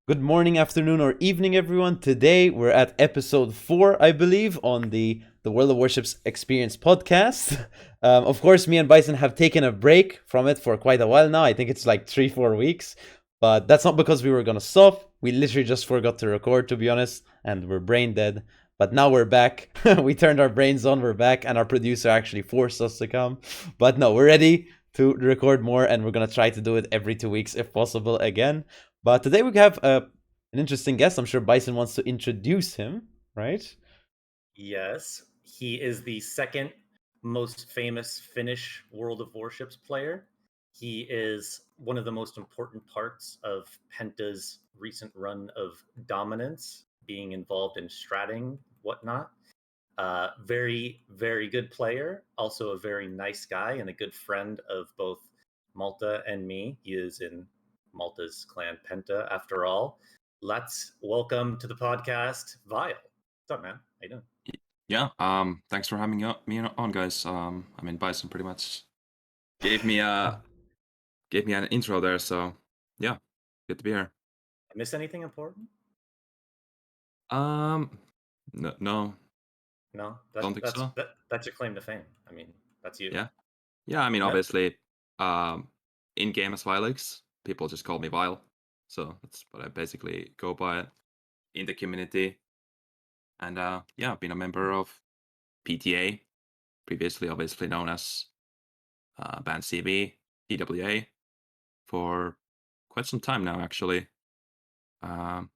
Good morning, afternoon, or evening, everyone. Today we're at episode 4, I believe, on the World of Warships Experience podcast. Of course, me and Bison have taken a break from it for quite a while now. I think it's like 3-4 weeks, but that's not because we were gonna stop. We literally just forgot to record, to be honest, and we're brain dead. But now we're back. We turned our brains on. We're back, and our producer actually forced us to come. But no, we're ready to record more, and we're gonna try to do it every 2 weeks if possible again. But today we have an interesting guest. I'm sure Bison wants to introduce him, right? Yes, he is the second most famous Finnish World of Warships player. He is one of the most important parts of Penta's recent run of dominance, being involved in stratting, whatnot. Very, very good player. Also, a very nice guy and a good friend of both Malta and me. He is in Malta's clan Penta, after all. Let's welcome to the podcast, Vile. What's up, man? How you doing? Yeah, thanks for having me on, guys. I mean, Bison pretty much gave me an intro there, so yeah, good to be here. I miss anything important? No, no, No, don't think so. that's your claim to fame. I mean, that's you. Yeah. I mean, No, obviously, in game as Vileix, people just call me Vile, so that's what I basically go by in the community. And yeah, I've been a member of PTA, previously obviously known as Band CB, TWA, for quite some time now, actually. And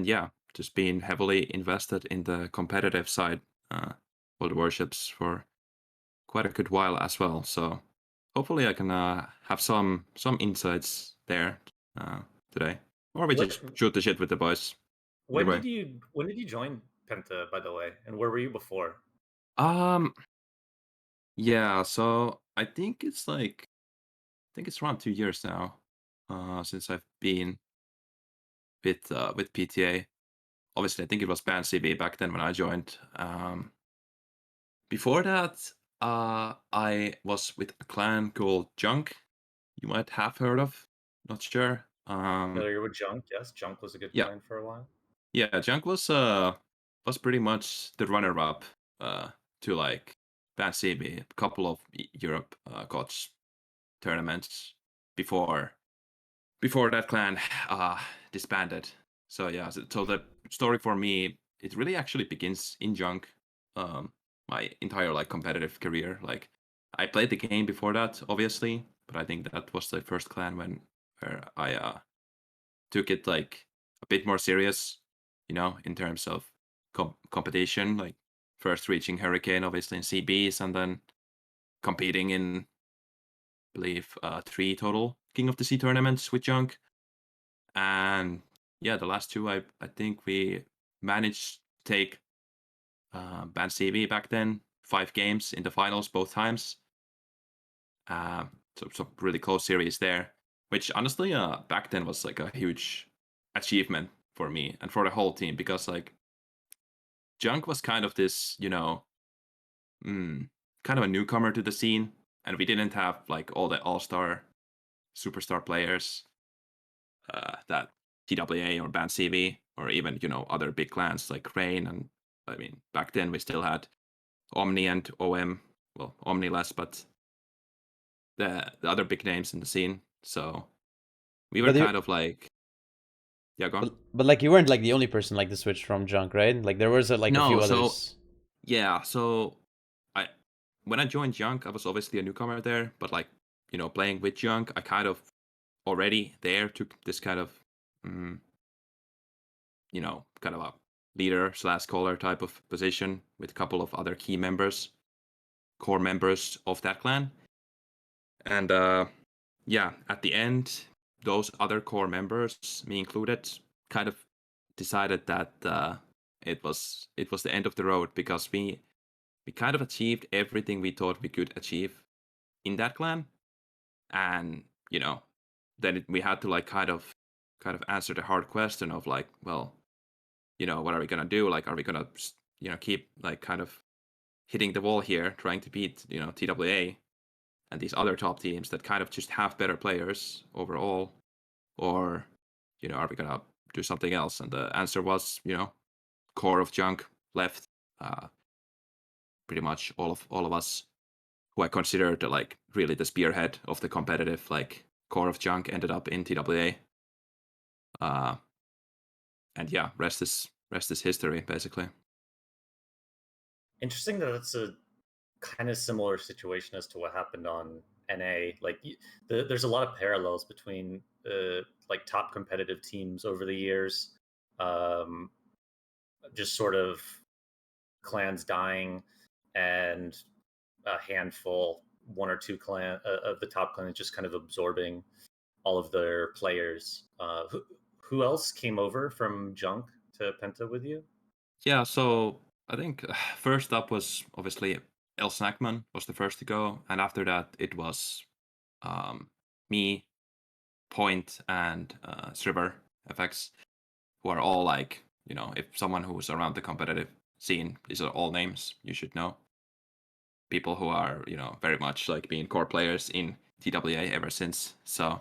yeah, just being heavily invested in the competitive side, World Warships for quite a good while as well. So hopefully I can have some insights there today, or we what? just shoot the shit with the boys. Either way. When did you join Penta, by the way, and where were you before? Um, yeah. So I think it's around 2 years now, since I've been with PTA. Obviously, I think it was Band CB back then when I joined. Before that, I was with a clan called Junk. You might have heard of. Not sure. Familiar with Junk? Yes, Junk was a good Yeah, clan for a while. yeah. Junk was pretty much the runner-up to like Band CB, a couple of Europe KOTS tournaments before that clan disbanded. So yeah, so the story for me, it really actually begins in Junk. Um, my entire like competitive career. Like I played the game before that, obviously, but I think that was the first clan where I took it like a bit more serious, in terms of competition. Like first reaching Hurricane, obviously in CBs, and then competing in, I believe, 3 total King of the Sea tournaments with Junk. And yeah, the last 2, I think we managed to take Band CB back then, 5 games in the finals both times. So some really close series there, which honestly, back then was like a huge achievement for me and for the whole team, because like Junk was kind of this, kind of a newcomer to the scene, and we didn't have like all the all-star, superstar players that TWA or Band CB or even other big clans like Rain. And I mean, back then we still had Omni and OM. Well, Omni less, but the other big names in the scene. So we were But kind you, of like, yeah, go on. but like you weren't like the only person like to switch from Junk, right? Like there was like a No, few so others. yeah, so I when I joined Junk, I was obviously a newcomer there, but like playing with Junk, I kind of already there took this kind of mm, kind of a leader slash caller type of position with a couple of other key members, core members of that clan. And yeah, at the end, those other core members, me included, kind of decided that it was the end of the road, because we kind of achieved everything we thought we could achieve in that clan. And then we had to like kind of answer the hard question of like, well, what are we gonna do? Like, are we gonna keep like kind of hitting the wall here, trying to beat TWA and these other top teams that kind of just have better players overall, or are we gonna do something else? And the answer was, core of junk left. Pretty much all of us who I considered like really the spearhead of the competitive like core of junk ended up in TWA. And yeah, rest is history basically. Interesting that it's a kind of similar situation as to what happened on NA. Like, there's a lot of parallels between like top competitive teams over the years. Just sort of clans dying, and a handful, one or two of the top clans just kind of absorbing all of their players. Who else came over from Junk to Penta with you? Yeah, so I think first up was obviously El Snackman was the first to go, and after that it was me, Point, and Striver FX, who are all like, if someone who's around the competitive scene, these are all names you should know. People who are, very much like being core players in TWA ever since. So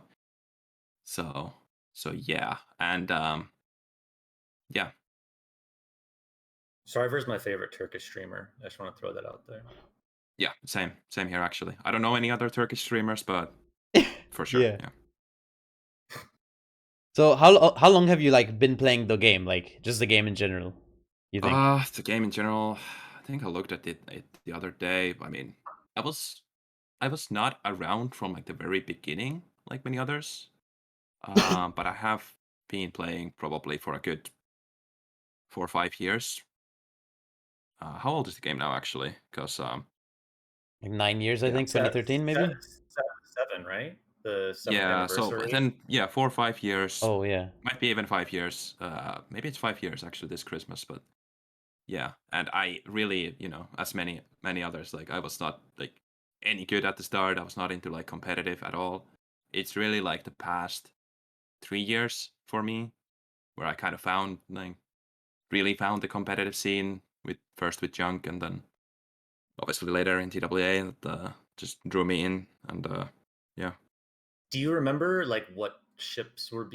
yeah, and yeah. Sarver's my favorite Turkish streamer. I just want to throw that out there. Yeah, same here actually. I don't know any other Turkish streamers, but for sure, Yeah. yeah. So how long have you like been playing the game? Like just the game in general? You think? The game in general, I think I looked at it the other day. I mean, I was not around from like the very beginning, like many others. But I have been playing probably for a good 4 or 5 years. How old is the game now, actually? Because Like 9 years, I yeah, think, 2013 maybe. Seven, right? The seventh yeah. So anniversary. then, yeah, 4 or 5 years. Oh yeah. Might be even 5 years. Maybe it's 5 years actually this Christmas, but yeah. And I really, as many others, like I was not like any good at the start. I was not into like competitive at all. It's really like the past 3 years for me where I kind of really found the competitive scene first with Junk and then obviously later in TWA that just drew me in, and yeah. Do you remember like what ships were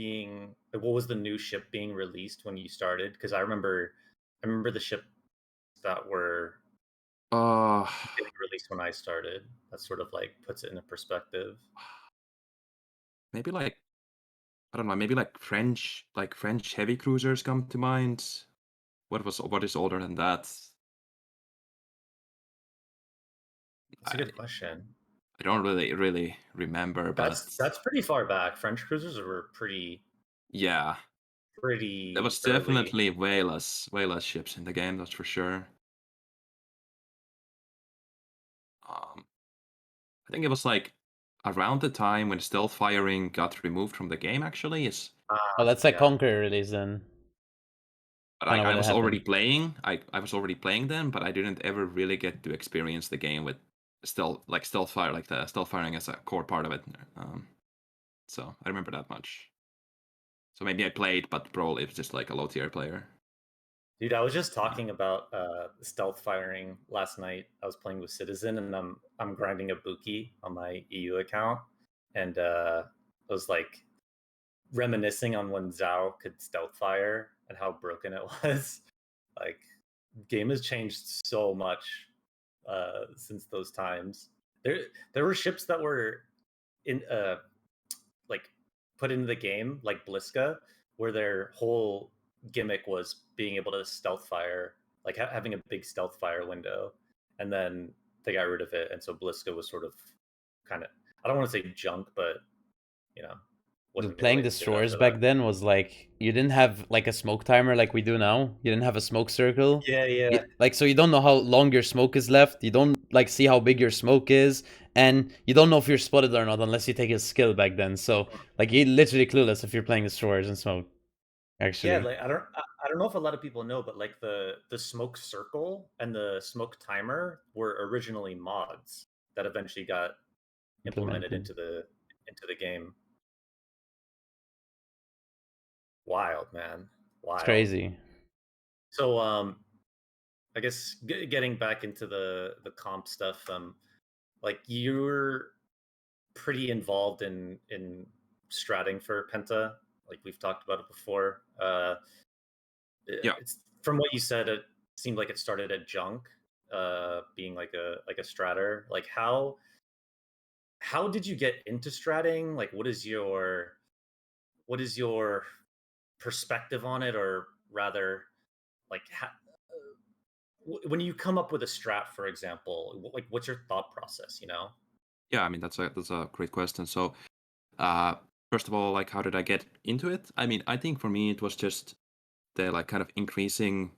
what was the new ship being released when you started? Because I remember the ship that were Uh being released when I started. That sort of like puts it in a perspective. maybe like, I don't know, maybe like French heavy cruisers come to mind. What is older than that? That's a I good question. I don't really remember, but That's pretty far back. French cruisers were yeah, there pretty was early. definitely way less ships in the game, that's for sure. I think it was like around the time when stealth firing got removed from the game, actually. Is Oh, that's like Yeah. Conqueror release then. Kind like of I when it was already happened. playing. I was already playing them, but I didn't ever really get to experience the game with stealth fire, like the stealth firing as a core part of it. So I remember that much. So maybe I played, but probably it was just like a low tier player. Dude, I was just talking about stealth firing last night. I was playing with Citizen, and I'm grinding a Buki on my EU account, and I was like reminiscing on when Zhao could stealth fire and how broken it was. Like, game has changed so much since those times. There were ships that were in like put into the game, like Bliska, where their whole gimmick was being able to stealth fire, like having a big stealth fire window, and then they got rid of it, and so Bliska was sort of kind of, I don't want to say junk, but you know, wasn't Playing really good destroyers after that. back then was like you didn't have like a smoke timer like we do now. You didn't have a smoke circle. Yeah, yeah. Like so you don't know how long your smoke is left. You don't like see how big your smoke is, and you don't know if you're spotted or not unless you take a skill back then. So like you're literally clueless if you're playing destroyers and smoke. Yeah, Actually, like I don't know if a lot of people know, but like the smoke circle and the smoke timer were originally mods that eventually got implemented implemented. into the game. Wild, man. It's Wild. crazy. So I guess getting back into the comp stuff, like you're pretty involved in stratting for Penta. Like we've talked about it before. Yeah, It's from what you said. It seemed like it started at junk, being like a stratter. Like how did you get into stratting? Like what is your perspective on it, or rather, like when you come up with a strat, for example, like what's your thought process? yeah. I mean, that's a great question. So, uh, first of all, like, how did I get into it? I mean, I think for me it was just the like kind of increasing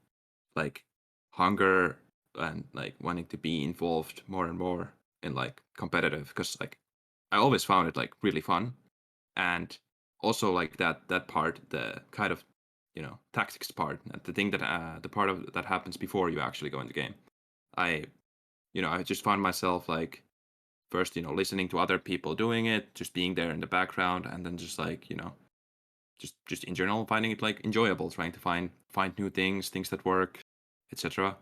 like hunger and like wanting to be involved more and more in like competitive, because like I always found it like really fun, and also like that part, the kind of tactics part, the thing that the part of that happens before you actually go in the game. I I just found myself like first listening to other people doing it, just being there in the background, and then just like just in general finding it like enjoyable, trying to find new things that work, etc.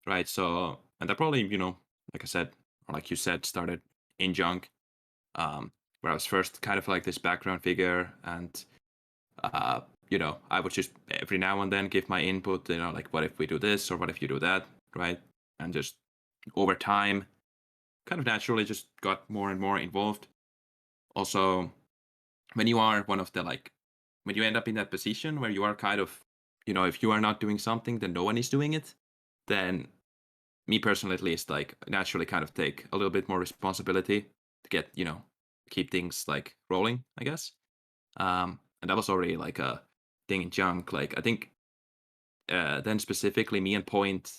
Right. So, and that probably like I said, or like you said, started in junk, where I was first kind of like this background figure, and I would just every now and then give my input, like what if we do this or what if you do that, right? And just over time, kind of naturally just got more and more involved. Also, when you are one of the like, when you end up in that position where you are kind of, if you are not doing something, then no one is doing it, then me personally at least, like naturally kind of take a little bit more responsibility to get, keep things like rolling, I guess. And that was already like a thing in junk. Like I think then specifically me and Point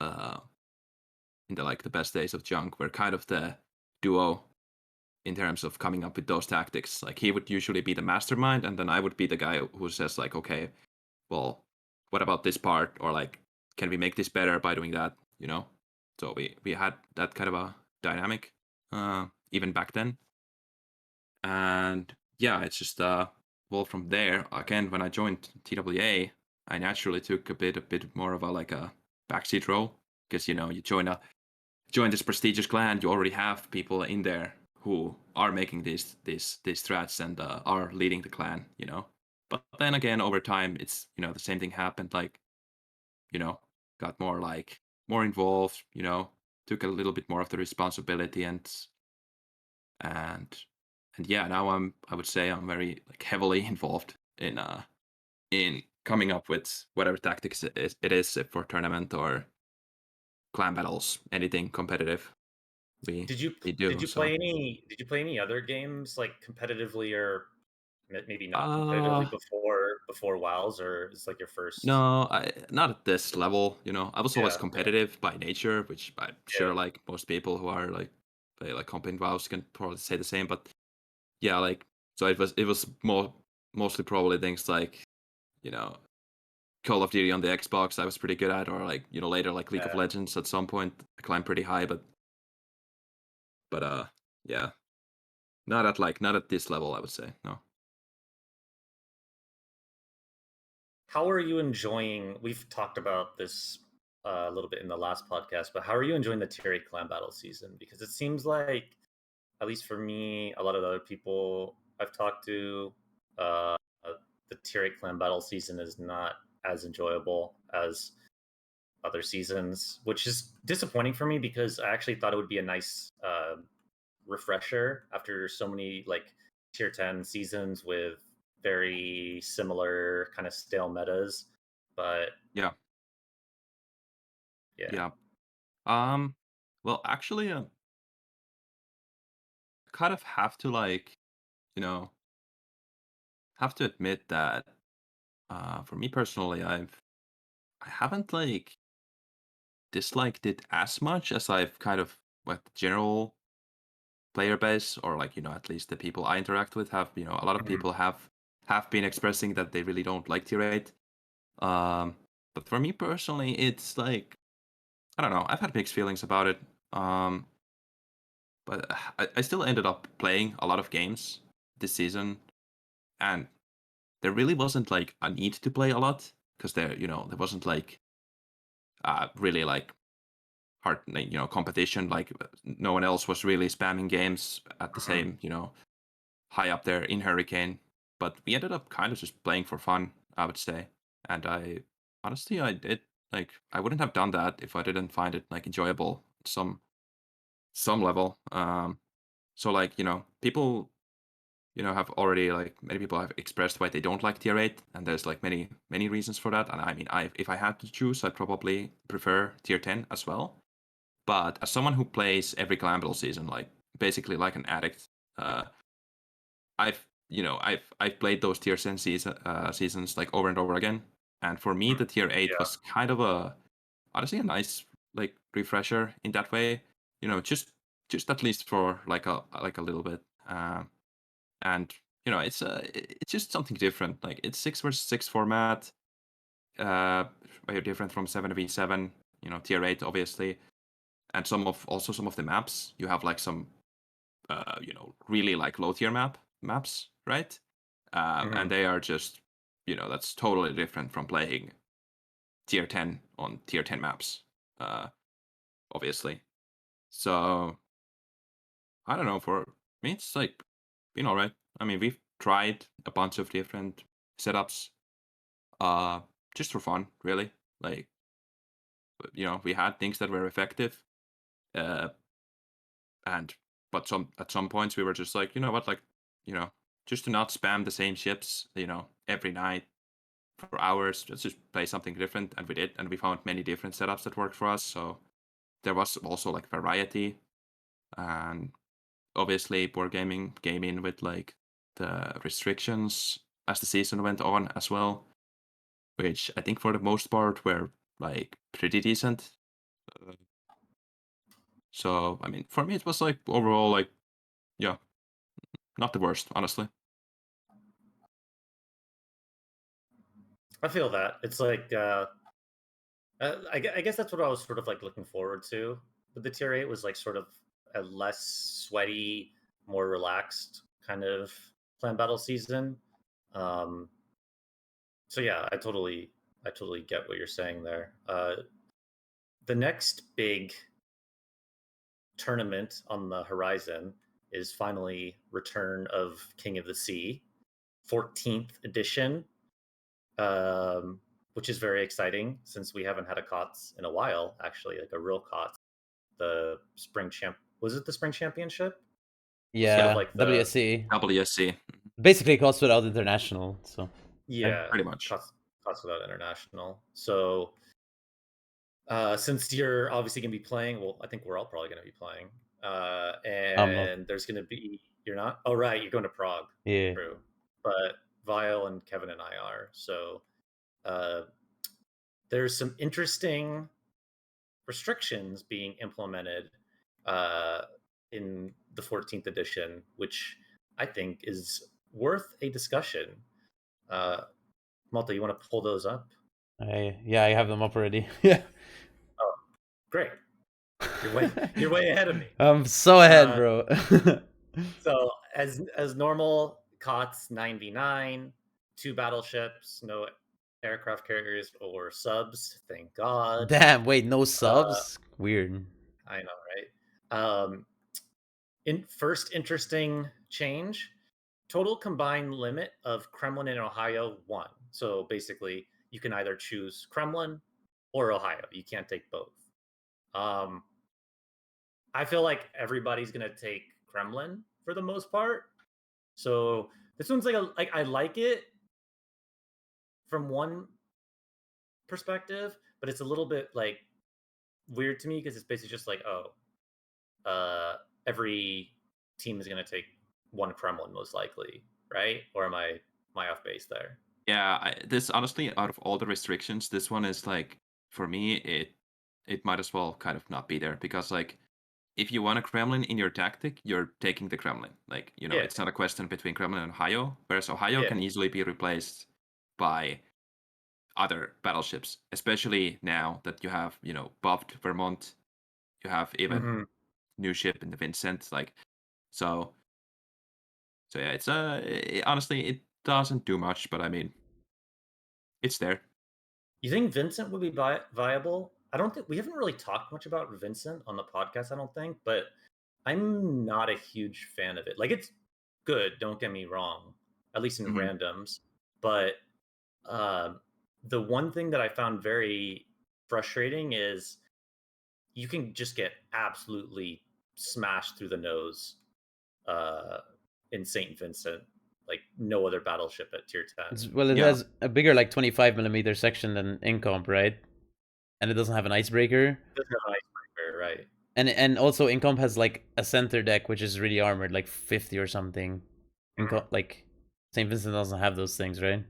uh, in the like the best days of junk were kind of the duo in terms of coming up with those tactics. Like he would usually be the mastermind, and then I would be the guy who says like, okay, well, what about this part, or like, can we make this better by doing that? So we had that kind of a dynamic even back then, and yeah, it's just well, from there again, when I joined TWA, I naturally took a bit more of a like a backseat role, because you join this prestigious clan, you already have people in there who are making these threats and are leading the clan. But then again, over time, it's the same thing happened. Like you know, got more involved. Took a little bit more of the responsibility, and yeah, now I would say I'm very like heavily involved in coming up with whatever tactics it is for tournament or clan battles, anything competitive we Did you we did do. you So play any other games like competitively, or maybe not uh competitively, before WoWs, or is like your first? no, not at this level. I was always Yeah, yeah, competitive by nature, which I'm yeah. sure like most people who are like play like competitive WoWs can probably say the same. But yeah, like so it was mostly probably things like you know Call of Duty on the Xbox I was pretty good at, or like later like League of Yeah. Legends at some point I climbed pretty high, but yeah, not at this level, I would say. No. How are you enjoying? We've talked about this a little bit in the last podcast, but how are you enjoying the Tier 8 clan battle season? Because it seems like, at least for me, a lot of the other people I've talked to, uh, the Tier 8 clan battle season is not as enjoyable as other seasons, which is disappointing for me because I actually thought it would be a nice refresher after so many like tier 10 seasons with very similar kind of stale metas. But Yeah. yeah. Yeah. Well, actually, kind of have to like you know have to admit that for me personally, I haven't like disliked it as much as I've kind of like the general player base, or like at least the people I interact with have a lot of Mhm. people have been expressing that they really don't like tier 8. um but for me personally, it's like I don't know, I've had mixed feelings about it. But I still ended up playing a lot of games this season, and there really wasn't like a need to play a lot, because there wasn't like really like hard competition. Like no one else was really spamming games at the Mhm. same high up there in Hurricane. but we ended up kind of just playing for fun, I would say. And I honestly, I did like I wouldn't have done that if I didn't find it like enjoyable at some level. So like people have already like many people have expressed why they don't like tier 8, and there's like many reasons for that. And I mean, if I had to choose, I'd probably prefer tier 10 as well. But as someone who plays every clan battle season, like basically like an addict, uh, I've played those tier 10 seasons like over and over again. And for me, the tier 8 Yeah. was kind of honestly a nice like refresher in that way. Just at least for like a little bit. And it's just something different. Like it's 6 versus 6 format, very different from 7v7. Tier 8 obviously, and some of the maps you have like some really like low tier maps, right? And they are just that's totally different from playing tier 10 on tier 10 maps, obviously. So I don't know, for me it's like been all right. I mean, we've tried a bunch of different setups, just for fun, really. Like, we had things that were effective, uh, and but at some points we were just like, you know what, like, just to not spam the same ships, every night for hours. Let's just play something different, and we did, and we found many different setups that worked for us. So there was also like variety, and obviously board gaming came in with like the restrictions as the season went on as well, which I think for the most part were like pretty decent. So I mean, for me it was like overall like, yeah, not the worst, honestly. I feel that. It's like I guess that's what I was sort of like looking forward to with the tier 8 was like sort of a less sweaty, more relaxed kind of clan battle season. Um, so yeah, I totally get what you're saying there. The next big tournament on the horizon is finally Return of King of the Sea, 14th edition, which is very exciting since we haven't had a KOTS in a while, actually, like a real KOTS. The spring champ was it the spring championship? Was sort of Yeah, like the WSC. WSC, Basically, costs without international. So yeah pretty much. KOTS without international. So since you're obviously going to be playing, well, I think we're all probably going to be playing. I'm not. And there's going to be, you're not? Oh, right. You're going to Prague. Yeah. True. But Vile and Kevin and I are. So uh, there's some interesting restrictions being implemented uh, in the 14th edition, which I think is worth a discussion. Uh, Malta, you want to pull those up? I have them up already. Yeah. Oh, great. You're way ahead of me. I'm so ahead, Uh, bro. So as normal, COTS 99, 2 battleships, no aircraft carriers or subs. Thank God. Damn, wait, no Uh, subs? Weird. I know, right? In first interesting change, total combined limit of Kremlin and Ohio 1. So basically, you can either choose Kremlin or Ohio. You can't take both. Um, I feel like everybody's gonna take Kremlin for the most part. So this one's like I like it from one perspective, but it's a little bit like weird to me because it's basically just like, oh, uh, every team is gonna take one Kremlin most likely, right? Or am I off base there? Yeah, this honestly, out of all the restrictions, this one is like, for me, it might as well kind of not be there, because like if you want a Kremlin in your tactic, you're taking the Kremlin. Like, Yeah, it's not a question between Kremlin and Ohio, whereas Ohio yeah. can easily be replaced by other battleships, especially now that you have, buffed Vermont, you have even Hmm. new ship in the Vincent, like, so yeah, it's honestly it doesn't do much, but I mean, it's there. You think Vincent would be viable? I don't think we haven't really talked much about Vincent on the podcast. I don't think, but I'm not a huge fan of it. Like it's good. Don't get me wrong. at least in Mhm. randoms. But the one thing that I found very frustrating is you can just get absolutely smashed through the nose in St. Vincent, like no other battleship at tier 10. Well, it Yeah. has a bigger like 25 millimeter section than Incomp, right? And it doesn't have an icebreaker. Doesn't have an icebreaker, right? And also Incomp has like a center deck which is really armored, like 50 or something. Incomp like St. Vincent doesn't have those things, right?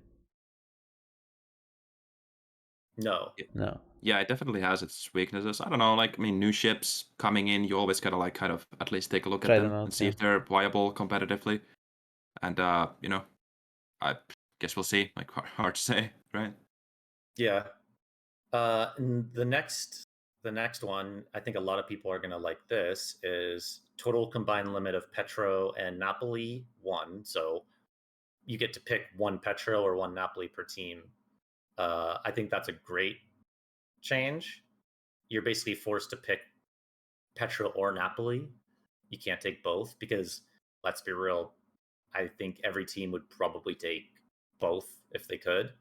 No. No. Yeah, it definitely has its weaknesses. I don't know, like, I mean, new ships coming in, you always gotta, like, kind of at least take a look at Try them them and out, see yeah. if they're viable competitively. And, you know, I guess we'll see. Like, hard to say, right? Yeah. And the next one, I think a lot of people are gonna like this, is total combined limit of Petro and Napoli 1. So you get to pick one Petro or one Napoli per team. I think that's a great change. You're basically forced to pick Petro or Napoli. You can't take both because, let's be real, I think every team would probably take both if they could.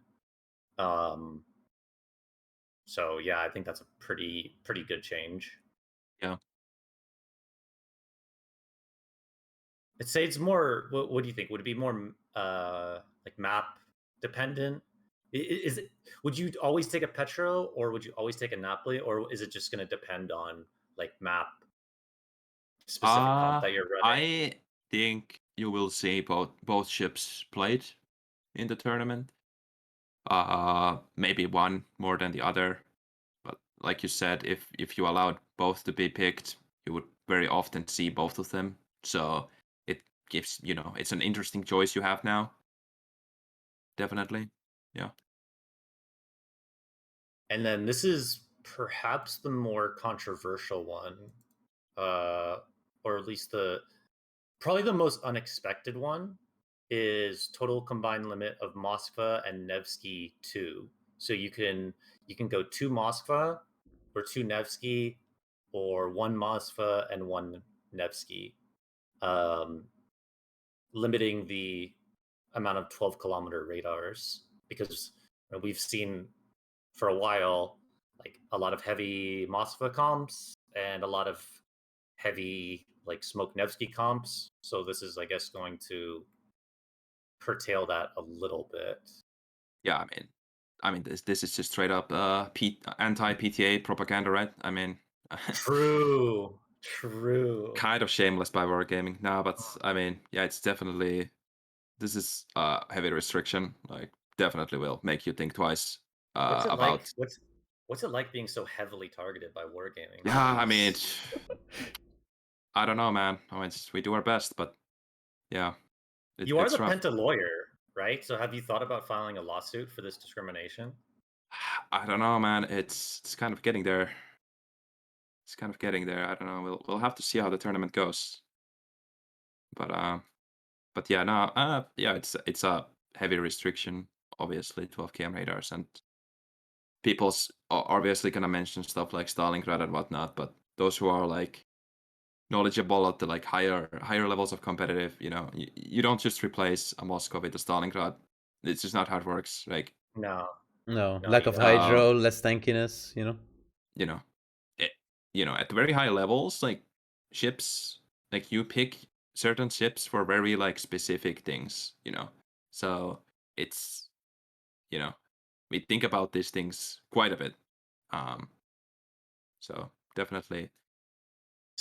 So yeah, I think that's a pretty good change. Yeah. I'd say it's more. What do you think? Would it be more like map dependent? Is it? Would you always take a Petro, or would you always take a Napoli, or is it just going to depend on like map specific comp that you're running? I think you will see both ships played in the tournament. Maybe one more than the other. But like you said, if you allowed both to be picked, you would very often see both of them. So it gives, it's an interesting choice you have now. Definitely. Yeah. And then this is perhaps the more controversial one, or at least probably the most unexpected one, is total combined limit of Moskva and Nevsky 2. So you can go 2 Moskva or 2 Nevsky, or 1 Moskva and 1 Nevsky, um, limiting the amount of 12-kilometer radars, because we've seen for a while like a lot of heavy Moskva comps and a lot of heavy like Smoke Nevsky comps. So this is, I guess, going to curtail that a little bit. Yeah, I mean this is just straight up anti-PTA propaganda, right? I mean True. kind of shameless by Wargaming. No, but I mean, yeah, it's definitely this is heavy restriction. Like definitely will make you think twice What's it like? about. What's it like being so heavily targeted by Wargaming? Yeah, I mean, I don't know, man. I mean, we do our best, but yeah, You are the it's rough. Penta lawyer, right? So have you thought about filing a lawsuit for this discrimination? I don't know, man. It's kind of getting there. It's kind of getting there. I don't know. We'll have to see how the tournament goes. But yeah, no, yeah, it's a heavy restriction. Obviously, 12 km radars, and people's obviously gonna mention stuff like Stalingrad and whatnot. But those who are like knowledgeable at the like higher levels of competitive, you don't just replace a Moscow with a Stalingrad. It's just not how it works. Like, No, No. no, Lack you of don't. hydro, less tankiness, you know? you know, it, at the very high levels, like ships, like you pick certain ships for very like specific things. So it's we think about these things quite a bit. Um, so definitely.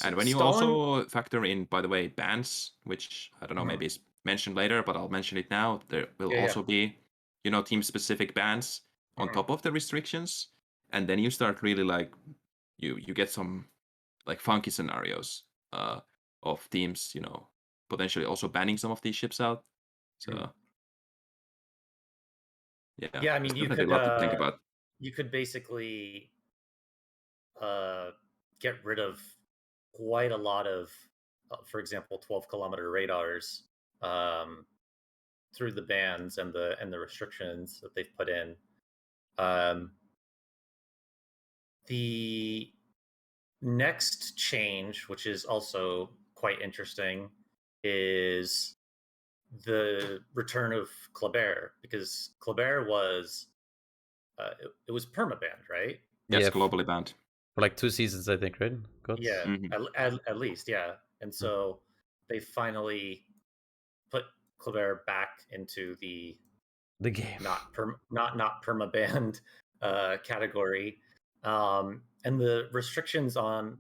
And when you Stalin. also factor in, by the way, bans, which I don't know, Mhm. maybe it's mentioned later, but I'll mention it now. There will Yeah, yeah. also be, team-specific bans on Mhm. top of the restrictions, and then you start really like you get some like funky scenarios of teams, potentially also banning some of these ships out. Mhm. So yeah, Yeah, I there's mean, definitely a lot to think about. you could basically uh, get rid of quite a lot of, for example, 12-kilometer radars, um, through the bans and the restrictions that they've put in. Um, the next change, which is also quite interesting, is the return of Kleber, because Kleber was it was permabanned, right? Yes, Yeah, globally banned. for like 2 seasons, I think, right? KOTS? Yeah, Mhm. at least, yeah. And so they finally put Kleber back into the The game. not permabanned category, and the restrictions on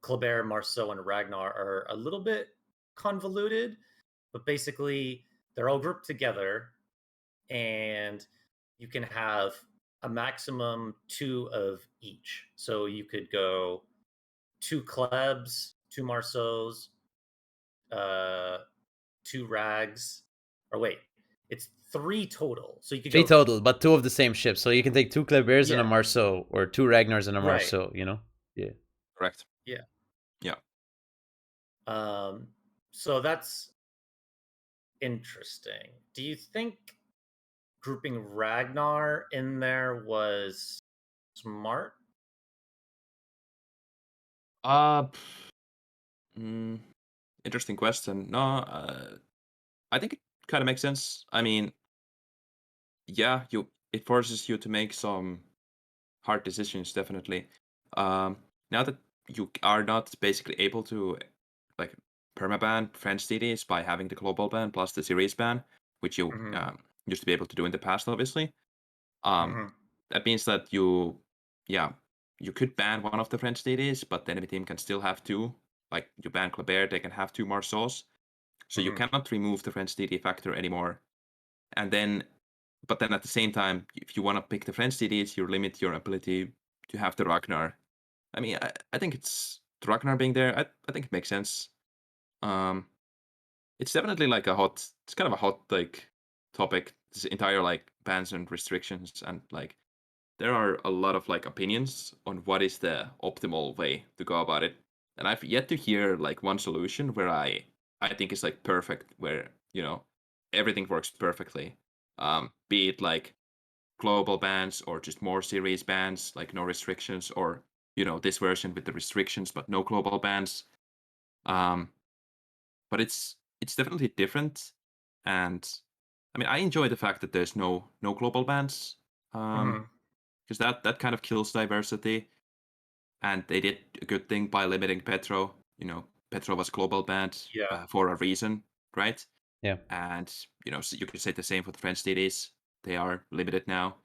Kleber, Marceau, and Ragnar are a little bit convoluted, but basically they're all grouped together, and you can have a maximum 2 of each. So you could go 2 Klebs, 2 Marceaus, uh, 2 Rags, or wait, it's 3 total. So you could 3 go, total, but 2 of the same ship. So you can take 2 Klebers and a yeah, Marceau, or 2 Ragnars and a right, Marceau, you know? Yeah. Correct. yeah. Yeah. Um, so that's interesting. Do you think grouping Ragnar in there was smart? Uh, mm, Interesting question. No, I think it kind of makes sense. I mean, yeah, it forces you to make some hard decisions, definitely. Now that you are not basically able to like permaban French DDs by having the global ban plus the series ban, which you Hmm. used to be able to do in the past, obviously. Um, Hmm. that means that yeah, you could ban one of the French DDs, but the enemy team can still have two. Like you ban Kleber, they can have two Marceaus. So you Hmm. cannot remove the French DD factor anymore. And then, but then at the same time, if you want to pick the French DDs, you limit your ability to have the Ragnar. I mean, I think it's the Ragnar being there. I think it makes sense. Um, it's definitely like it's kind of a hot like topic. This entire like bans and restrictions, and like there are a lot of like opinions on what is the optimal way to go about it. And I've yet to hear like one solution where I think is like perfect, where everything works perfectly. Be it like global bans or just more series bans, like no restrictions, or this version with the restrictions but no global bans. Um, but it's definitely different, and I mean I enjoy the fact that there's no global bans. Hmm. Because that kind of kills diversity, and they did a good thing by limiting Petro. Petro was global banned Yeah. for a reason, right? Yeah. And so you could say the same for the French DDs. They are limited now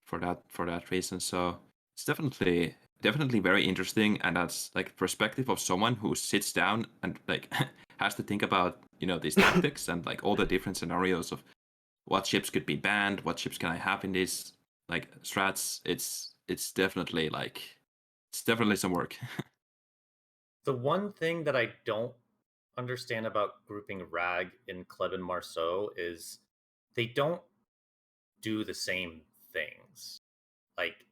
for that reason. So it's definitely very interesting, and that's like perspective of someone who sits down and like has to think about these tactics and like all the different scenarios of what ships could be banned, what ships can I have in these like strats. It's definitely some work. The one thing that I don't understand about grouping Rag in Kleb and Marceau is they don't do the same things. Like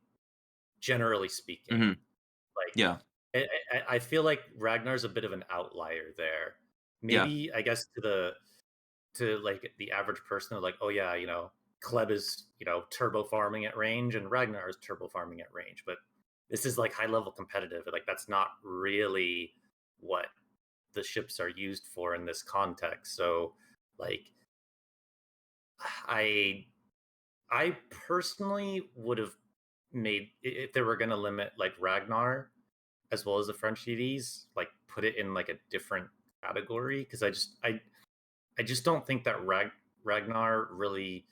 generally speaking, Hmm. like Yeah, I feel like Ragnar's a bit of an outlier there. yeah, Maybe I guess to like the average person, they're like, oh yeah, Kleb is turbo farming at range and Ragnar is turbo farming at range, but this is like high level competitive. Like that's not really what the ships are used for in this context. So like I I personally would have made if they were going to limit like Ragnar as well as the French DDs, like put it in like a different category because I just don't think that Ragnar really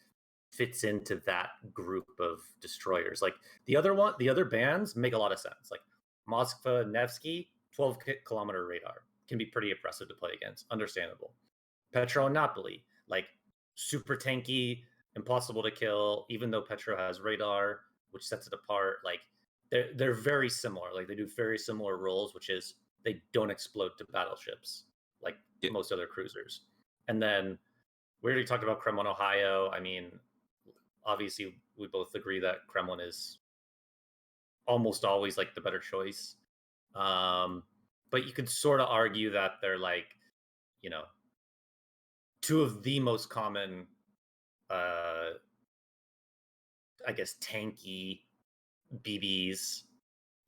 fits into that group of destroyers. Like the other bands make a lot of sense. Like Moskva Nevsky, 12-kilometer radar can be pretty oppressive to play against. Understandable. Petro and Napoli, like super tanky, impossible to kill, even though Petro has radar, which sets it apart. Like they're very similar. Like they do very similar roles, which is they don't explode to battleships like yeah. most other cruisers. And then we already talked about Kremlin, Ohio. I mean, obviously we both agree that Kremlin is almost always like the better choice. Um, but you could sort of argue that they're like, you know, two of the most common, uh, I guess, tanky BBs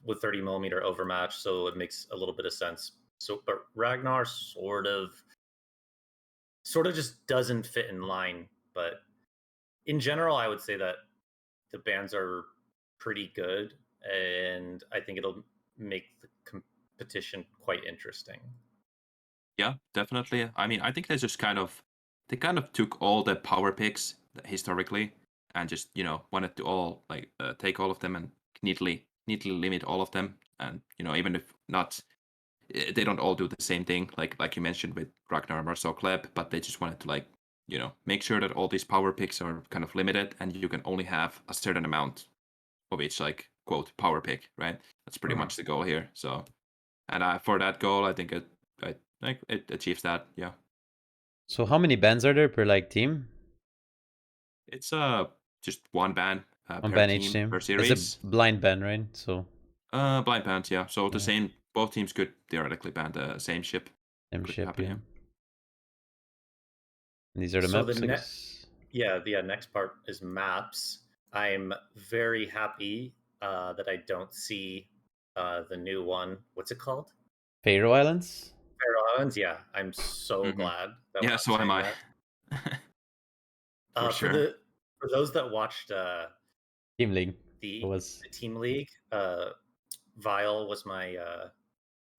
with 30 millimeter overmatch. So it makes a little bit of sense. So, but Ragnar sort of sort of just doesn't fit in line. But in general, I would say that the bans are pretty good, and I think it'll make the competition quite interesting. Yeah, definitely. I mean, I think they kind of took all the power picks historically and just wanted to all like take all of them and neatly limit all of them. And even if not, they don't all do the same thing. Like you mentioned with Ragnar, Marcel, Kleb, but they just wanted to make sure that all these power picks are kind of limited and you can only have a certain amount of each like quote power pick, right? That's pretty much the goal here. So, and for that goal, I think it achieves that. Yeah. So how many bans are there per like team? It's just one ban One per ban each team team. per It's series. a blind ban, right? So Blind bans, yeah. So the Yeah. same, both teams could theoretically ban the same ship. same Could ship, happen, yeah. yeah. And these are the So maps, the I ne- guess. the next part is maps. I'm very happy that I don't see the new one. What's it called? Faroe Islands? Faroe Islands. Yeah, I'm so Mhm. glad that Yeah, we're not so am seeing I. that. For For sure. those that watched Team League. It the was team league, Vile was my.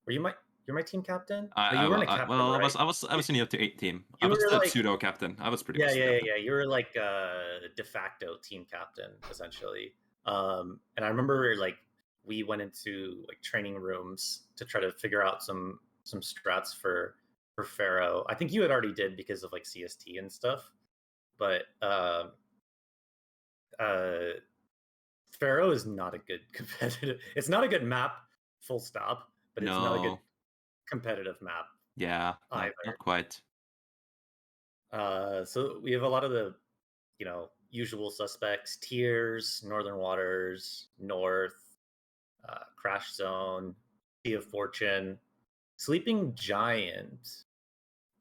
Were you my? You're my team captain. No, you weren't a captain, Well, right? I was in your team. I You was were the like, pseudo captain. I was pretty yeah, much the yeah, yeah, captain. yeah. You were like de facto team captain, essentially. And I remember like we went into like training rooms to try to figure out some strats for Pharaoh. I think you had already did because of like CST and stuff, but uh, Pharaoh is not a good competitive. It's not a good map, full stop. But it's not a good No. competitive map Yeah, either. not quite. So we have a lot of the usual suspects: Tiers, Northern Waters, North, Crash Zone, Sea of Fortune, Sleeping Giant.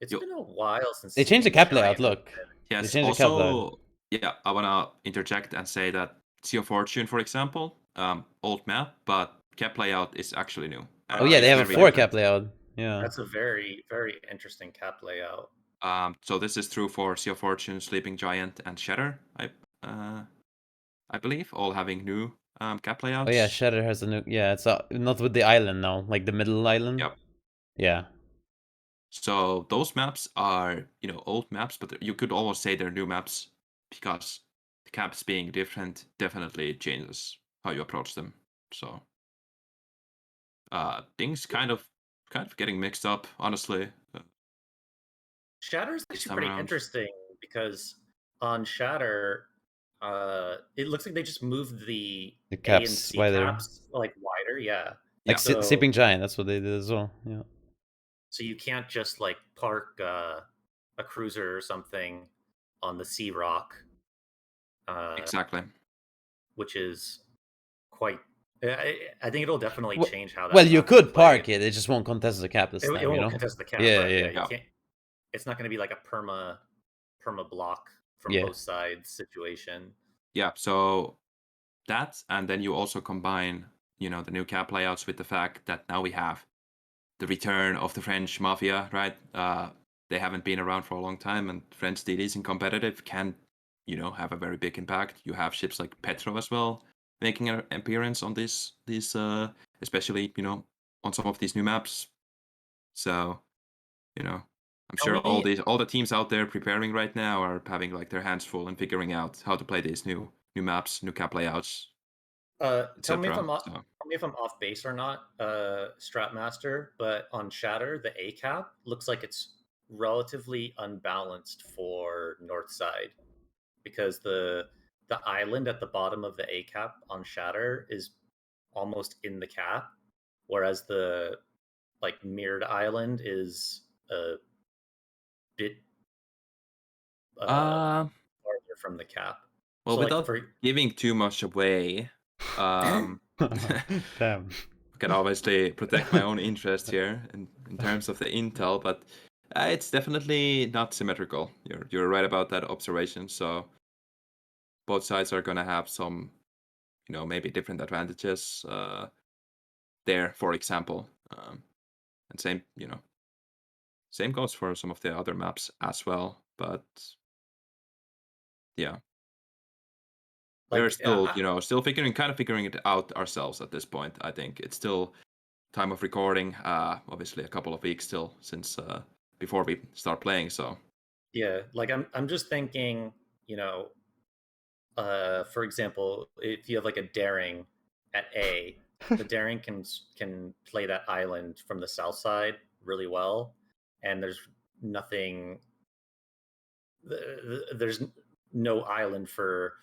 It's You been a while since they changed the Sleeping cap layout, Giant. look. They Yes. changed the cap layout. Also, yeah, I wanna interject and say that Sea of Fortune, for example, old map, but cap layout is actually new. Oh And yeah, they it's have a Yes, very four that's different. cap layout. Yeah. that's a very very interesting cap layout. So this is true for Sea of Fortune, Sleeping Giant, and Shatter. I believe all having new cap Oh yeah, layouts. Shatter has a new it's not with the island now, like the middle island. Yep. Yeah. So those maps are old maps, but you could almost say they're new maps because the caps being different definitely changes how you approach them. So things kind of getting mixed up, honestly, Shatter's this actually time pretty around. interesting because on Shatter, it looks like they just moved the The A and caps C wider. caps like wider. Yeah. Like Yeah. So Sipping Giant, that's what they did as well. Yeah. so you can't just like park a cruiser or something on the Sea Rock, Exactly. which is quite. I think it'll definitely Well, change how well, that you map is could played. park it. It just won't contest the cap this It time, you won't know? contest the cap, Yeah, right? Yeah, yeah. you Yeah. can't. It's not going to be like a perma block from Yeah. both sides situation. Yeah. So that, and then you also combine the new cap layouts with the fact that now we have the return of the French mafia, right? They haven't been around for a long time, and French DDs in competitive can, have a very big impact. You have ships like Petro as well making an appearance on these, especially on some of these new maps. So, I'm Tell sure me, all the teams out there preparing right now are having like their hands full and figuring out how to play these new maps, new cap layouts, tell me if etc. So. I'm off base or not, Stratmaster. But on Shatter, the A cap looks like it's relatively unbalanced for North Side because the island at the bottom of the A cap on Shatter is almost in the cap, whereas the like mirrored island is a bit Uh, farther from the cap. well, So like without for giving too much away, I Damn. can obviously protect my own interest here in terms of the intel, but it's definitely not symmetrical. You're right about that observation. So both sides are gonna have some, maybe different advantages there, for example, and same, Same goes for some of the other maps as well, but yeah, we're Like, still, still figuring it out ourselves at this point. I think it's still time of recording. Obviously, a couple of weeks still since before we start playing. So yeah, like I'm just thinking, for example, if you have like a daring at A, the daring can play that island from the south side really well, and nothing, there's no island for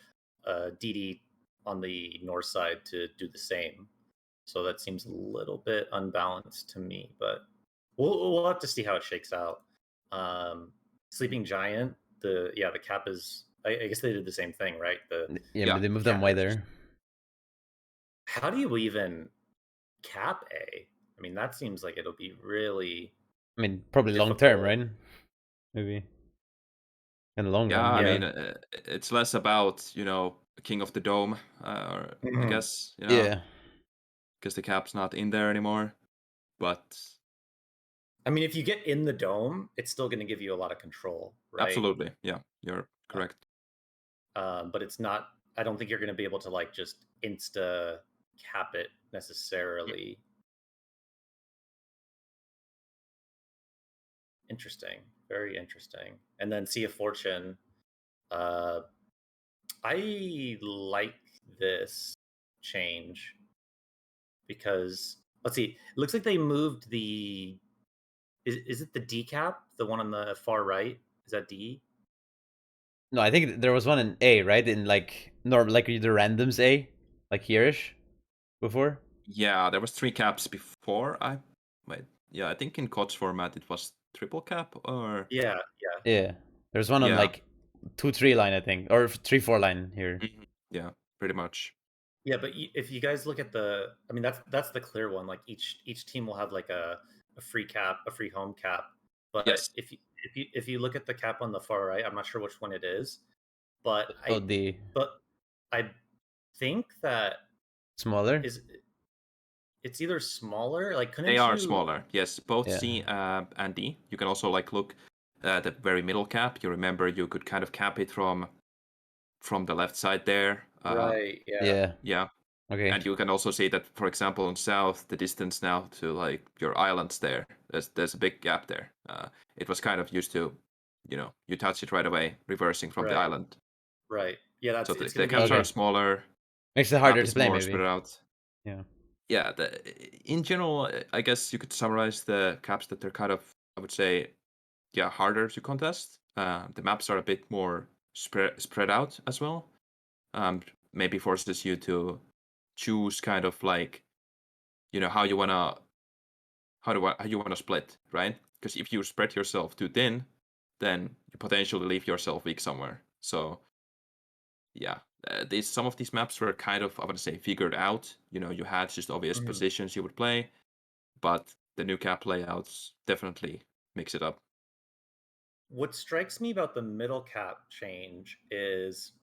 DD on the north side to do the same. So that seems a little bit unbalanced to me, but we'll have to see how it shakes out. Sleeping Giant, the cap is. I guess they did the same thing, right? Yeah, yeah, but they moved them cap. wider. How do you even cap A? I mean, that seems like it'll be really I mean, probably long term, difficult. right? Maybe in the long yeah. run. I Yeah. mean, it's less about King of the Dome, or I Mhm. guess Yeah. because the cap's not in there anymore. But I mean, if you get in the dome, it's still going to give you a lot of control, right? absolutely, yeah, you're correct. But it's not. I don't think you're going to be able to like just insta cap it necessarily. Interesting, very interesting. And then Sea of Fortune. Uh, I like this change because let's see. It looks like they moved the. Is it the D cap? The one on the far right? Is that D? No, I think there was one in A, right? In like like the randoms A, like here-ish before. Yeah, there was 3 caps before. Wait, yeah, I think in KOTS format it was triple cap or Yeah, Yeah, there's one on yeah, like 2-3 line, I think, or 3-4 line here. yeah, pretty much. yeah. But if you guys look at I mean, that's the clear one. Like each team will have like a free cap, a free home cap. But Yes, if you look at the cap on the far right, I'm not sure which one it is, but Oh, the I think that smaller. is it's either smaller. Like, they couldn't are you? smaller. Yes, both Yeah. C and D. You can also like look at the very middle cap. You remember you could kind of cap it from the left side there. Right. Yeah. Yeah. Yeah, Okay. and you can also see that, for example, on south, the distance now to like your islands there, there's a big gap there. It was kind of used to, you touch it right away, reversing from the Right. island. Right. Yeah. So It's the going to caps are Okay. be. smaller, Makes it map harder to is play, more maybe. spread out. Yeah. Yeah, in general, I guess you could summarize the caps that they're kind of, I would say, yeah, harder to contest. The maps are a bit more spread out as well. Maybe forces you to choose kind of like, how you wanna how you wanna split, right? Because if you spread yourself too thin, then you potentially leave yourself weak somewhere. So yeah, some of these maps were kind of, I would say, figured out. You had just obvious Mhm. positions you would play, but the new cap layouts definitely mix it up. What strikes me about the middle cap change is,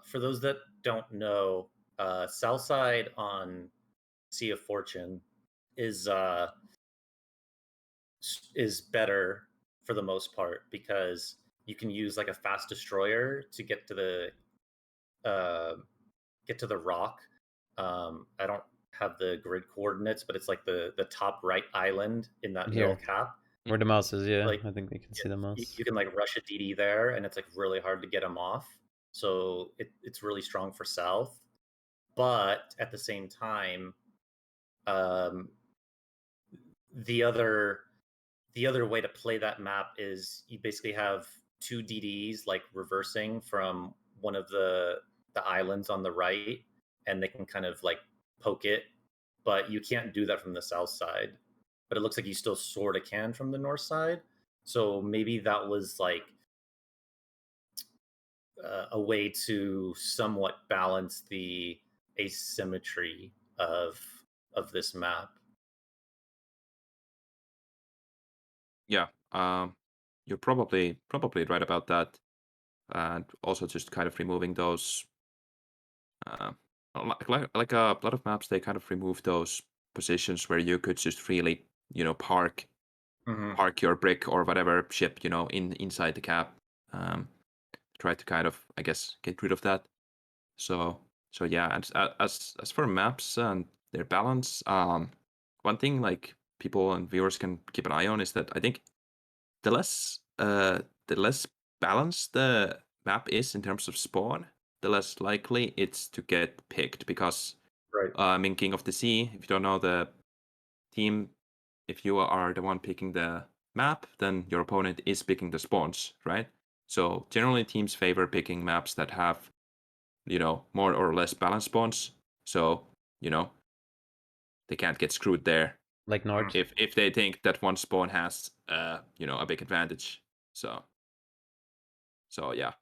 for those that don't know, Southside on Sea of Fortune is is better for the most part because you can use like a fast destroyer to uh, get to the rock. I don't have the grid coordinates, but it's like the top right island in that middle Here, cap. where the mouse is. Yeah, Like, I think we can see the mouse. you can like rush a DD there, and it's like really hard to get him off. So it's really strong for South, but at the same time, um, the other the other way to play that map is you basically have two DDs like reversing from one of the islands on the right, and they can kind of like poke it, but you can't do that from the south side. But it looks like you still sort of can from the north side. So maybe that was like a way to somewhat balance the asymmetry of this map. Yeah, you're probably right about that, and also just kind of removing those, uh, like a lot of maps, they kind of remove those positions where you could just freely, park park your brick or whatever ship, inside the cap. Try to kind of, I guess, get rid of that. So yeah, and as for maps and their balance, one thing like people and viewers can keep an eye on is that I think the less balanced the map is in terms of spawn, the less likely it's to get picked. Because Right. in King of the Sea, if you don't know the team, if you are the one picking the map, then your opponent is picking the spawns, right? So generally teams favor picking maps that have, more or less balanced spawns. So, they can't get screwed there Like Nord. if they think that one spawn has a big advantage. So yeah,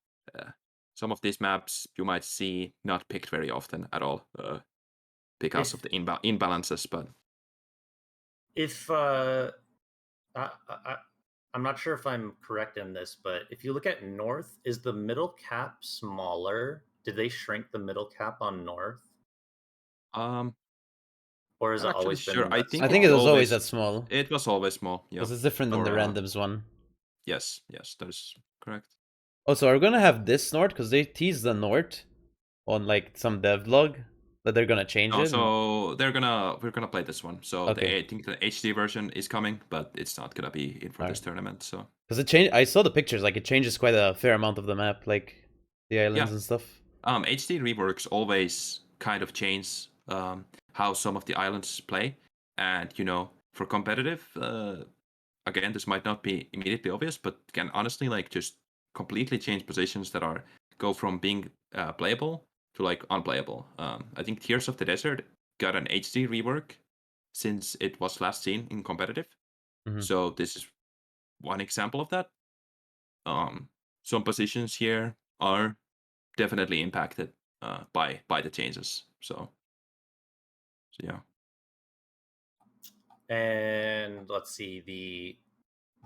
some of these maps you might see not picked very often at all, because of the imbalances. But If I'm not sure if I'm correct in this, but if you look at North, is the middle cap smaller? Did they shrink the middle cap on North, um, or has not it actually always sure. been I that think I think it it small? was always always that small. it was always small. Yeah, Because it's different than the or, randoms one. yes, that is correct. Oh, so are we gonna have this Nord? Because they teased the Nord on like some devlog that they're gonna change No, it. so we're gonna play this one. So Okay. I think the HD version is coming, but it's not gonna be in for this Alright. tournament. So Because it changed. I saw the pictures. Like it changes quite a fair amount of the map, like the islands yeah, and stuff. HD reworks always kind of change how some of the islands play, and for competitive, again, this might not be immediately obvious, but can honestly like just completely change positions that go from being playable to like unplayable. I think Tears of the Desert got an HD rework since it was last seen in competitive. Mhm. So this is one example of that. Some positions here are definitely impacted by the changes. So yeah. And let's see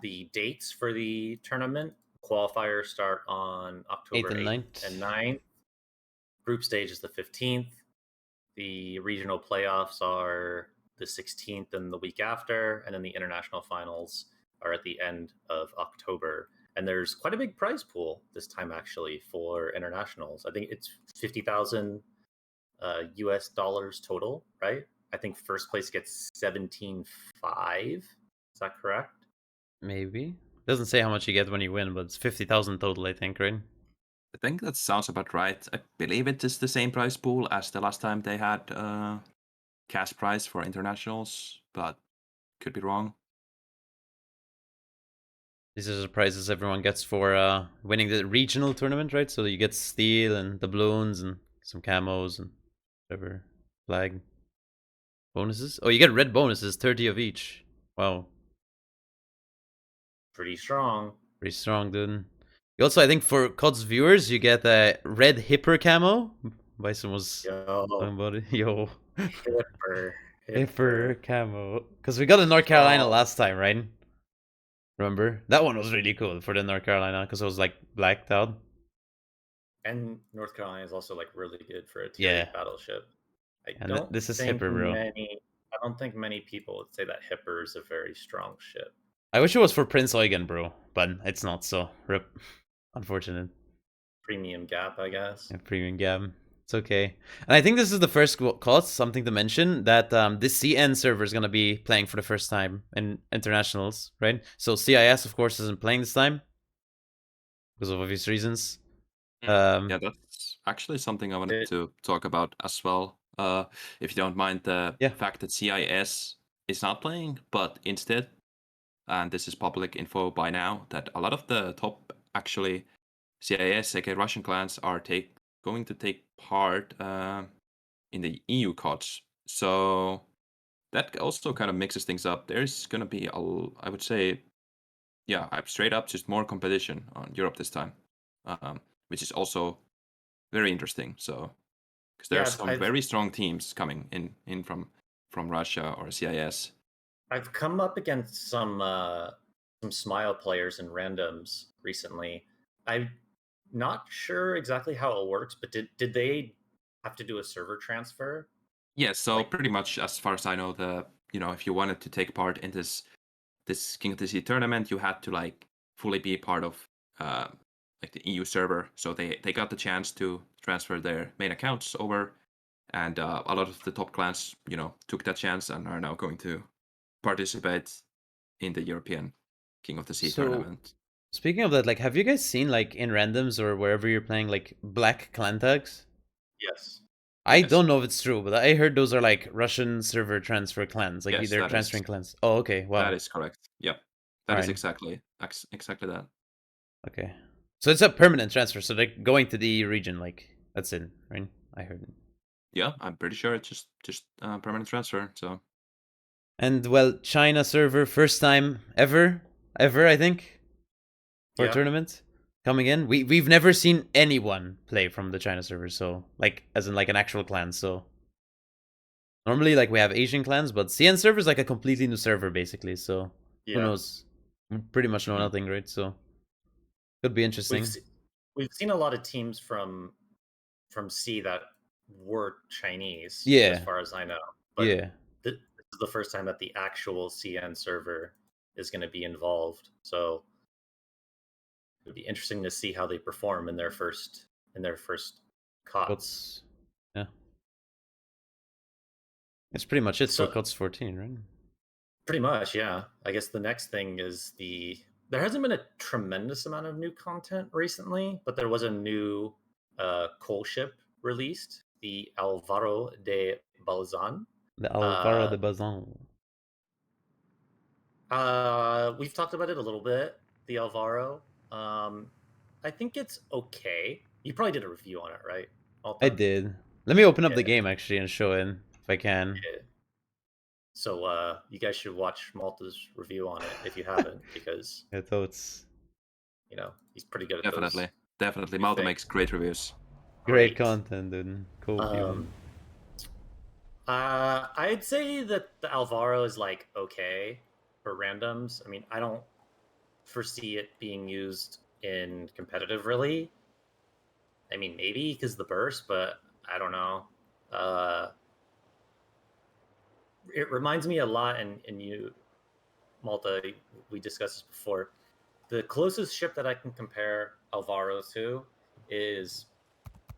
the dates for the tournament. Qualifiers start on 8th October and 8th 9th. and 9th. Group stage is the 15th. The regional playoffs are the 16th and the week after, and then the international finals are at the end of October. And there's quite a big prize pool this time, actually, for internationals. I think it's 50,000 US dollars total, right? I think first place gets 17.5. Is that correct? Maybe. Doesn't say how much you get when you win, but it's 50,000 total, I think, right? I think that sounds about right. I believe it is the same prize pool as the last time they had cash prize for internationals, but could be wrong. These are the prizes everyone gets for winning the regional tournament, right? So you get steel and doubloons and some camos and whatever flag bonuses. Oh, you get red bonuses, 30 of each. Wow, Pretty strong. pretty strong, dude. You also, I think, for KOTS viewers, you get a red hipper camo. Bison was talking Yo, about it. Yo, hipper, hipper hipper. camo. Because we got in North Carolina Strong. last time, right? Remember? That one was really cool for the North Carolina because it was like blacked out. And North Carolina is also like really good for a tier Yeah. 8 battleship. I And don't this is think hipper, bro. many I don't think many people would say that hipper is a very strong ship. I wish it was for Prince Eugen, bro, but it's not. So rip. Unfortunate. Premium gap, I guess. Yeah, premium gab. It's okay. And I think this is the first cause, something to mention, that this CN server is going to be playing for the first time in internationals, right? So CIS, of course, isn't playing this time because of obvious reasons. Yeah, that's actually something I wanted to talk about as well. If you don't mind the Yeah. fact that CIS is not playing, but instead, and this is public info by now, that a lot of the top actually CIS, aka Russian clans, are going to take part in the EU KOTS. So that also kind of mixes things up. There's going to be, I would say, yeah, straight up just more competition on Europe this time, which is also very interesting. So because there are Yeah, some very strong teams coming in from Russia or CIS. I've come up against some Smile players and randoms recently. I'm not sure exactly how it works, but did they have to do a server transfer? Yeah, so Like, pretty much as far as I know, if you wanted to take part in this this King of the Sea tournament, you had to like fully be part of like the EU server. So they got the chance to transfer their main accounts over, and a lot of the top clans, took that chance and are now going to participate in the European King of the Sea So, tournament. speaking of that, like, have you guys seen like in randoms or wherever you're playing like black clan tags? Yes. I Yes. don't know if it's true, but I heard those are like Russian server transfer clans. Like Yes, they're that transferring is clans. Oh, okay. Wow. that is correct. Yep, that is Alright. exactly that. Okay. So it's a permanent transfer. So they're going to the region. Like that's it, right? I heard it. Yeah, I'm pretty sure it's just permanent transfer. So And well, China server first time ever, I think, for a Yeah. tournament coming in. We've never seen anyone play from the China server. So like as in like an actual clan. So normally like we have Asian clans, but CN server is like a completely new server basically. So who Yeah. knows? We pretty much know Mhm. nothing, right? So could be interesting. We've seen a lot of teams from C that were Chinese, as Yeah. far as I know. But Yeah. this is the first time that the actual CN server is going to be involved. So it would be interesting to see how they perform in their first COTS. KOTS. Yeah. That's pretty much it for So KOTS 14, right? pretty much, yeah. I guess the next thing is there hasn't been a tremendous amount of new content recently, but there was a new coal ship released, the Alvaro de Bazan. The Alvaro De Bazan. We've talked about it a little bit, the Alvaro. I think it's okay. You probably did a review on it, right, I Alta? did. Let me open up the Yeah, game actually and show it if I can. yeah. So you guys should watch Malta's review on it if you haven't, because Yeah, thoughts. he's pretty good at definitely, those new Malta things. makes great reviews. Great content, dude. Cool people. Um, I'd say that the Alvaro is like okay for randoms. I mean, I don't foresee it being used in competitive really. I mean, maybe because the burst, but I don't know. It reminds me a lot, and you, Malta, we discussed this before. The closest ship that I can compare Alvaro to is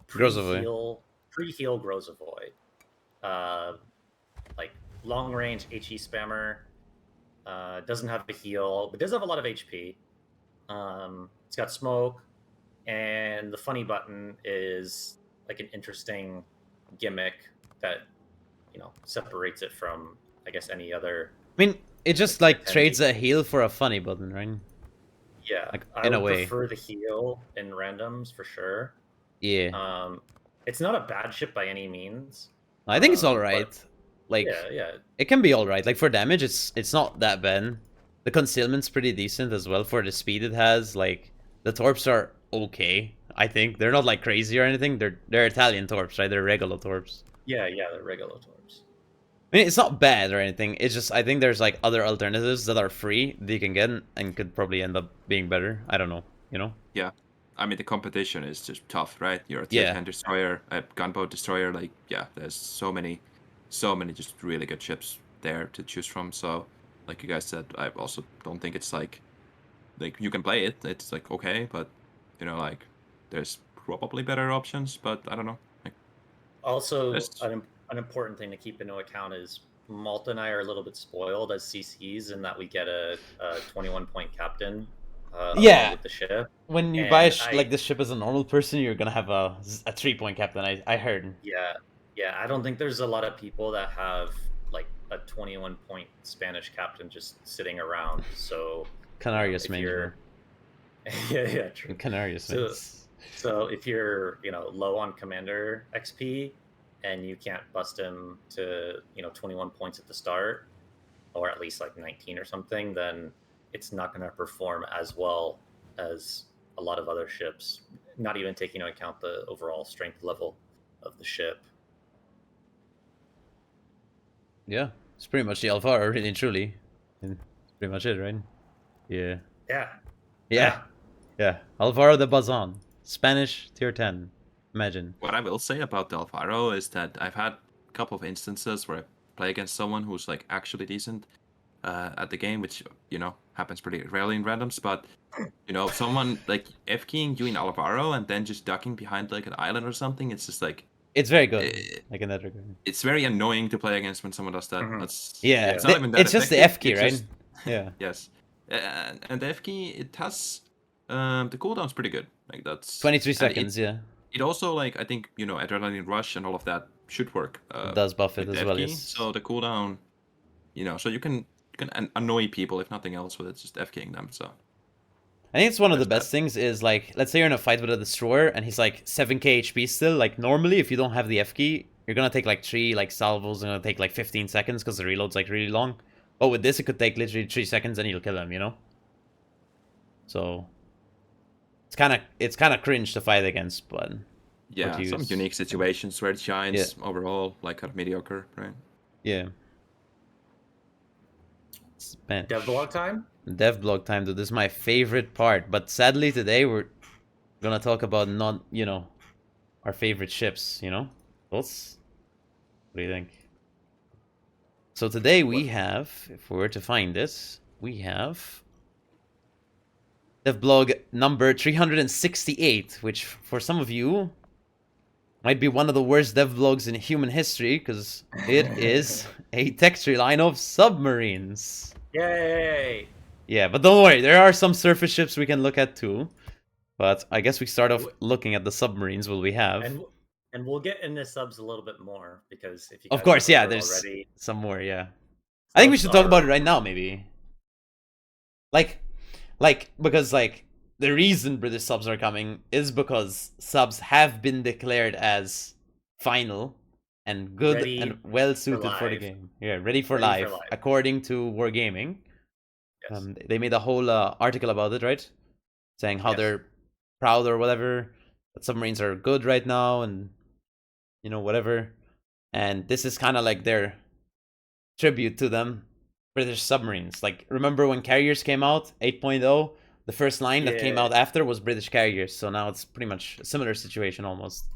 Grozovoi. pre-heal Grozavoy. Like long range HE spammer. Doesn't have a heal, but does have a lot of HP. It's got smoke, and the funny button is like an interesting gimmick that separates it from, I guess, any other. I mean, it just like attendee. trades a heal for a funny button, right? Yeah, Like, I in a would way. prefer the heal in randoms for sure. Yeah. It's not a bad ship by any means. I think it's but alright. Like, yeah. it can be alright. Like, for damage, it's not that bad. The concealment's pretty decent as well for the speed it has. Like, the torps are okay, I think. They're not, like, crazy or anything. They're Italian torps, right? They're regular torps. Yeah, the regular torps. I mean, it's not bad or anything. It's just, I think there's, like, other alternatives that are free that you can get and could probably end up being better. I don't know, you know? Yeah, I mean the competition is just tough, right? You're a tier Yeah. 10 destroyer, a gunboat destroyer. Like, yeah, there's so many just really good ships there to choose from. So, like you guys said, I also don't think it's like you can play it. It's like okay, but like there's probably better options. But I don't know. Like, Also, there's- an important thing to keep into account is Malta and I are a little bit spoiled as CCs in that we get a 21-point captain Yeah. along with the ship. When you buy And like this ship as a normal person, you're gonna have a 3-point captain. I heard. Yeah, I don't think there's a lot of people that have like a 21-point Spanish captain just sitting around. So Canarius if main. you're yeah, true. Canarius So- mains. So if you're low on commander XP and you can't bust him to 21 points at the start, or at least like 19 or something, then it's not going to perform as well as a lot of other ships, not even taking into account the overall strength level of the ship. Yeah, it's pretty much the Alvaro, really and truly. And that's pretty much it, right? Yeah. Yeah. Alvaro de Bazan. Spanish tier 10. Imagine. what I will say about the Alvaro is that I've had a couple of instances where I play against someone who's like actually decent, at the game, which happens pretty rarely in randoms. But someone like F-keying you in Alvaro and then just ducking behind like an island or something, it's just like It's very good, eh, like in that regard. it's very annoying to play against when someone does that. Mhm. Yeah, It's not even that it's just the effective. F key, It's right? just Yeah. yes, and the F key, it has the cooldown's pretty good. Like that's 23 and seconds, yeah. It also, like, I think adrenaline rush and all of that should work. It does buff it with the as F well, key. yes. So the cooldown, so you can annoy people if nothing else with it, just F keying them. So I think it's one of the there's best things is like, let's say you're in a fight with a destroyer and he's like 7k HP still. Like normally, if you don't have the F key, you're gonna take like 3 like salvos, and gonna take like 15 seconds because the reload's like really long. But with this, it could take literally 3 seconds and you'll kill him, So it's kind of cringe to fight against, but yeah, some unique situations where it shines. Overall, like, kind of mediocre, right? Yeah. Devlog time? Devlog time, dude. This is my favorite part. But sadly, today we're gonna talk about not, our favorite ships, Thoughts? What do you think? So today we have, if we were to find this, we have devblog number 368, which for some of you might be one of the worst devlogs in human history, because it is a texture line of submarines. Yay! Yeah, but don't worry, there are some surface ships we can look at too. But I guess we start off looking at the submarines what we have. And we'll get into subs a little bit more, because if you of course, yeah, there's already, some more, yeah. I think we should talk about it right now, maybe. Like, because like the reason British subs are coming is because subs have been declared as final and good and well suited for the game. Yeah, ready for life, according to Wargaming. Yes. They made a whole article about it, right? Saying how they're proud or whatever that submarines are good right now, and whatever. And this is kind of like their tribute to them, British submarines. Like, remember when carriers came out 8.0? The first line that came out after was British carriers. So now it's pretty much a similar situation almost.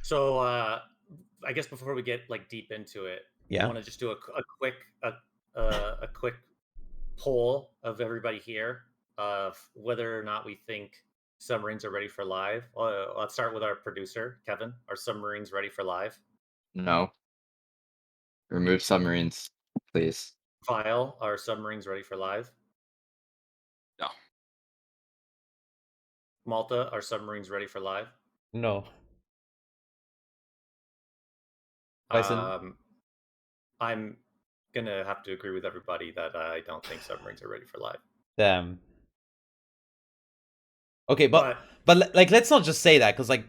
So I guess before we get like deep into it, I want to just do a quick poll of everybody here of whether or not we think submarines are ready for live. Let's start with our producer, Kevin. Are submarines ready for live? No. Remove submarines, please. File, are submarines ready for live? No. Malta, are submarines ready for live? No. Bison? I'm gonna have to agree with everybody that I don't think submarines are ready for live. Damn. Okay, but like, let's not just say that, because like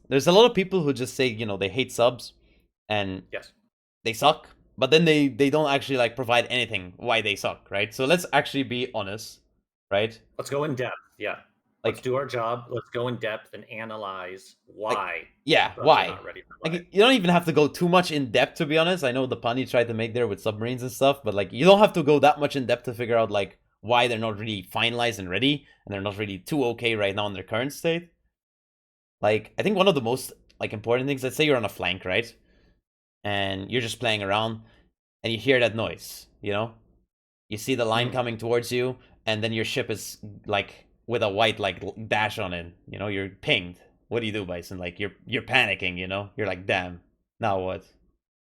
there's a lot of people who just say they hate subs and they suck, but then they don't actually like provide anything why they suck, right? So let's actually be honest, right? Let's go in depth. Yeah. Let's do our job. Let's go in depth and analyze why. Why? Not ready for live. Like, you don't even have to go too much in depth, to be honest. I know the pun you tried to make there with submarines and stuff, but like you don't have to go that much in depth to figure out like why they're not really finalized and ready, and they're not really too okay right now in their current state. Like, I think one of the most like important things, let's say you're on a flank, right? And you're just playing around and you hear that noise, You see the line coming towards you, and then your ship is like with a white like dash on it, you're pinged. What do you do, Bison? Like you're panicking, You're like, damn, now what?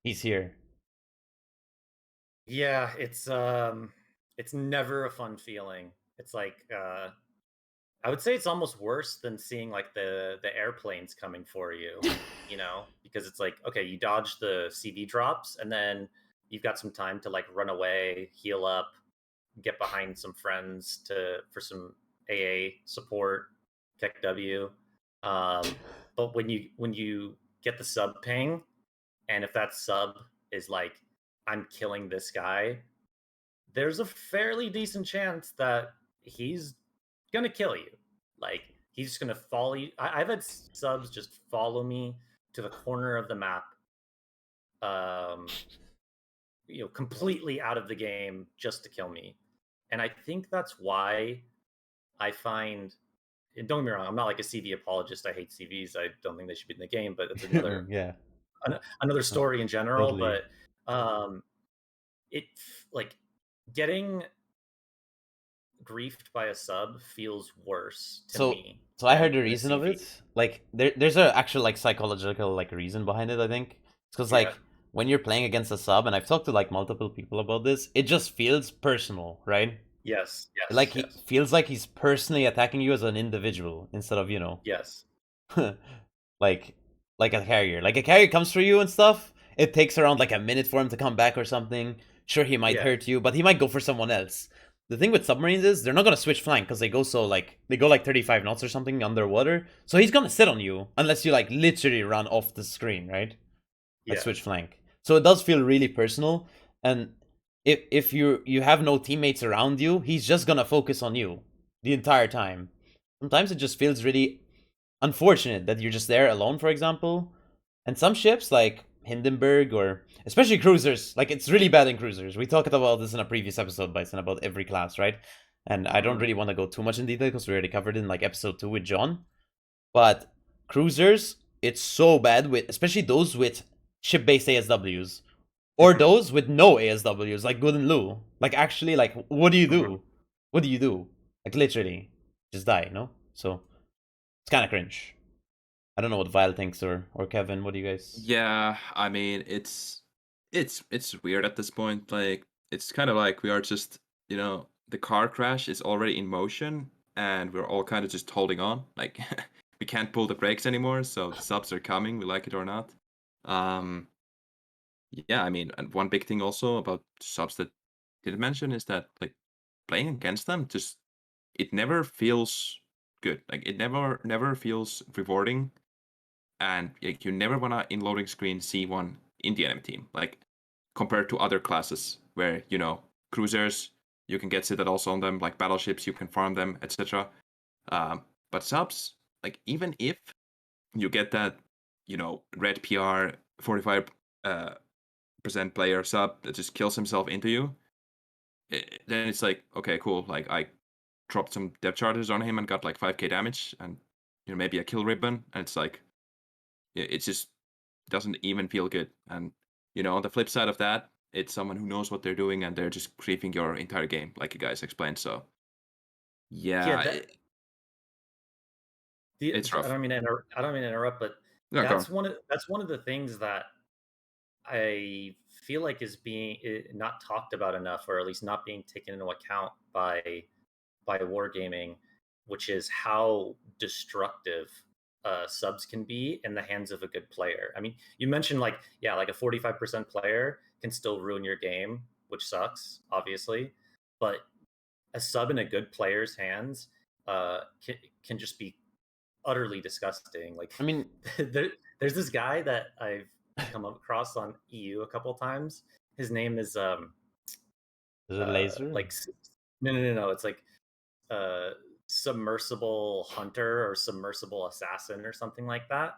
He's here. Yeah, it's never a fun feeling. It's like I would say it's almost worse than seeing like the airplanes coming for you, because it's like, okay, you dodge the CV drops and then you've got some time to like run away, heal up, get behind some friends for some AA support, Tech W. But when you get the sub ping, and if that sub is like, I'm killing this guy, there's a fairly decent chance that he's gonna kill you. Like, he's just gonna follow you. I've had subs just follow me to the corner of the map, completely out of the game just to kill me. And I think that's why I find, and don't get me wrong, I'm not like a CV apologist. I hate CVs. I don't think they should be in the game, but it's another another story in general. Totally. But it like getting griefed by a sub feels worse to So me. so I heard than the a reason of CV. it. Like there's a actual like psychological like reason behind it, I think. It's because Yeah. like when you're playing against a sub, and I've talked to like multiple people about this, it just feels personal, right? Yes. Like Yes. he Yes. feels like he's personally attacking you as an individual instead of, Yes. like like a carrier. Like a carrier comes for you and stuff. It takes around like a minute for him to come back or something. Sure, he might Yeah. hurt you, but he might go for someone else. The thing with submarines is they're not gonna switch flank because they go they go like 35 knots or something underwater. So he's gonna sit on you unless you like literally run off the screen, right? Like Yeah. switch flank. So it does feel really personal. And if you have no teammates around you, he's just gonna focus on you the entire time. Sometimes it just feels really unfortunate that you're just there alone, for example. And some ships like Hindenburg or especially cruisers, like it's really bad in cruisers. We talked about this in a previous episode, Bison, about every class, right? And I don't Mhm. really want to go too much in detail because we already covered it in like episode 2 with John. But cruisers, it's so bad with especially those with ship-based ASWs. Or Mhm. those with no ASWs, like Good and Lou. Like actually, like what do you Mhm. do? What do you do? Like literally, just die, no? So it's kind of cringe. I don't know what Vile thinks or Kevin. What do you guys? Yeah, I mean, it's weird at this point. Like, it's kind of like we are just, the car crash is already in motion, and we're all kind of just holding on. Like, we can't pull the brakes anymore, so the subs are coming, we like it or not. Um, yeah, I mean, and one big thing also about subs that didn't mention is that like playing against them just it never feels good. Like, it never feels rewarding, and like you never wanna in loading screen see one in the enemy team. Like compared to other classes where cruisers you can get citadels on them, like battleships you can farm them, etc. But subs, like even if you get that red PR 45 percent player sub that just kills himself into you, then it's like okay cool. Like I dropped some depth charges on him and got like 5k damage and maybe a kill ribbon, and it's like it just doesn't even feel good. And on the flip side of that, it's someone who knows what they're doing and they're just griefing your entire game, like you guys explained. So Yeah. yeah, it's I rough. don't mean I don't mean to interrupt, but No, go on. that's one of the things that I feel like is being not talked about enough, or at least not being taken into account by wargaming, which is how destructive subs can be in the hands of a good player. I mean, you mentioned like like a 45% player can still ruin your game, which sucks, obviously, but a sub in a good player's hands can just be utterly disgusting. Like I mean, there's this guy that I've come across on EU a couple times. His name is is it laser? like no, it's like uh submersible hunter or submersible assassin or something like that.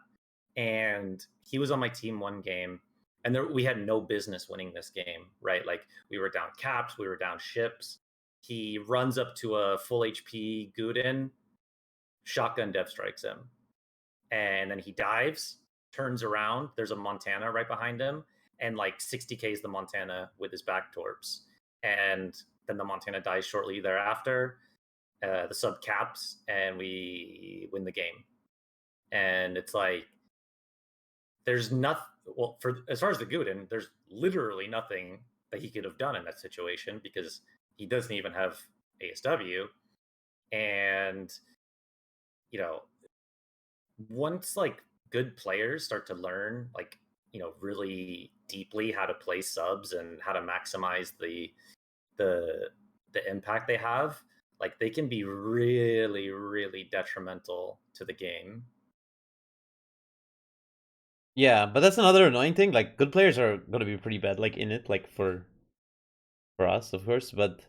And he was on my team one game, and we had no business winning this game, right? Like we were down caps, we were down ships. He runs up to a full HP Guden, shotgun dev strikes him, and then he dives, turns around. There's a Montana right behind him, and like 60Ks the Montana with his back torps, and then the Montana dies shortly thereafter. The sub caps, and we win the game. And it's like there's nothing. Well, for as far as the Guden, there's literally nothing that he could have done in that situation because he doesn't even have ASW. And you know, once like good players start to learn like really deeply how to play subs and how to maximize the the impact they have, like they can be really really detrimental to the game. Yeah, but that's another annoying thing. Like good players are gonna be pretty bad, like in it, like for us, of course. But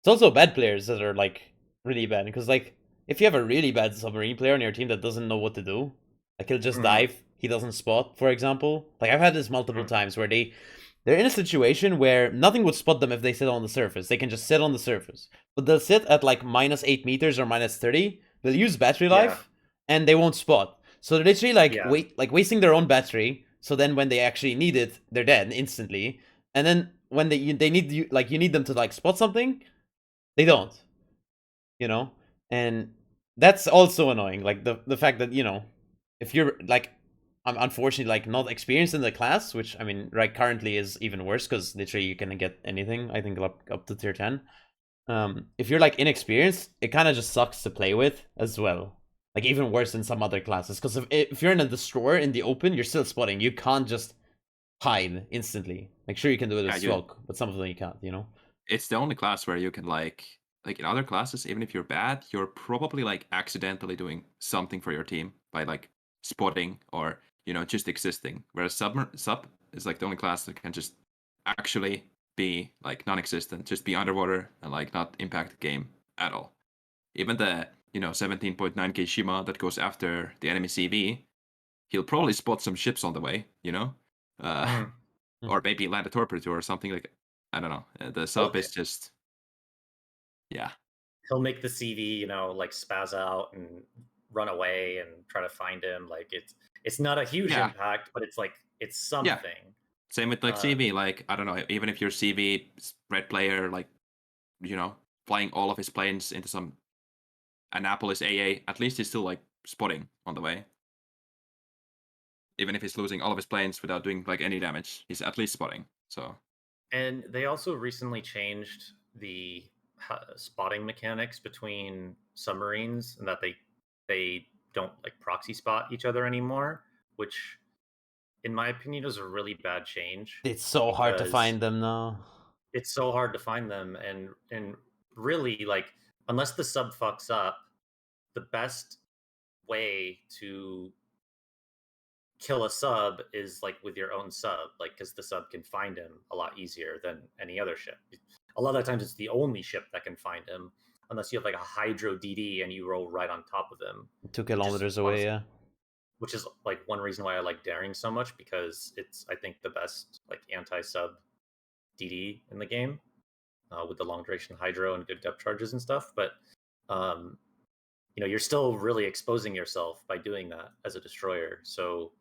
it's also bad players that are like really bad because like if you have a really bad submarine player on your team that doesn't know what to do, like he'll just Hmm. dive, he doesn't spot, for example. Like I've had this multiple Hmm. times where they're in a situation where nothing would spot them if they sit on the surface. They can just sit on the surface. But they'll sit at like -8 meters or -30. They'll use battery Yeah. life and they won't spot. So they're literally like Yeah. wasting their own battery. So then when they actually need it, they're dead instantly. And then when they need you, like you need them to like spot something, they don't. And that's also annoying. Like the fact that if you're like, I'm unfortunately like not experienced in the class, which I mean, right, currently is even worse because literally you can get anything. I think up to tier 10. If you're like inexperienced, it kind of just sucks to play with as well. Like even worse than some other classes, because if you're in a destroyer in the open, you're still spotting. You can't just hide instantly. Like sure you can do it with smoke, but some of them you can't. It's the only class where you can like in other classes, even if you're bad, you're probably like accidentally doing something for your team by like spotting or just existing. Whereas sub is like the only class that can just actually be like non-existent, just be underwater and like not impact the game at all. Even the 17.9k Shima that goes after the enemy CV, he'll probably spot some ships on the way, or maybe land a torpedo or something like. I don't know. The sub is just, yeah. He'll make the CV, like spaz out and run away and try to find him. Like it's not a huge impact, but it's like it's something. Yeah. Same with like CV. Like I don't know. Even if your CV red player, like flying all of his planes into some Annapolis AA, at least he's still like spotting on the way. Even if he's losing all of his planes without doing like any damage, he's at least spotting. So. And they also recently changed the spotting mechanics between submarines, and that they don't like proxy spot each other anymore, which in my opinion is a really bad change. It's so hard to find them now. It's so hard to find them, and really, like, unless the sub fucks up, the best way to kill a sub is like with your own sub, like because the sub can find him a lot easier than any other ship. A lot of the times it's the only ship that can find him, unless you have like a hydro DD and you roll right on top of him 2 kilometers away. Yeah, which is like one reason why I like daring so much, because it's I think the best like anti-sub DD in the game, with the long duration hydro and good depth charges and stuff. But you're still really exposing yourself by doing that as a destroyer. So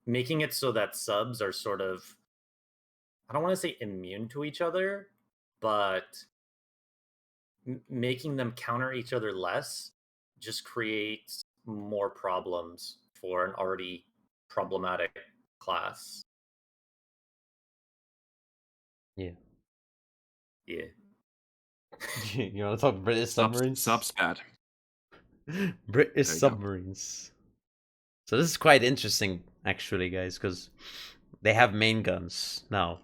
making it so that subs are sort of, I don't want to say immune to each other, but making them counter each other less just creates more problems for an already problematic class. Yeah. You want to talk British submarines? Subs bad. British submarines. So this is quite interesting, actually, guys, because they have main guns now.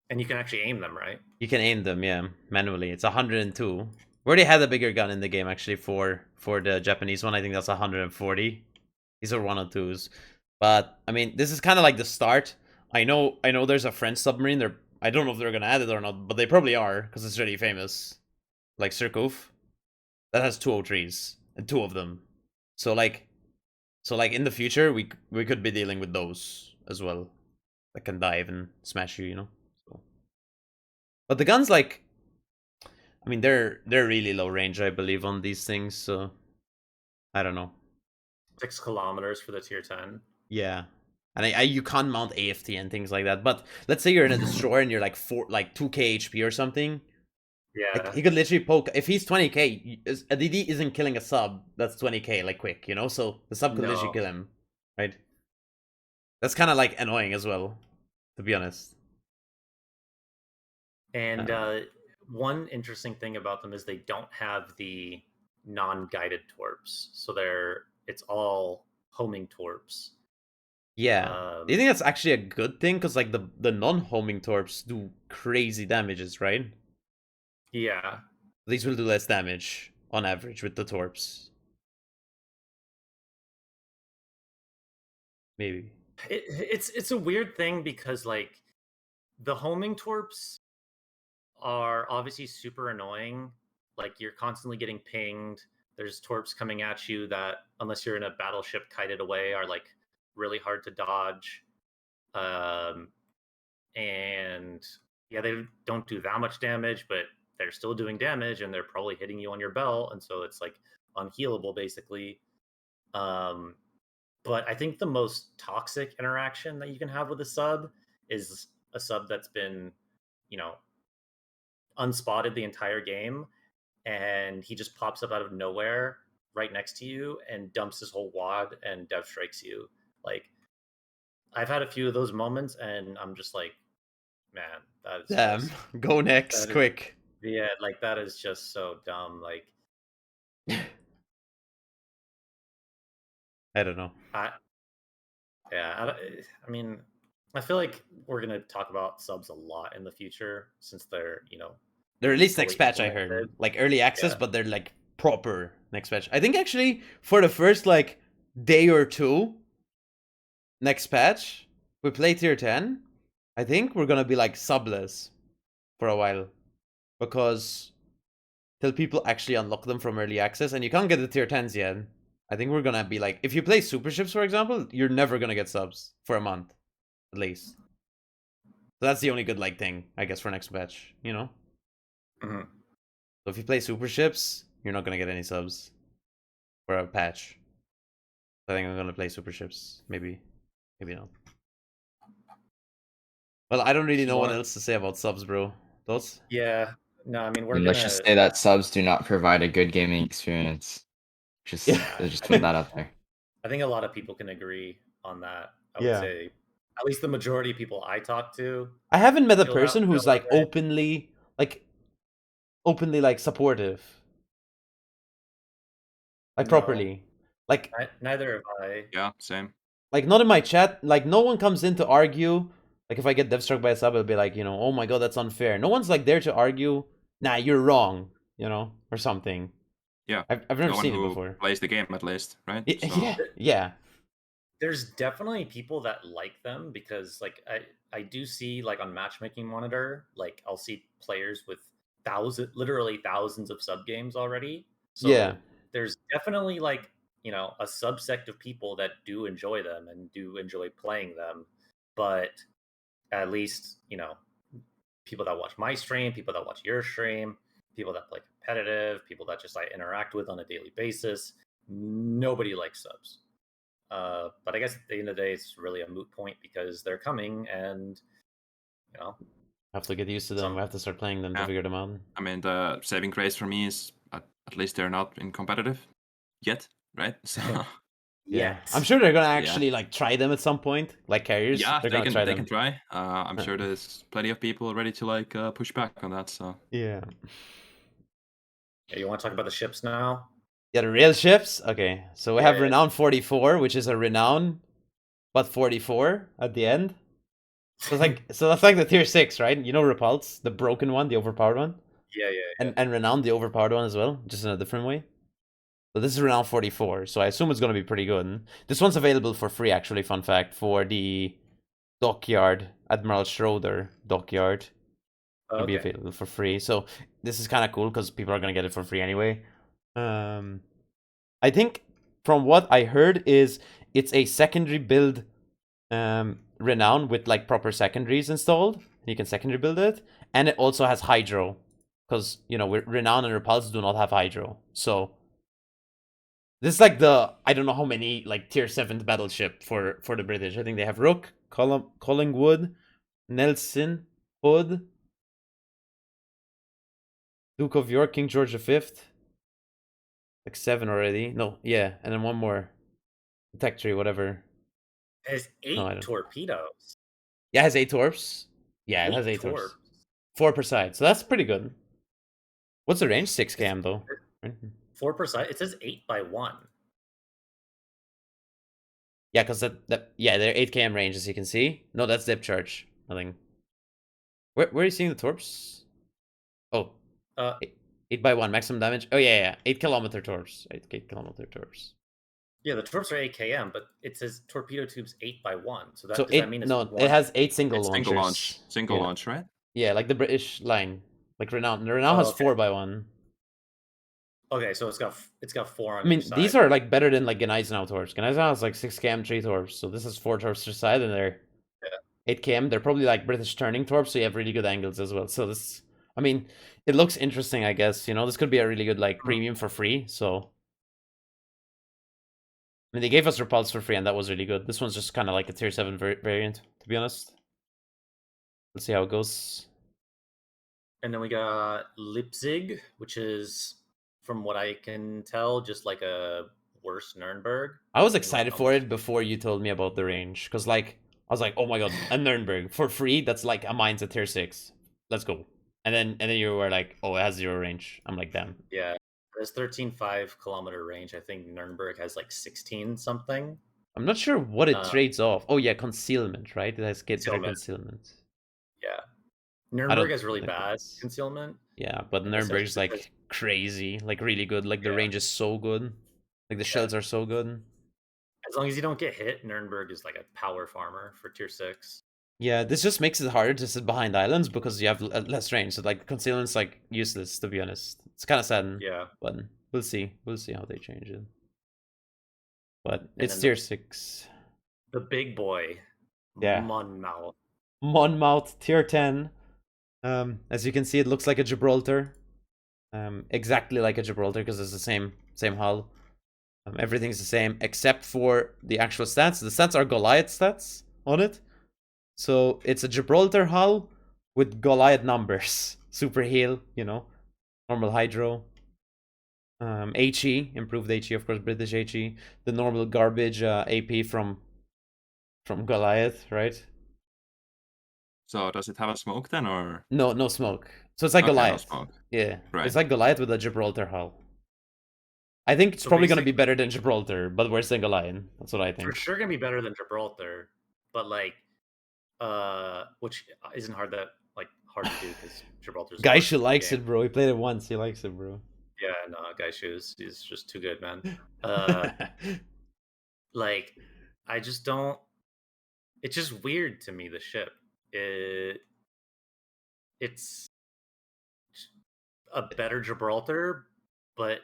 And you can actually aim them, right? You can aim them, yeah, manually. It's 102. We already had a bigger gun in the game, actually, for the Japanese one. I think that's 140. These are 102s. But, I mean, this is kind of like the start. I know there's a French submarine. I don't know if they're going to add it or not, but they probably are, because it's really famous. Like Surcouf. That has 203s, and 2 of them. So like in the future, we could be dealing with those as well, that can dive and smash you, So. But the guns, like, I mean, they're really low range, I believe, on these things. So I don't know. 6 kilometers for the tier 10. Yeah, and you can't mount AFT and things like that. But let's say you're in a destroyer and you're like 2k HP or something. Yeah, like, he could literally poke. If he's 20k, a DD isn't killing a sub that's 20k, like, quick, So the sub could literally kill him, right? That's kind of like annoying as well, to be honest. And one interesting thing about them is they don't have the non-guided torps, so it's all homing torps. Yeah, do you think that's actually a good thing? Because like the non-homing torps do crazy damages, right? Yeah. These will do less damage on average with the torps. Maybe. It's a weird thing because like the homing torps are obviously super annoying. Like you're constantly getting pinged. There's torps coming at you that, unless you're in a battleship kited away, are like really hard to dodge. And yeah, they don't do that much damage, but they're still doing damage, and they're probably hitting you on your belt, and so it's like unhealable basically. But I think the most toxic interaction that you can have with a sub is a sub that's been, you know, unspotted the entire game, and he just pops up out of nowhere right next to you and dumps his whole wad and dev strikes you. Like, I've had a few of those moments, and I'm just like, man, that is Damn. just Go next, that is quick. yeah, like that is just so dumb. Like, I don't know. I yeah, I mean, I feel like we're gonna talk about subs a lot in the future since they're They're released fully next patch, I heard. implemented. Like early access, Yeah. but they're like proper next patch. I think actually for the first like day or two, next patch, we play tier 10. I think we're gonna be like subless for a while. Because till people actually unlock them from early access, and you can't get the tier 10s yet. I think we're gonna be like, if you play super ships, for example, you're never gonna get subs for a month, at least. So that's the only good like thing, I guess, for next patch, you know? Mhm. So if you play super ships, you're not gonna get any subs for a patch. I think I'm gonna play super ships. Maybe not. Well, I don't really know what else to say about subs, bro. Thoughts? Yeah. No, I mean we're And gonna. let's just say that subs do not provide a good gaming experience. Just Yeah. just put that out there. I think a lot of people can agree on that. I would Yeah. say, at least the majority of people I talk to. I haven't met a feel person who's that like way. openly like supportive. Like No, properly. Like neither have I. Yeah, same. like not in my chat, like no one comes in to argue. Like if I get dev struck by a sub, it'll be like, oh my god, that's unfair. No one's like there to argue, nah, you're wrong, or something. Yeah. I've never No one seen it who before. plays the game at least, right? So, Yeah. There's definitely people that like them because like I do see like on matchmaking monitor, like I'll see players with literally thousands of sub games already. So Yeah. there's definitely like, a subsect of people that do enjoy them and do enjoy playing them. But at least, people that watch my stream, people that watch your stream, people that play competitive, people that just I interact with on a daily basis, nobody likes subs. But I guess at the end of the day, it's really a moot point because they're coming, and Have to get used to them. Some- We have to start playing them to Yeah. figure them out. I mean, the saving grace for me is at least they're not in competitive yet, right? So Yeah. yes, I'm sure they're gonna actually like try them at some point. Like carriers. yeah, they're they gonna can try they them. can try. I'm sure there's plenty of people ready to like push back on that. So Yeah. Yeah, you want to talk about the ships now? Yeah, the real ships? Okay. So we have Yeah. Renown 44, which is a Renown, but 44 at the end. So it's like so that's like the tier 6, right? You know Repulse, the broken one, the overpowered one? Yeah. And Renown, the overpowered one as well, just in a different way. So this is Renown 44, so I assume it's gonna be pretty good. This one's available for free, actually, fun fact, for the dockyard, Admiral Schroeder dockyard. It'll be available for free. So this is kind of cool because people are gonna get it for free anyway. I think from what I heard is it's a secondary build Renown with like proper secondaries installed. You can secondary build it, and it also has Hydro because Renown and Repulse do not have Hydro. So this is like I don't know how many like tier 7th battleship for the British. I think they have Rook, Collingwood, Nelson, Hood, Duke of York, King George V. Like 7 already. No, yeah, and then one more. Protectory, whatever. It has 8 torpedoes. Yeah, it has 8 torps. Yeah, it has 8 torps. 4 per side, so that's pretty good. What's the range? 6 km though. 4 per side. It says 8x1. Yeah, because they're 8 km range, as you can see. No, that's depth charge. Nothing. Where are you seeing the torps? Oh. 8x1 maximum damage. Oh yeah. 8 kilometer torps. 8 kilometer torps. Yeah, the torps are 8 km, but it says torpedo tubes 8x1. So does that mean it has 8 single launchers. Single launch, right? Yeah, like the British line, like Renown. Renown has 4x1. Okay, so it's got 4 on. I mean, each side. these are like better than like Gneisenau torps. Gneisenau has like 6 km 3 torps, so this is 4 torps per side, and they're 8 km. They're probably like British turning torps, so you have really good angles as well. So this, I mean, it looks interesting, I guess. This could be a really good like premium for free. So I mean, they gave us Repulse for free, and that was really good. This one's just kind of like a tier 7 variant, to be honest. Let's see how it goes. And then we got Leipzig, which is, from what I can tell, just like a worse Nuremberg. I was excited for it before you told me about the range, because like I was like, oh my god, a Nuremberg for free? That's like a mine's a tier 6. Let's go. And then you were like, oh, it has 0 range. I'm like, damn. Yeah, there's 13.5 kilometer range. I think Nuremberg has like 16 something. I'm not sure what it trades off. Oh yeah, concealment, right? It has better concealment. Yeah. Nuremberg has really bad concealment. Yeah, but Nuremberg's like crazy, like really good. Like the range is so good. Like the shells are so good. As long as you don't get hit, Nuremberg is like a power farmer for tier 6. Yeah, this just makes it harder to sit behind islands because you have less range. So like concealment's like useless, to be honest. It's kind of sad. Yeah. But we'll see. We'll see how they change it. But it's tier 6. The big boy. Yeah. Monmouth. Monmouth, tier 10. As you can see, it looks like a Gibraltar. Exactly like a Gibraltar because it's the same hull. Everything's the same except for the actual stats. The stats are Goliath stats on it. So it's a Gibraltar hull with Goliath numbers. Super heal, you know. Normal hydro. HE, improved HE, of course, British HE. The normal garbage AP from Goliath, right? So does it have a smoke then, or no smoke? So it's like Goliath. No smoke. Yeah, right. It's like Goliath with a Gibraltar hull. I think it's probably gonna be better than Gibraltar, but worse than Goliath. That's what I think. For sure gonna be better than Gibraltar, but like, which isn't hard to do because Gibraltar's. Gaishu likes it, bro. He played it once. He likes it, bro. Yeah, no, Gaishu is just too good, man. Like, I just don't. It's just weird to me, the ship. It's a better Gibraltar, but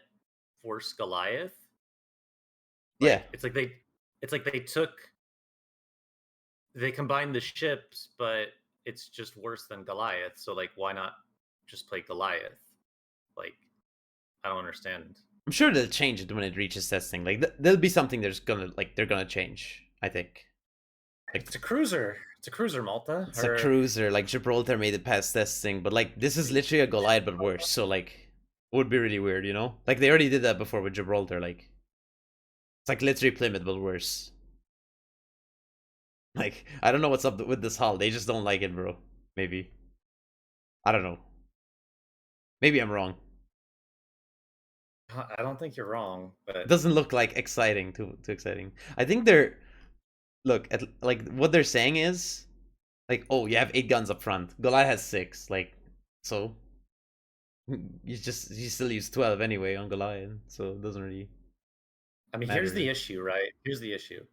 worse Goliath. Like, yeah, it's like they combined the ships, but it's just worse than Goliath. So like, why not just play Goliath? Like, I don't understand. I'm sure they'll change it when it reaches testing. Like there'll be something they're gonna change. I think. Like, it's a cruiser. It's a cruiser, Malta. It's a cruiser. Like Gibraltar made it past testing, but like this is literally a Goliath but worse. So like, it would be really weird, you know? Like they already did that before with Gibraltar. Like, it's like literally Plymouth but worse. Like, I don't know what's up with this hull. They just don't like it, bro. Maybe. I don't know. Maybe I'm wrong. I don't think you're wrong, but it doesn't look like exciting. Too exciting. I think they're like what they're saying is like, oh, you have 8 guns up front. Goliath has 6. Like, so you still use 12 anyway on Goliath, so it doesn't really. I mean, here's the issue, right? Here's the issue.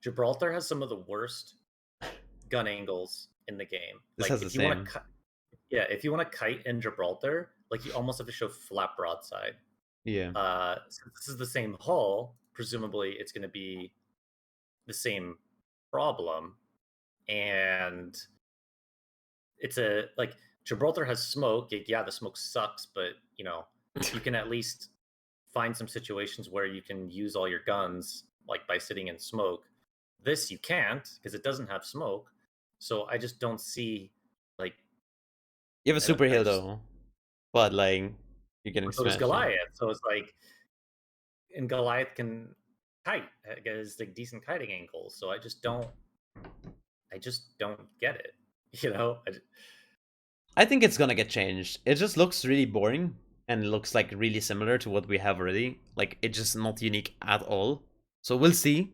Gibraltar has some of the worst gun angles in the game. This like, has if the you same. if you want to kite in Gibraltar, like, you almost have to show flat broadside. Yeah. Since this is the same hull, presumably it's going to be the same problem, and it's like Gibraltar has smoke. Yeah, the smoke sucks, but you know, you can at least find some situations where you can use all your guns, like by sitting in smoke. This you can't because it doesn't have smoke. So I just don't see, like, you have a super heal though, but like you're getting so smashed. Does Goliath. So it's like, and Goliath can kite, has like decent kiting angles. So I just don't get it. You know. I think it's gonna get changed. It just looks really boring and looks like really similar to what we have already. Like, it's just not unique at all. So we'll see.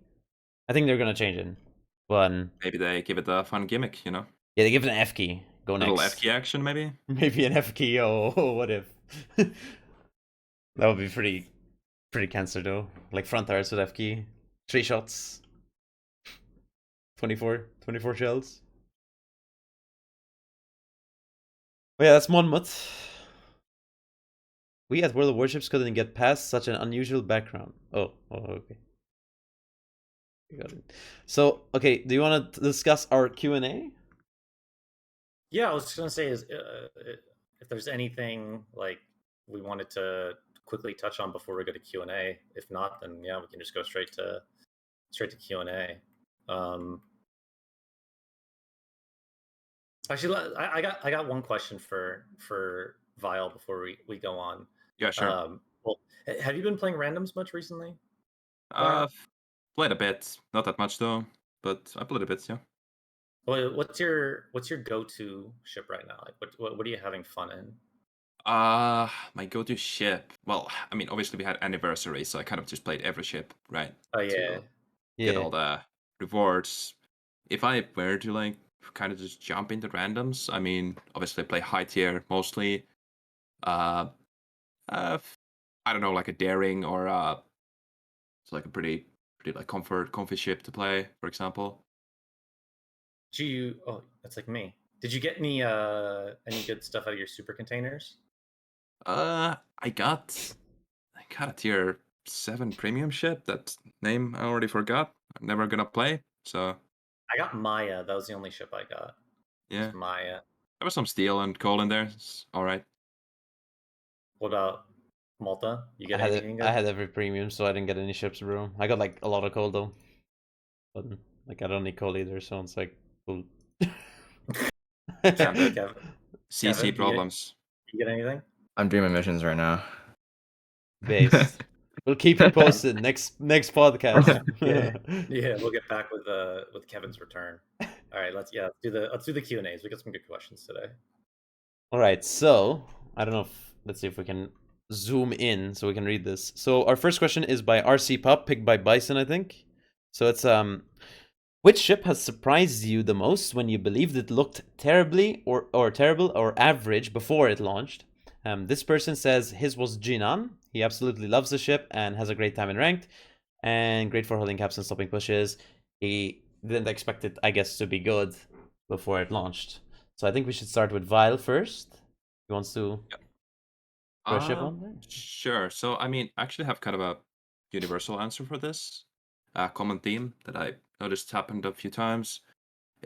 I think they're gonna change it. But maybe they give it a fun gimmick, you know? Yeah, they give it an F key. Go next. Little F key action, maybe? Maybe an F key. Oh, what if? That would be pretty cancer though. Like front arts with F key. 3 shots. 24 shells. Oh yeah, that's Monmouth. We at World of Warships couldn't get past such an unusual background. Oh, okay. Got it. So, okay, do you want to discuss our Q&A? Yeah, I was just gonna say is if there's anything like we wanted to quickly touch on before we go to Q&A. If not, then yeah, we can just go straight to straight to Q&A. Actually, I got one question for Vile before we go on. Yeah, sure. Well, have you been playing randoms much recently? Played a bit, not that much though, but I played a bit, yeah. What's your go-to ship right now? Like, what are you having fun in? My go-to ship. Well, I mean, obviously we had anniversary, so I kind of just played every ship, right? Oh yeah, To get all the rewards. If I were to like kind of just jump into randoms, I mean, obviously I play high tier mostly. Uh, I don't know, like a daring or it's like a pretty like comfy ship to play, for example. Oh, that's like me. Did you get any good stuff out of your super containers? I got a tier 7 premium ship. That name I already forgot. I'm never gonna play. So I got Maya. That was the only ship I got. yeah, It's Maya. there was some steel and coal in there. It's all right. What about Malta? You I get had anything good? I had every premium, so I didn't get any ships, bro. I got like a lot of coal though, but like I don't need coal either, so it's like cool. Kevin, CC problems. you get anything? I'm doing my missions right now. Based. We'll keep you posted next podcast. Yeah, we'll get back with Kevin's return. All right, let's do the Q&As. We got some good questions today. All right, so I don't know if let's see if we can zoom in so we can read this. So our first question is by RC Pup, picked by Bison, I think. So it's which ship has surprised you the most when you believed it looked terribly or terrible or average before it launched? This person says his was Jinan. He absolutely loves the ship and has a great time in ranked, and great for holding caps and stopping pushes. He didn't expect it, I guess, to be good before it launched. So I think we should start with Vile first. He wants to throw a ship on there? Sure. So I mean, I actually have kind of a universal answer for this. A common theme that I noticed happened a few times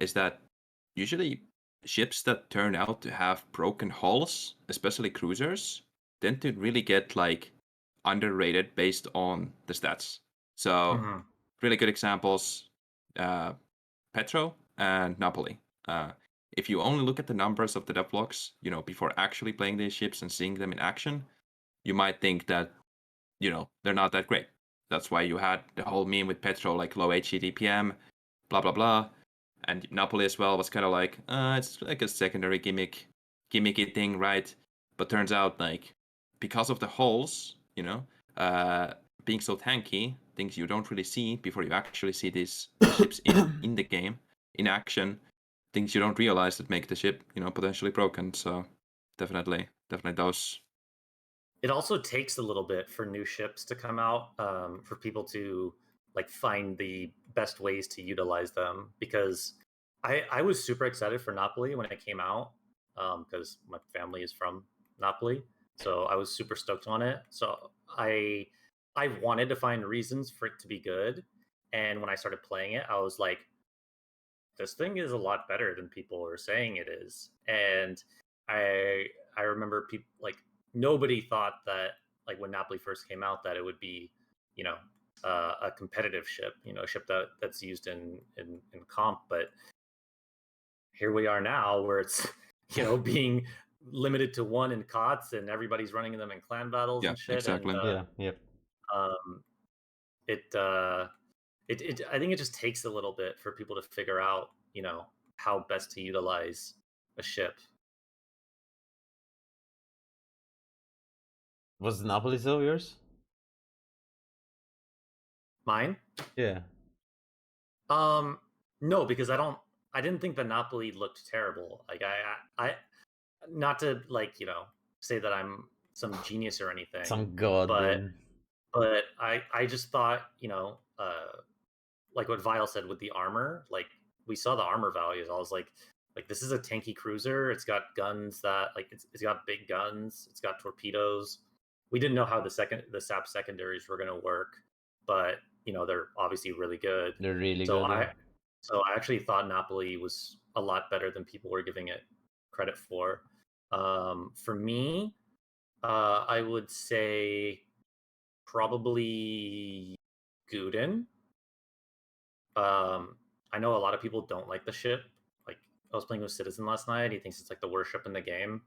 is that usually ships that turn out to have broken hulls, especially cruisers, tend to really get like underrated based on the stats. So really good examples, Petro and Napoli. If you only look at the numbers of the devlogs, before actually playing these ships and seeing them in action, you might think that, they're not that great. That's why you had the whole meme with Petro, like low HE DPM, blah, blah, blah. And Napoli as well was kind of like, it's like a secondary gimmicky thing, right? But turns out, like, because of the holes, being so tanky, things you don't really see before you actually see these ships in the game, in action, things you don't realize that make the ship, potentially broken. So definitely those. It also takes a little bit for new ships to come out, for people to like find the best ways to utilize them. Because I was super excited for Napoli when it came out, because my family is from Napoli, so I was super stoked on it. So I wanted to find reasons for it to be good, and when I started playing it, I was like, this thing is a lot better than people are saying it is. And I remember people like nobody thought that like when Napoli first came out that it would be, you know, a competitive ship, a ship that's used in comp. But here we are now where it's being limited to one in COTS and everybody's running them in clan battles Yeah, and shit. exactly. And Yep. it I think it just takes a little bit for people to figure out, how best to utilize a ship. Was Napoli still yours? Mine? Yeah. No, because I didn't think the Napoli looked terrible. Like I not to like, say that I'm some genius or anything, Some god, but dude. I just thought, like what Vile said with the armor, like we saw the armor values. I was like this is a tanky cruiser. It's got guns that like it's got big guns. It's got torpedoes. We didn't know how the SAP secondaries were going to work, but they're obviously really good. They're really So good. Yeah. I actually thought Napoli was a lot better than people were giving it credit for. For me, I would say probably Guden. I know a lot of people don't like the ship. Like I was playing with Citizen last night. He thinks it's like the worst ship in the game,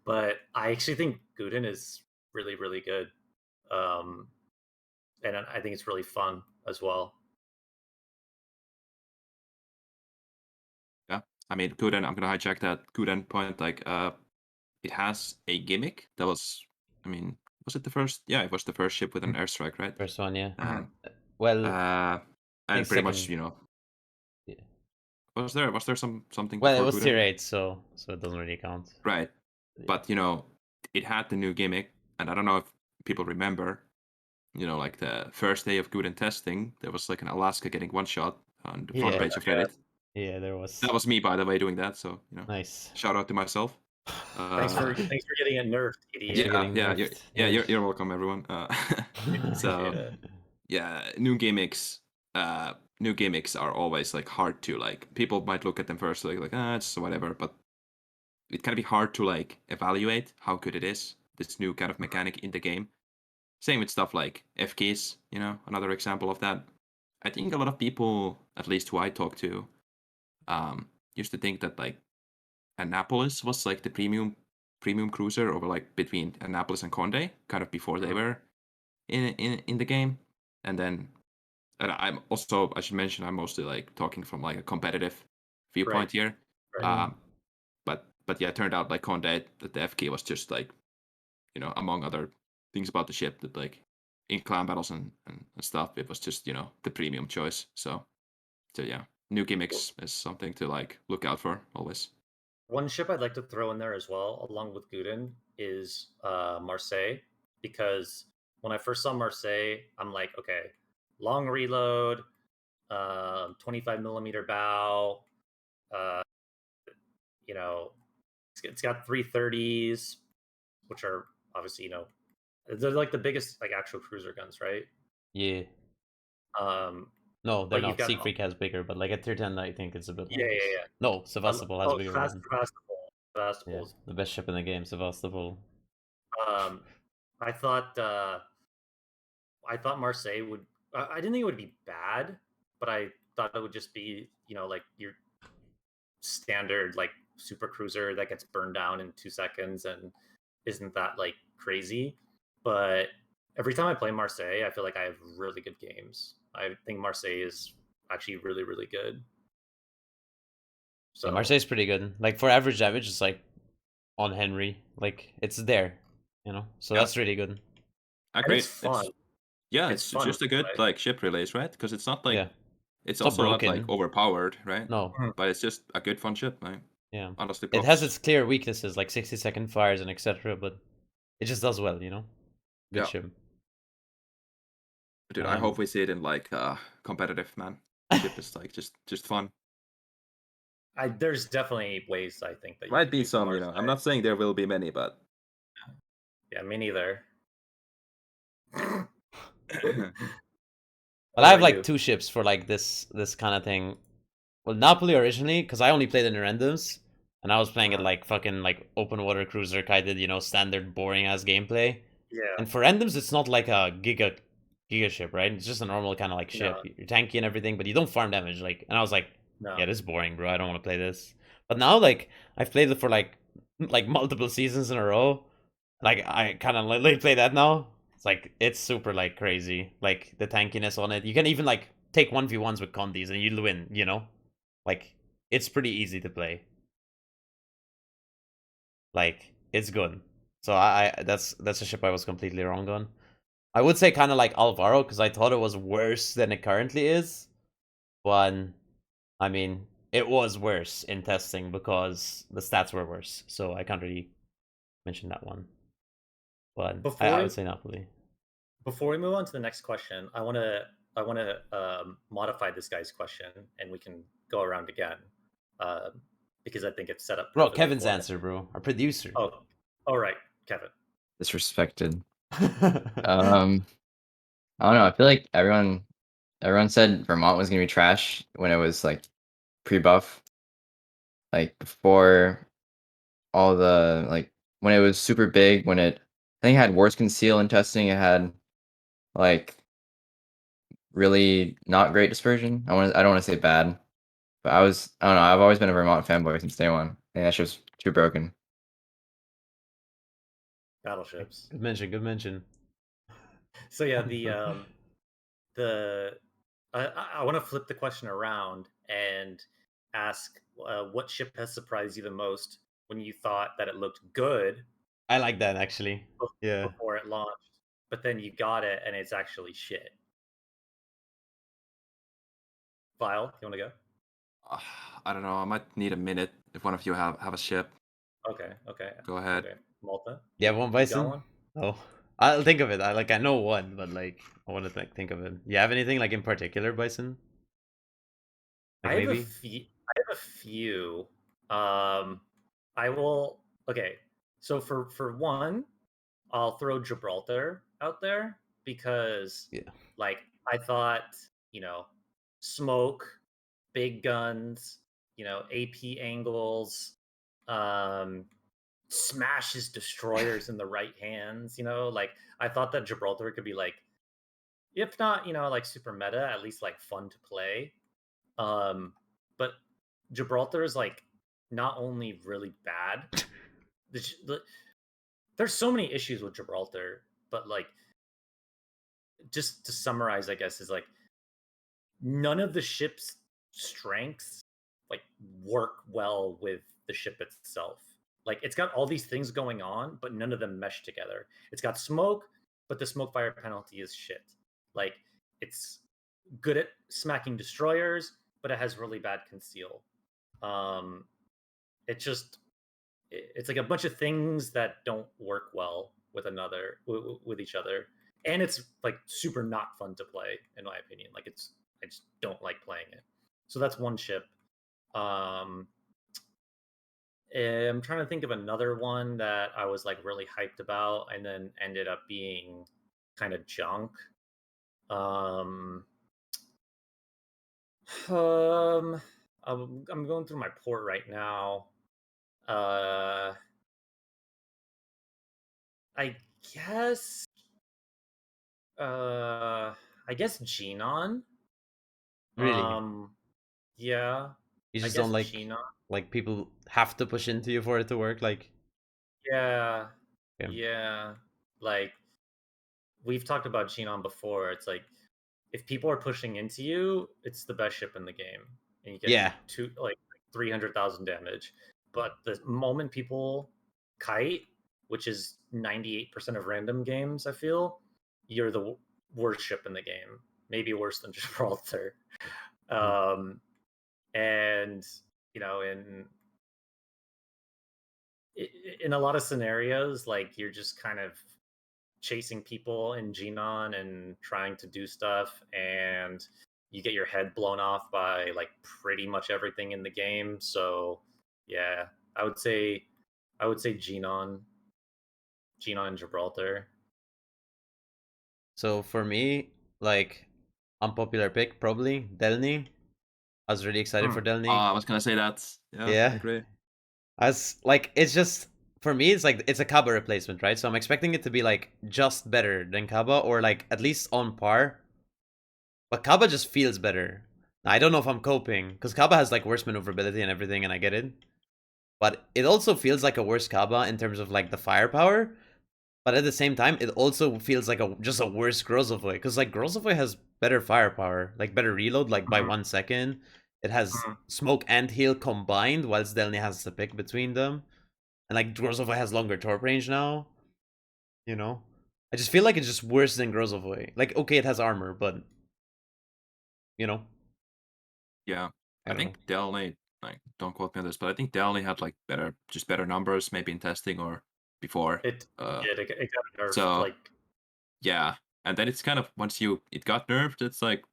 but I actually think Guden is really really good, um, and I think it's really fun as well. Yeah, I mean, Kuden. I'm gonna hijack that Kuden point. Like, it has a gimmick that was. I mean, was it the first? Yeah, it was the first ship with an airstrike, right? First one, yeah. And Well, uh, think and pretty much, second. you know, Yeah. was there something Well, it before was Kuden? tier 8, so it doesn't really count. Right. Yeah. But you know, it had the new gimmick, and I don't know if people remember. You know, like the first day of Guden testing, there was like an Alaska getting one shot on the front Yeah. page of Yeah. Reddit. Yeah, there was. That was me, by the way, doing that. So you know, Nice. shout out to myself. Thanks for getting it nerfed, Thanks for idiot. getting Yeah, nerfed. you're welcome, everyone. So Yeah. yeah, new gimmicks are always like hard to like. People might look at them first like it's whatever, but it can be hard to like evaluate how good it is. This new kind of mechanic in the game. Same with stuff like F keys. You know, another example of that. I think a lot of people, at least who I talk to, used to think that like Annapolis was like the premium cruiser over like between Annapolis and Conde, kind of before they were in the game. And then I'm also, I should mention, I'm mostly like talking from like a competitive viewpoint Right. here. Right. Um, but yeah, it turned out like Conde that the FK was just like, you know, among other things about the ship that like in clan battles and stuff, it was just, you know, the premium choice. So yeah, new gimmicks is something to like look out for always. One ship I'd like to throw in there as well, along with Guden, is Marseille, because when I first saw Marseille, I'm like, okay, long reload, 25 millimeter bow, uh, you know, it's got 330s, which are obviously, they're like the biggest like actual cruiser guns, right? Yeah. Um, No, they're but you've not. got Siegfried has bigger, but like at tier 10, I think it's a bit yeah, less. yeah, yeah. No, Sevastopol has a bigger one. Sebastopol. Yeah, Sebastopol's. the best ship in the game, Sevastopol. Um, I thought Marseille would. I didn't think it would be bad, but I thought it would just be like your standard like super cruiser that gets burned down in 2 seconds and isn't that like crazy. But every time I play Marseille, I feel like I have really good games. I think Marseille is actually really really good. Yeah, So Marseille's pretty good. Like for average damage, it's like on Henry. Like it's there, you know. So Yeah. that's really good. I and agree. it's fun. It's fun just to a good play. like ship release, right? Because it's not like Yeah, it's it's not also not like broken. overpowered, right? No. Mhm. But it's just a good fun ship, right? Yeah. Honestly, It has props. its clear weaknesses like 60-second fires and etc. But it just does well, you know. Good Yeah, ship. dude. I hope we see it in like competitive, man. Ship is like just fun. There's definitely ways I think that you Might could be do for some, you know. I'm not saying there will be many, but Yeah, me neither. But What I have about like you? 2 ships for like this kind of thing. Well, Napoli originally, because I only played in the randoms, and I was playing it like fucking like open water cruiser kind of, you know, standard boring ass gameplay. Yeah, And for randoms, it's not like a giga ship, right? It's just a normal kind of like ship. no, You're tanky and everything, but you don't farm damage. Like, and I was like, no. yeah, this is boring, bro. I don't want to play this. But now, like, I've played it for like multiple seasons in a row. Like, I kind of like play that now. It's like it's super like crazy. Like the tankiness on it. You can even like take 1v1s with Condis and you'll win. You know, like it's pretty easy to play. Like it's good. So I that's a ship I was completely wrong on. I would say kind of like Alvaro because I thought it was worse than it currently is. But I mean, it was worse in testing because the stats were worse. So I can't really mention that one. But I would Before say Napoli. before we move on to the next question, I want to modify this guy's question, and we can go around again, uh, because I think it's set up Bro, perfectly Kevin's for him. answer, bro. Our producer. Oh, all right, Kevin. Disrespected. I don't know. I feel like everyone said Vermont was gonna be trash when it was like pre-buff, like before all the like when it was super big. I think it had worse conceal in testing. It had like really not great dispersion. I don't want to say bad, but I don't know. I've always been a Vermont fanboy since day one. I think that shit's too broken. Battleships. Good mention. Good mention. So yeah, the I want to flip the question around and ask what ship has surprised you the most when you thought that it looked good I like that actually. Yeah. before it launched, but then you got it and it's actually shit. Vile, you want to go? I don't know. I might need a minute if one of you have a ship. Okay, Go ahead. okay. Malta, Yeah, one you got Bison. one? Oh, I'll think of it. I know one, but like I want to think of it. You have anything like in particular, Bison? Like I have maybe. a few. I will. Okay, so for one, I'll throw Gibraltar out there because, Yeah. like, I thought, smoke, big guns, AP angles, um, smashes destroyers in the right hands. Like I thought that Gibraltar could be like, if not, like super meta, at least like fun to play. Um, but Gibraltar is like not only really bad. There's so many issues with Gibraltar, but like just to summarize, I guess, is like none of the ship's strengths like work well with the ship itself. Like it's got all these things going on, but none of them mesh together. It's got smoke, but the smoke fire penalty is shit. Like it's good at smacking destroyers, but it has really bad conceal. Um, it just it's like a bunch of things that don't work well with each other, and it's like super not fun to play in my opinion. Like I just don't like playing it. So that's one ship. um I'm trying to think of another one that I was like really hyped about and then ended up being kind of junk. um um I'm going through my port right now. uh I guess I guess Genon. Really? Um yeah, You I just don't guess like Genon. people have to push into you for it to work. Like Yeah. yeah, Yeah. Like we've talked about Genon before. It's like if people are pushing into you, it's the best ship in the game. And you get yeah. 300,000 damage. But the moment people kite, which is 98% of random games, I feel, you're the worst ship in the game. Maybe worse than Gibraltar. Mm. And in a lot of scenarios, like you're just kind of chasing people in Genon and trying to do stuff, and you get your head blown off by like pretty much everything in the game. So yeah, I would say Genon and Gibraltar. So for me, like unpopular pick probably Delny. I was really excited Hmm. for Delny. I was gonna say that. Yeah, I Yeah. agree. As like it's just for me it's like it's a Kaba replacement, right? So I'm expecting it to be like just better than Kaba or like at least on par. But Kaba just feels better. Now, I don't know if I'm coping because Kaba has like worse maneuverability and everything, and I get it. But it also feels like a worse Kaba in terms of like the firepower. But at the same time, it also feels like just a worse Grozovoy because like Grozovoy has better firepower, like better reload, like by Mhm. 1 second. It has Mhm. smoke and heal combined, whilst Delny has the pick between them. And like Grozovoy has longer torp range now. You know, I just feel like it's just worse than Grozovoy. Like okay, it has armor, but you know, Yeah, I I don't know. think Delny, like, don't quote me on this, but I think Delny had like better numbers, maybe in testing or before. It it got nerfed. So Like yeah, and then it's kind of once it got nerfed, it's like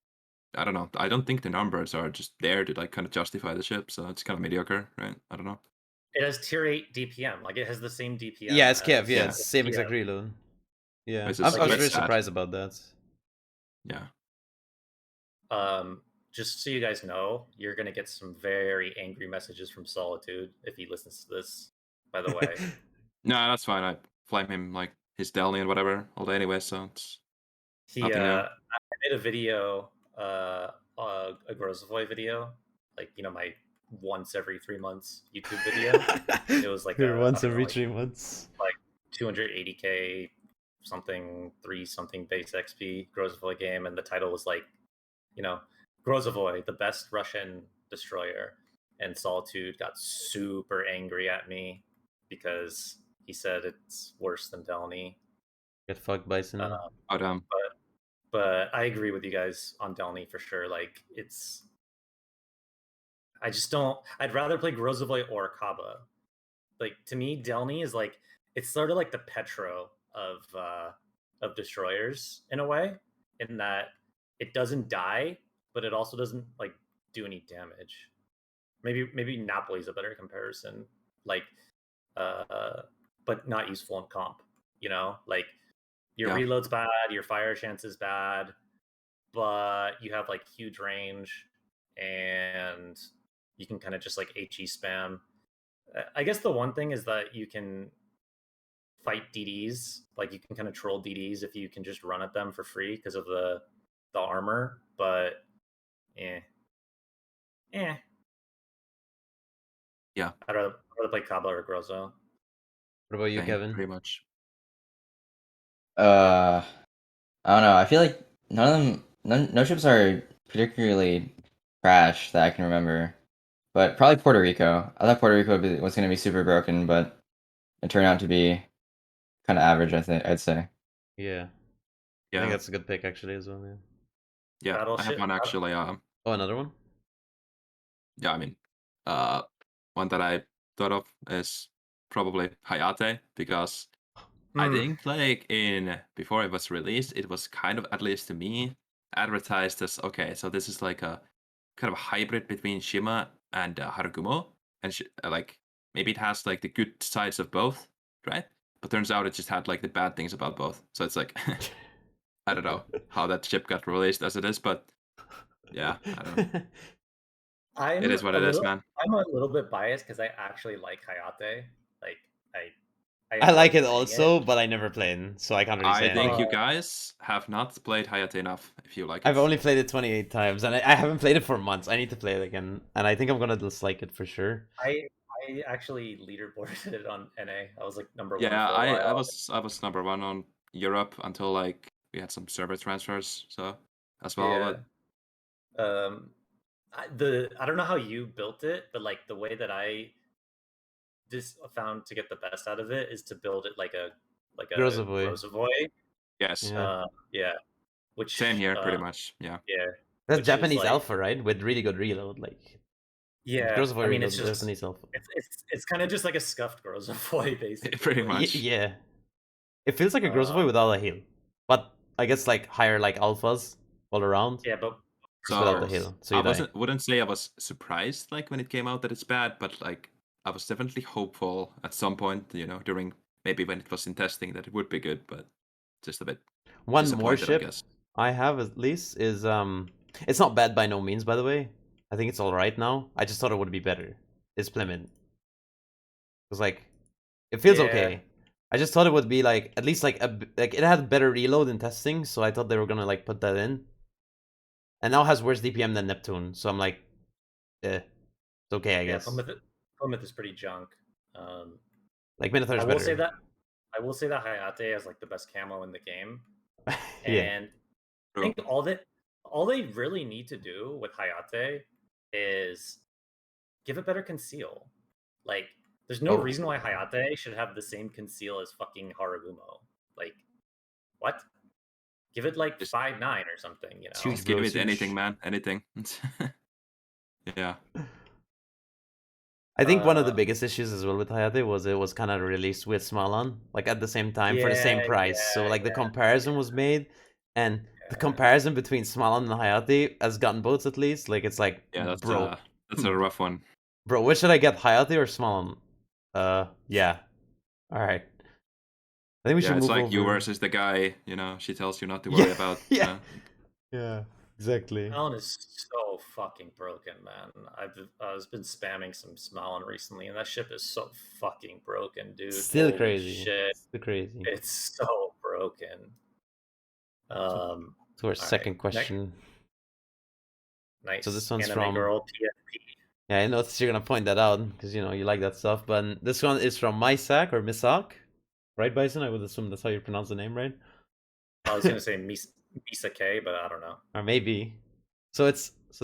I don't know. I don't think the numbers are just there to like kind of justify the ship, so it's kind of mediocre, right? I don't know. it has tier 8 DPM. Like it has the same Yeah, DPM it's Kev. Yeah, as Yeah, it's same yeah. exact reload. Yeah, it's I just Like was very very sad. surprised about that. Yeah. Just so you guys know, you're gonna get some very angry messages from Solitude if he listens to this. By the way, No, that's fine. I flame him like his Delny and whatever all day anyway, so it's he nothing new. I made a video a Grozavoy video, like my once every 3 months YouTube video. It was like once I don't know, every like 3 months. 280k something 3 something base XP Grozavoy game, and the title was like, Grozavoy, the best Russian destroyer. And Solitude got super angry at me because he said it's worse than Delny. Get fucked, Bison. But But I agree with you guys on Delny for sure. Like, I just don't. I'd rather play Grozavoy or Kaba. Like, to me, Delny is like, it's sort of like the Petro of destroyers in a way, in that it doesn't die, but it also doesn't like do any damage. Maybe Napoli's a better comparison. Like, but not useful in comp. Like your Yeah. reload's bad, your fire chance is bad, but you have like huge range, and you can kind of just like HE spam. I guess the one thing is that you can fight DDs, like you can kind of troll DDs if you can just run at them for free because of the armor. But yeah. Yeah. I'd rather play Kaba or Grozo. What about you, same, Kevin? pretty much. I don't know. I feel like none of them, no ships are particularly trash that I can remember. But probably Puerto Rico. I thought Puerto Rico was going to be super broken, but it turned out to be kind of average. I'd say. Yeah. I Yeah. think that's a good pick actually as well. Yeah. Yeah. I have Battleship. one actually. Oh, another one? Yeah, I mean, one that I thought of is probably Hayate, because I think like before it was released, it was kind of, at least to me, advertised as, okay, so this is like a kind of a hybrid between Shima and Harugumo, and like maybe it has like the good sides of both, right? But turns out it just had like the bad things about both. So it's like I don't know how that ship got released as it is, but yeah, I don't know. It is what it is, man. I'm a little bit biased because I actually like Hayate. Like, I like enjoy it playing also, but I never played, so I can't really say I think anything. you guys have not played Hayate enough if you like it. I've only played it 28 times, and I haven't played it for months. I need to play it again, and I think I'm gonna dislike it for sure. I actually leaderboarded it on NA. I was like number one Yeah, for a while. I was number one on Europe until like we had some server transfers, so as well. Yeah. But I don't know how you built it, but like the way that I just found to get the best out of it is to build it like a Grozavoy. Grozavoy. yes, Yeah. Which same here, pretty much. Yeah. Yeah. That's which is, Japanese like, alpha, right? With really good reload, like Yeah. Grozavoy I mean, reload, it's just Japanese alpha. it's kind of just like a scuffed Grozavoy, basically. Pretty Like, much. Yeah. It feels like a Grozavoy without a heal, but I guess like higher like alphas all around. Yeah, but Just without the heal, so you die. Wouldn't say I was surprised like when it came out that it's bad, but like I was definitely hopeful at some point, during maybe when it was in testing, that it would be good, but just a bit One disappointed, more I ship guess. I have at least is it's not bad by no means, by the way. I think it's all right now. I just thought it would be better. It's Plymouth. It's like it feels okay. I just thought it would be like at least like it had better reload in testing, so I thought they were gonna like put that in. And now it has worse DPM than Neptune, so I'm like, it's okay, I guess. Plymouth is pretty junk. Like Minotaur's I will better. I will say that Hayate has like the best camo in the game. Yeah. And I think all they really need to do with Hayate is give it better conceal. Like, there's no reason why Hayate should have the same conceal as fucking Harugumo. Like, what? Give it like 5'9" or something, Just give it anything, man. Anything. Yeah. I think one of the biggest issues as well with Hayate was it was kind of released with Smalan, like at the same time for the same price. So like the comparison was made, and the comparison between Smalan and Hayate as gun boats at least, like it's like, yeah, bro, that's a rough one. Bro, what should I get, Hayate or Smalan? Yeah. All right. I think we should move it's like over. you versus the guy, she tells you not to worry about. Yeah. Yeah. Exactly. Smalin is so fucking broken, man. I've been spamming some Smalin recently, and that ship is so fucking broken, dude. Still Holy crazy. Shit. Still crazy. It's so broken. To our second question. Nice. So this one's Anime from girl PFP. Yeah, I noticed you're gonna point that out because you like that stuff. But this one is from Misak or Misak, right, Bison? I would assume that's how you pronounce the name, right? I was gonna say Misa K, but I don't know. Or maybe. So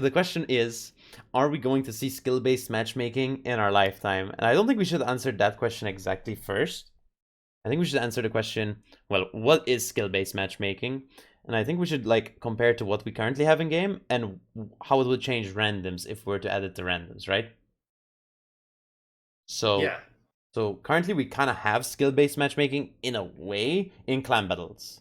the question is, are we going to see skill-based matchmaking in our lifetime? And I don't think we should answer that question exactly first. I think we should answer the question, well, what is skill-based matchmaking? And I think we should like compare to what we currently have in game and how it would change randoms if we were to add it to randoms, right? So Yeah. So currently we kind of have skill-based matchmaking in a way in clan battles.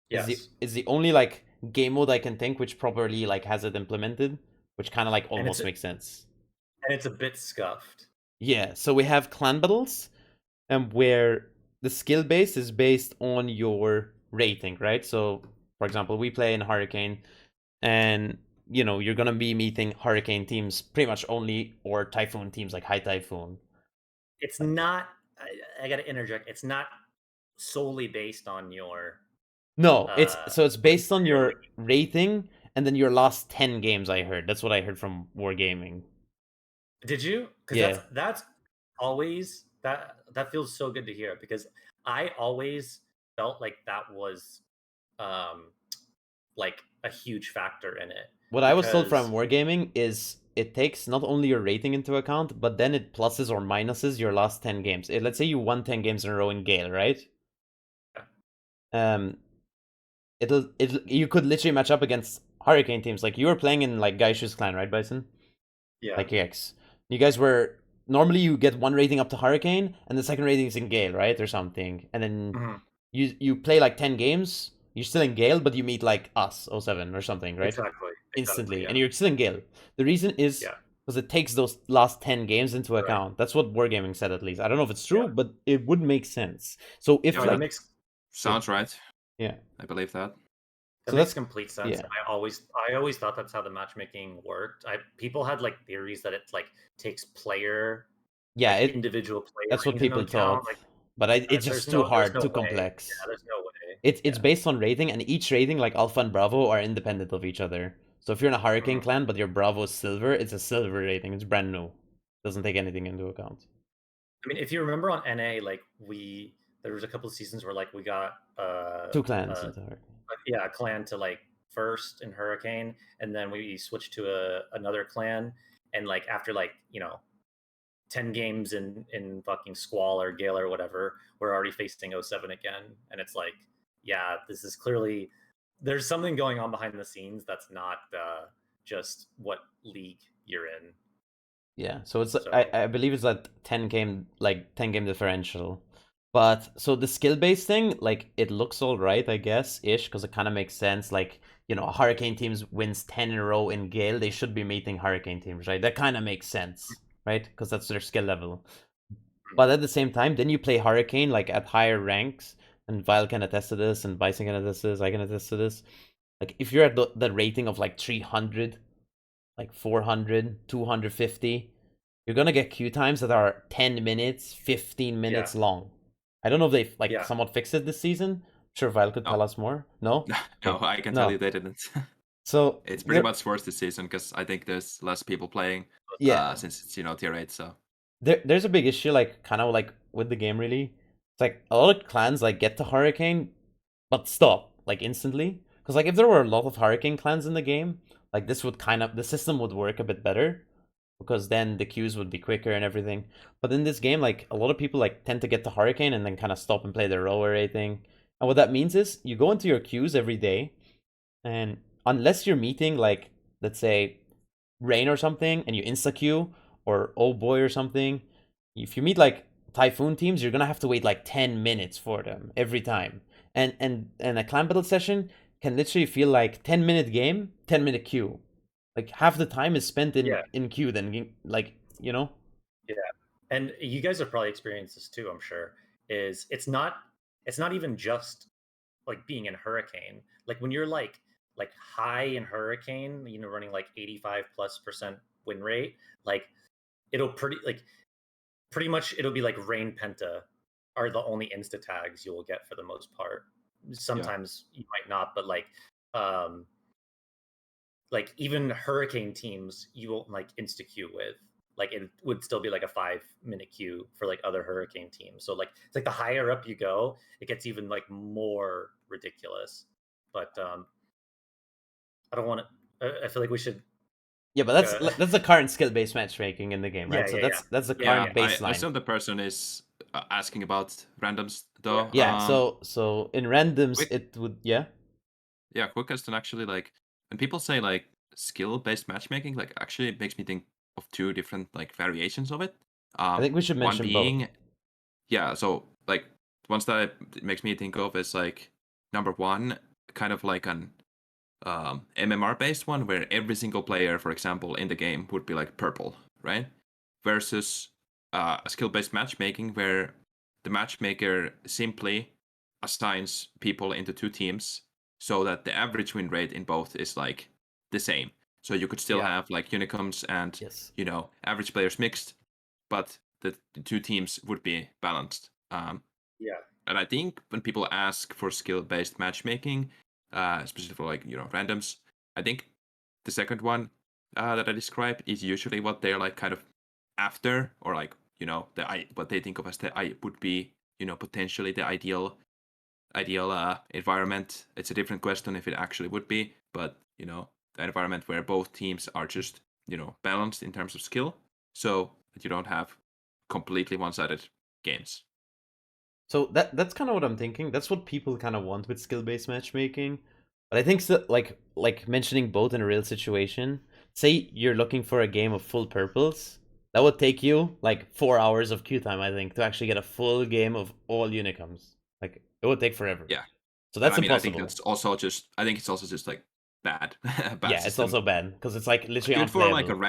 Yes. Is the only like game mode I can think which properly like has it implemented, which kind of like almost makes sense. And it's a bit scuffed. Yeah, so we have clan battles, and where the skill base is based on your rating, right? So, for example, we play in Hurricane, and you're gonna be meeting Hurricane teams pretty much only, or Typhoon teams like High Typhoon. It's not. I got to interject. It's not solely based on your. No, it's based on your rating and then your last 10 games. I heard that's what I heard from Wargaming. Did you? Because that's always that feels so good to hear, because I always felt like that was like a huge factor in it. What I was told from Wargaming is it takes not only your rating into account, but then it pluses or minuses your last 10 games. Let's say you won 10 games in a row in Gale, right? Yeah. You could literally match up against Hurricane teams. Like you were playing in like Gaishu's clan, right, Bison? Yeah. Like EX. You guys were normally you get one rating up to Hurricane and the second rating is in Gale, right? Or something. And then you play like 10 games, you're still in Gale, but you meet like us, 07 or something, right? Exactly. Instantly. Yeah. And you're still in Gale. The reason is because it takes those last 10 games into account. That's what Wargaming said, at least. I don't know if it's true, but it would make sense. So if that makes sounds right. Yeah. I believe that. That makes complete sense. Yeah. I always thought that's how the matchmaking worked. People had like theories that it like takes player, individual player. That's what people thought, but it's just too hard, too complex. Yeah, there's no way. It's based on rating, and each rating, like Alpha and Bravo, are independent of each other. So if you're in a Hurricane clan, but your Bravo is silver, it's a silver rating. It's brand new. Doesn't take anything into account. I mean, if you remember on NA, like there was a couple of seasons where like we got 2 clans into Hurricane. Yeah, a clan to like first in Hurricane, and then we switched to another clan, and like after like 10 games in fucking Squall or Gale or whatever, we're already facing 07 again, and it's like, yeah, this is clearly there's something going on behind the scenes that's not just what league you're in. Yeah, so it's I believe it's like 10 game differential. But so the skill based thing, like it looks all right, I guess, ish, because it kind of makes sense. Like Hurricane teams wins 10 in a row in Gale, they should be meeting Hurricane teams, right? That kind of makes sense, right? Because that's their skill level. But at the same time, then you play Hurricane like at higher ranks, and Vile can attest to this, and Bison can attest to this, I can attest to this. Like if you're at the rating of like 300, like 400, 250, you're gonna get queue times that are 10 minutes, 15 minutes long. I don't know if they've somewhat fixed it this season. I'm sure Vile could tell us more. No? No, I can tell you they didn't. So it's pretty much worse this season because I think there's less people playing. Since it's tier 8, so there's a big issue, like kind of like with the game really. It's like a lot of clans like get to Hurricane, but stop like instantly. Because like if there were a lot of Hurricane clans in the game, like this would the system would work a bit better. Because then the queues would be quicker and everything. But in this game, like a lot of people like tend to get to Hurricane and then kind of stop and play their row or anything. And what that means is you go into your queues every day, and unless you're meeting like, let's say, Rain or something, and you insta queue, or Oh Boy or something, if you meet like Typhoon teams, you're gonna have to wait like 10 minutes for them every time. And a clan battle session can literally feel like 10-minute game, 10-minute queue. Like half the time is spent in queue, then like Yeah, and you guys have probably experienced this too. I'm sure it's not even just like being in Hurricane. Like when you're like high in Hurricane, running like 85+% win rate, like it'll pretty much it'll be like Rain Penta are the only insta tags you will get for the most part. Sometimes you might not, but like like even hurricane teams you won't like insta queue with. Like it would still be like a 5-minute queue for like other hurricane teams. So like it's like the higher up you go, it gets even like more ridiculous. But I don't want to. I feel like we should. Yeah, but that's the current skill-based matchmaking in the game, right? Yeah, So yeah, that's the yeah, current I baseline. assume the person is asking about randoms though. Yeah, so in randoms quick- it would yeah. Quick question actually, like when people say like skill-based matchmaking, like actually it makes me think of two different like variations of it. I think we should One mention being, both. yeah, so like ones that it makes me think of is like number one, kind of like an MMR based one where every single player, for example, in the game would be like purple, right? Versus a skill based matchmaking where the matchmaker simply assigns people into two teams so that the average win rate in both is like the same. So you could still Yeah. have like unicorns and Yes. average players mixed, but the two teams would be balanced. yeah. And I think when people ask for skill-based matchmaking, especially for like randoms, I think the second one that I described is usually what they're like kind of after, or like what they think of as the I would be potentially the ideal environment. It's a different question if it actually would be, but the environment where both teams are just balanced in terms of skill, so that you don't have completely one-sided games. So that's kind of what I'm thinking. That's what people kind of want with skill-based matchmaking. But I think so, like mentioning both in a real situation. Say you're looking for a game of full purples. That would take you like 4 hours of queue time, I think, to actually get a full game of all unicoms. Like it would take forever. Yeah. So that's And I mean, impossible. I think it's also just like bad, bad Yeah, system. it's also bad because it's like literally Good for like a unplayable.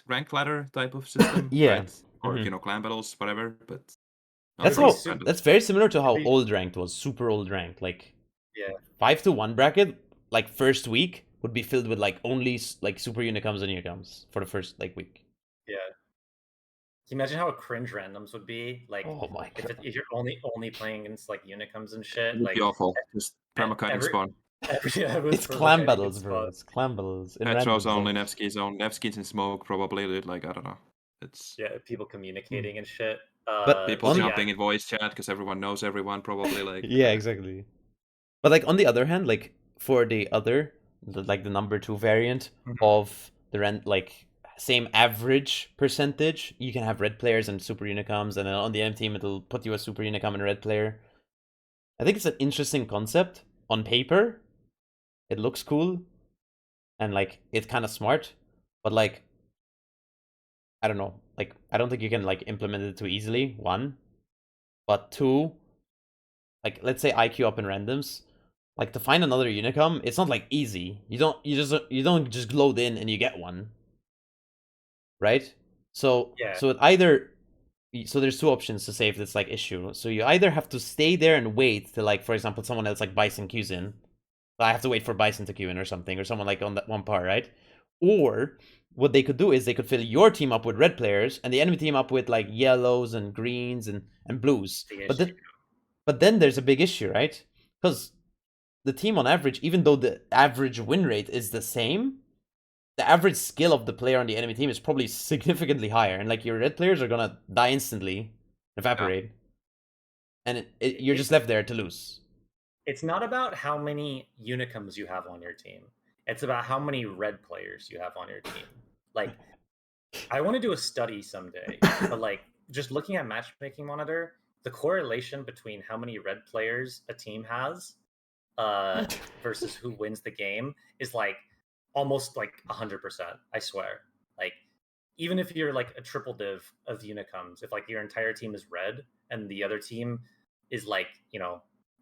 ranked ladder type of system, Yeah. right? Or Mhm. clan battles, whatever. But not That's It'd for be how. super- randoms. That's very similar to how be- old ranked was. Super old ranked, like Yeah. 5-1 bracket. Like first week would be filled with like only like super unicoms and unicoms for the first like week. Yeah. Can you imagine how cringe randoms would be? Like Oh my god. if you're only playing against like unicoms and shit, It would like be awful. Just permakiting every spawn. everyone's It's clan permakiting battles, in bro. spot. It's clan battles in Petros randoms. only, Like, Nevsky's own. Nevsky's in smoke, probably, dude. Like, I don't know. It's Yeah, people communicating and shit. But people So on- yeah, jumping in voice chat because everyone knows everyone, probably. Like, yeah, exactly. But like on the other hand, like for like the number 2 variant Mhm. of the like same average percentage, you can have red players and super unicoms, and then on the enemy team it'll put you a super unicom and a red player. I think it's an interesting concept on paper. It looks cool, and like it's kind of smart, but like I don't know, like I don't think you can like implement it too easily. One, but two, like let's say IQ up in randoms. Like to find another unicom, it's not like easy. You don't just load in and you get one, right? So Yeah. so there's two options to save this like issue. So you either have to stay there and wait till like for example someone else like Bison queues in. I have to wait for Bison to queue in or something, or someone like on that one part, right? Or what they could do is they could fill your team up with red players and the enemy team up with like yellows and greens and blues. But then there's a big issue, right? Because the team on average, even though the average win rate is the same, the average skill of the player on the enemy team is probably significantly higher, and like your red players are gonna die instantly, evaporate, and you're just left there to lose. It's not about how many unicoms you have on your team. It's about how many red players you have on your team. Like, I want to do a study someday, but like just looking at matchmaking monitor, the correlation between how many red players a team has versus who wins the game is like almost like 100%. I swear. Like, even if you're like a triple div of unicoms, if like your entire team is red and the other team is like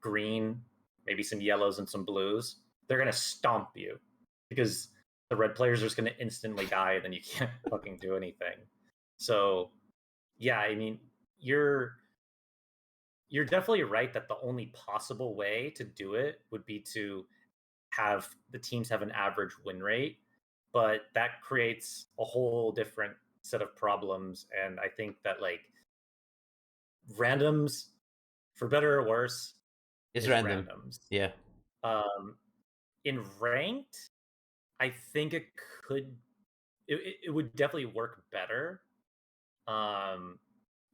green, maybe some yellows and some blues, they're gonna stomp you because the red players are just gonna instantly die, and then you can't fucking do anything. So yeah, I mean, you're definitely right that the only possible way to do it would be to have the teams have an average win rate, but that creates a whole different set of problems. And I think that like randoms, for better or worse, It's is random. randoms. Yeah. In ranked, I think it could. It would definitely work better,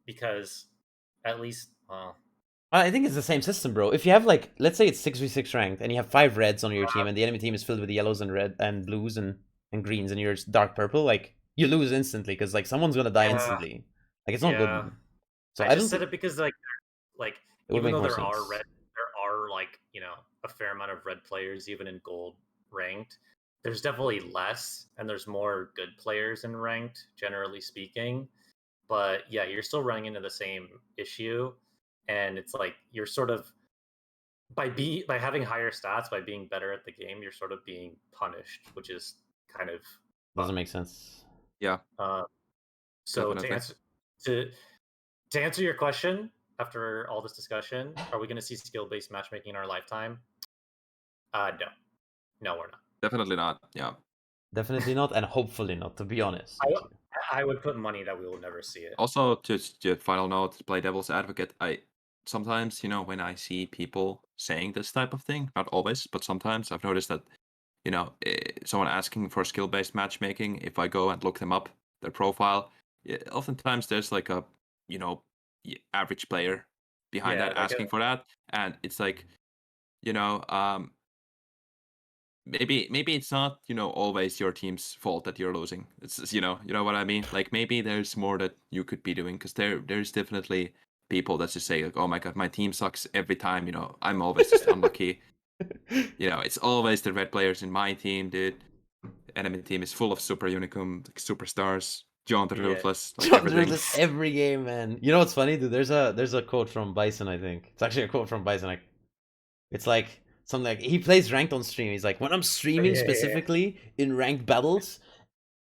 because at least, I think it's the same system, bro. If you have like, let's say it's 6v6 ranked, and you have 5 reds on your team, and the enemy team is filled with yellows and red and blues and greens, and you're dark purple, like you lose instantly because like someone's gonna die Yeah. instantly. Like it's not yeah. good. So I I just don't said think it because like it would even make though more there are sense. like a fair amount of red players even in gold ranked. There's definitely less, and there's more good players in ranked, generally speaking. But yeah, you're still running into the same issue, and it's like you're sort of by having higher stats, by being better at the game, you're sort of being punished, which is kind of Doesn't make sense. Yeah, so definitely. to answer your question, after all this discussion, are we going to see skill-based matchmaking in our lifetime? No, we're not. Definitely not. Yeah. Definitely not, and hopefully not. To be honest, with you. I would put money that we will never see it. Also, just to final note, play devil's advocate. I sometimes, when I see people saying this type of thing, not always, but sometimes I've noticed that, someone asking for skill-based matchmaking, if I go and look them up, their profile, oftentimes there's like a, average player behind Yeah, that like asking for that, and it's like, maybe it's not always your team's fault that you're losing. It's you know what I mean. Like maybe there's more that you could be doing, because there's definitely people that just say like, oh my god, my team sucks every time. I'm always just unlucky. It's always the red players in my team, dude. Enemy team is full of super unicum, like superstars. John the Yeah. Ruthless, like John everything. Ruthless every game, man. You know what's funny, dude? There's a quote from Bison. I think it's actually a quote from Bison. Like, it's like something like he plays ranked on stream. He's like, when I'm streaming Yeah. specifically in ranked battles,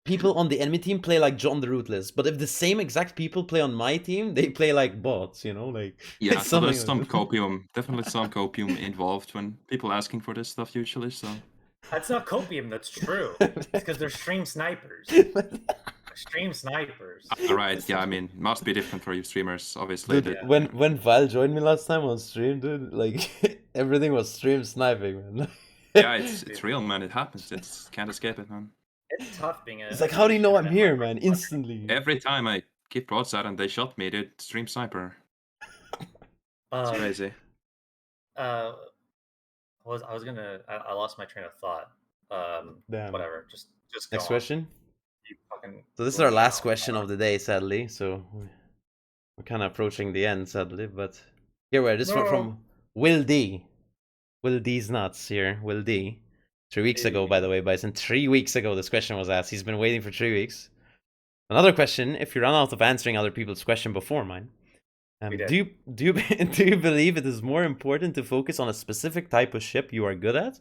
people on the enemy team play like John the Ruthless. But if the same exact people play on my team, they play like bots. Like Yeah, it's so there's something some copium, definitely some copium involved when people asking for this stuff usually. So That's not copium. That's true. It's because they're stream snipers. Stream snipers. all right, yeah, I mean, must be different for you streamers, obviously. Dude, that- when Val joined me last time on stream, dude, like everything was stream sniping, man. Yeah, it's real, man. It happens. It's can't escape it, man. It's tough being a. It's like, how do you know I'm here, man? Instantly. Every time I keep broadside and they shot me, dude, stream sniper. It's crazy. I lost my train of thought. Damn. Whatever. Just go Next on. question. Keep fucking So this is going our last on. question of the day, sadly. So we're kind of approaching the end, sadly. But here we are. This one from Will D. Will D's nuts here. Will D. 3 weeks ago, by the way, Bison. 3 weeks ago, this question was asked. He's been waiting for 3 weeks. Another question. If you run out of answering other people's question before mine, do you believe it is more important to focus on a specific type of ship you are good at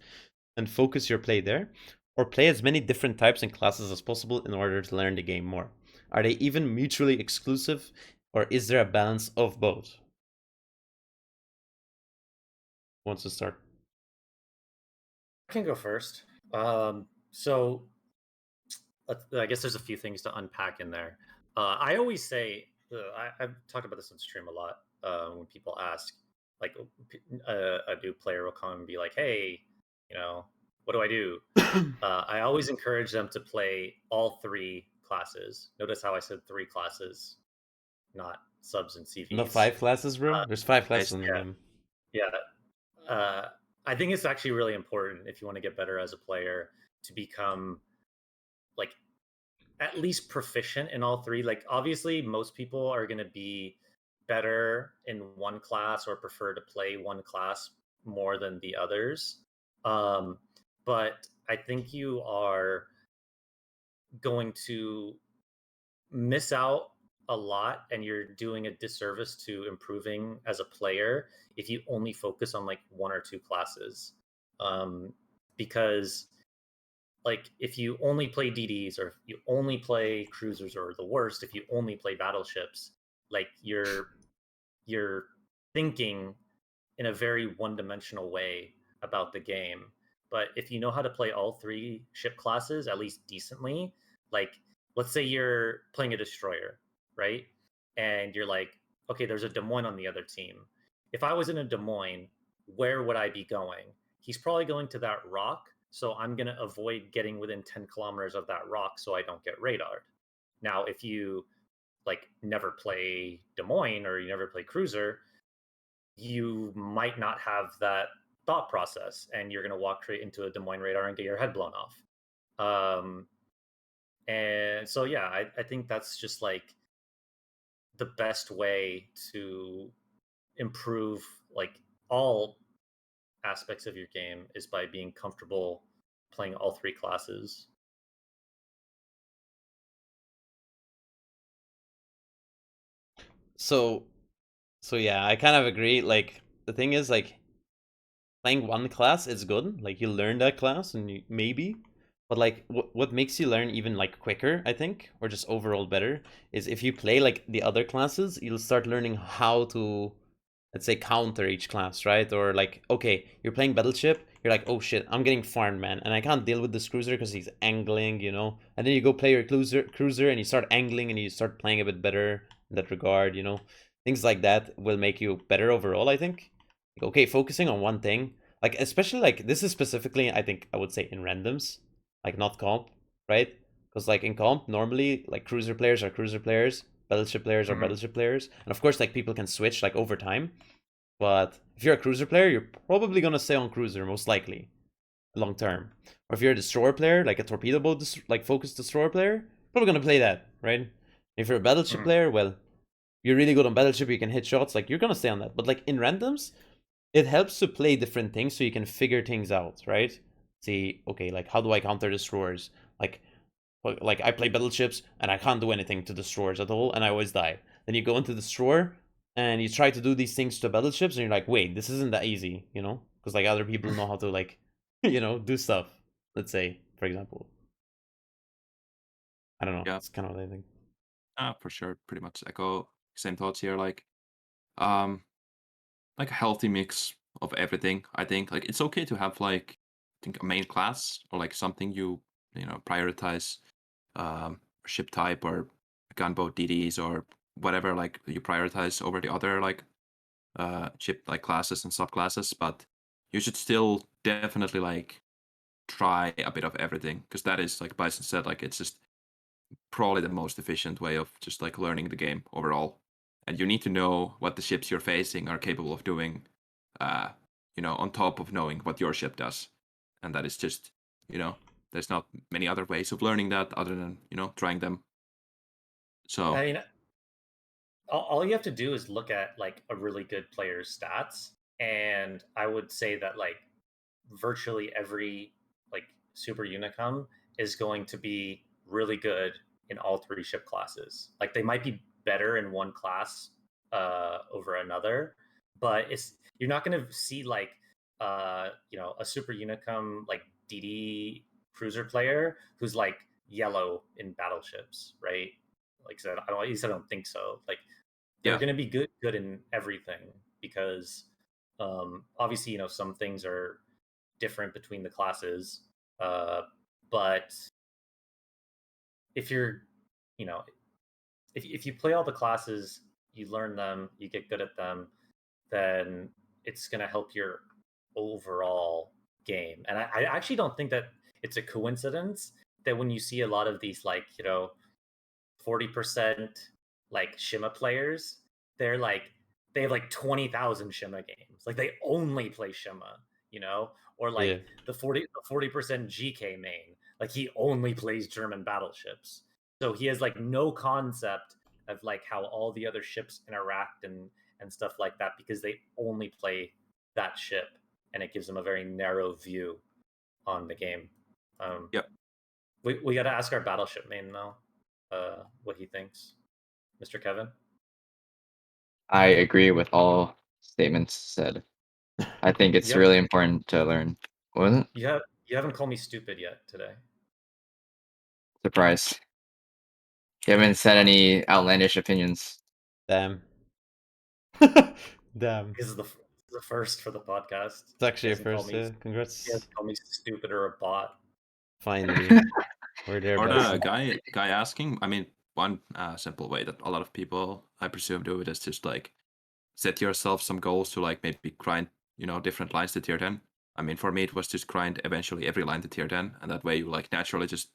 and focus your play there, or play as many different types and classes as possible in order to learn the game more? Are they even mutually exclusive, or is there a balance of both? Who wants to start? I can go first. So I guess there's a few things to unpack in there. I always say, I've talked about this on stream a lot. When people ask, like a new player will come and be like, "Hey, what do I do?" I always encourage them to play all 3 classes. Notice how I said 3 classes, not subs and CVs. Not 5 classes, bro. There's 5 classes in the game. Yeah. I think it's actually really important if you want to get better as a player to become like at least proficient in all 3. Like obviously most people are going to be better in one class or prefer to play one class more than the others. But I think you are going to miss out a lot, and you're doing a disservice to improving as a player if you only focus on like 1 or 2 classes. Because like if you only play DDs, or if you only play cruisers, or the worst, if you only play battleships, like you're thinking in a very one-dimensional way about the game. But if you know how to play all 3 ship classes at least decently, like let's say you're playing a destroyer, right? And you're like, okay, there's a Des Moines on the other team. If I was in a Des Moines, where would I be going? He's probably going to that rock so I'm going to avoid getting within 10 kilometers of that rock so I don't get radared. Now, if you like never play Des Moines or you never play Cruiser, you might not have that thought process, and you're going to walk straight into a Des Moines radar and get your head blown off. And so, yeah, I think that's just like the best way to improve like all aspects of your game is by being comfortable playing all three classes. So yeah, I kind of agree. Like the thing is, like playing one class is good. Like you learn that class and you, maybe, but like what makes you learn even like quicker, I think, or just overall better, is if you play like the other classes, you'll start learning how to, let's say, counter each class, right? Or like, okay, you're playing Battleship, you're like, oh shit, I'm getting farmed, man, and I can't deal with this cruiser because he's angling, you know. And then you go play your cruiser, and you start angling, and you start playing a bit better in that regard, you know. Things like that will make you better overall, I think. Like, okay, focusing on one thing, like especially like this is specifically, I think I would say in randoms, like not comp, right? Because like in comp, normally like cruiser players are cruiser players, battleship players are Mhm. battleship players, and of course like people can switch like over time. But if you're a cruiser player, you're probably gonna stay on cruiser most likely, long term. Or if you're a destroyer player, like a torpedo boat, like focused destroyer player, probably gonna play that, right? If you're a battleship Mhm. player, well, you're really good on battleship, you can hit shots, like you're gonna stay on that. But like in randoms, it helps to play different things so you can figure things out, right? See, okay, like how do I counter destroyers? Like I play battleships and I can't do anything to destroyers at all, and I always die. Then you go into the destroyer and you try to do these things to battleships, and you're like, wait, this isn't that easy, you know? Because like other people know how to like, you know, do stuff. Let's say, for example. I don't know. Yeah. It's kind of what I think. For sure. Pretty much echo same thoughts here. Like a healthy mix of everything. I think like it's okay to have like I think a main class or like something you know prioritize, ship type or gunboat DDs or whatever like you prioritize over the other like ship like classes and subclasses, but you should still definitely like try a bit of everything because that is like Bison said, like it's just probably the most efficient way of just like learning the game overall. And you need to know what the ships you're facing are capable of doing, uh, you know, on top of knowing what your ship does. And that is just, you know, there's not many other ways of learning that other than, you know, trying them. So I mean, all you have to do is look at like a really good player's stats, and I would say that like virtually every like super unicum is going to be really good in all three ship classes. Like they might be better in one class over another, but it's you're not going to see like you know, a super unicum like DD cruiser player who's like yellow in battleships, right? Like I said, I don't, at least I don't think so. Like they're yeah, going to be good in everything because obviously, you know, some things are different between the classes, but if you're, you know, if you play all the classes, you learn them, you get good at them, then it's going to help your overall game. And I actually don't think that it's a coincidence that when you see a lot of these like, you know, 40% like Shima players, they're like they have like 20,000 Shima games. Like they only play Shima, you know? Or Yeah. like the 40% GK main. Like he only plays German battleships. So he has like no concept of like how all the other ships interact and stuff like that because they only play that ship, and it gives them a very narrow view on the game. Um, yep. we got to ask our battleship main though, what he thinks, Mr. Kevin. I agree with all statements said. I think it's Yep. really important to learn. What was it? You haven't called me stupid yet today. Surprise. You haven't said any outlandish opinions. Damn. Damn. This is the first for the podcast. It's actually He a hasn't called first, me. yeah. He Congrats. hasn't called me stupid or a bot. Finally. We're there, Or Bison. the guy asking, I mean, one simple way that a lot of people, I presume, do it is just like set yourself some goals to like maybe grind, you know, different lines to tier 10. I mean, for me, it was just grind eventually every line to tier 10, and that way you like naturally just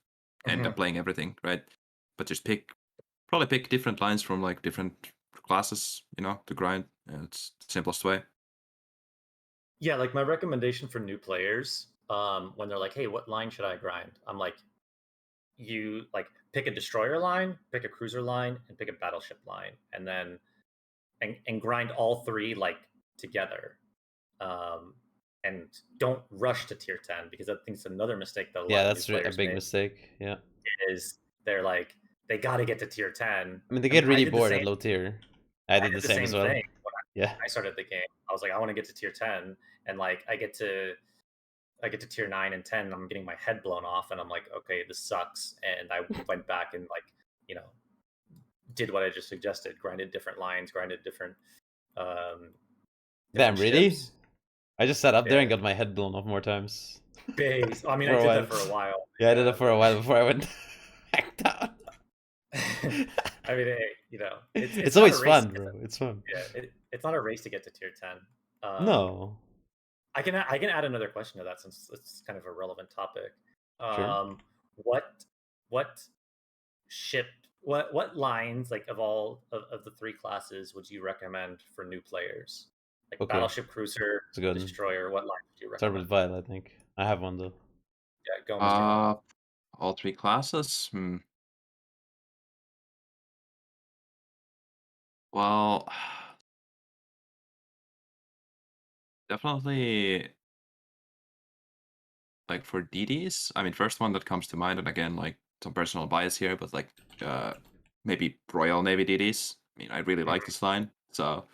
end up playing everything, right? But just probably pick different lines from like different classes, you know, to grind. It's the simplest way. Yeah, like my recommendation for new players, when they're like, "Hey, what line should I grind?" I'm like, you like pick a destroyer line, pick a cruiser line, and pick a battleship line, and then and grind all three like together. And don't rush to tier 10 because I think it's another mistake that a lot Yeah, of new that's a players big make mistake. Yeah. is they're like they got to get to tier 10. I mean, they I mean, get I really did the bored at same. low tier. I I did did the the same as same well. thing when Yeah. I started the game. I was like, I want to get to tier 10, and like I get to tier 9 and 10, and I'm getting my head blown off, and I'm like, okay, this sucks. And I went back and like, you know, did what I just suggested, grinded different lines, grinded different Damn, different really? ships. I just sat up there and Yeah. got my head blown off more times. Base. I mean, For I a did while. that for a while. Yeah, I did it for a while before I went back down. I mean, you know, It's not a always race. fun, bro. It's fun. Yeah, it's not a race to get to tier 10. No. I can add another question to that since it's kind of a relevant topic. Sure. What ship what lines like of all of the three classes would you recommend for new players? Like Okay. battleship, cruiser, It's good. destroyer. What line would you Start recommend? with Vile, I think. I have one though. Yeah, go, Mr. Allen. All three classes. Well, definitely like for DDs. I mean, first one that comes to mind, and again, like some personal bias here, but like maybe Royal Navy DDs. I mean, I really like this line. So,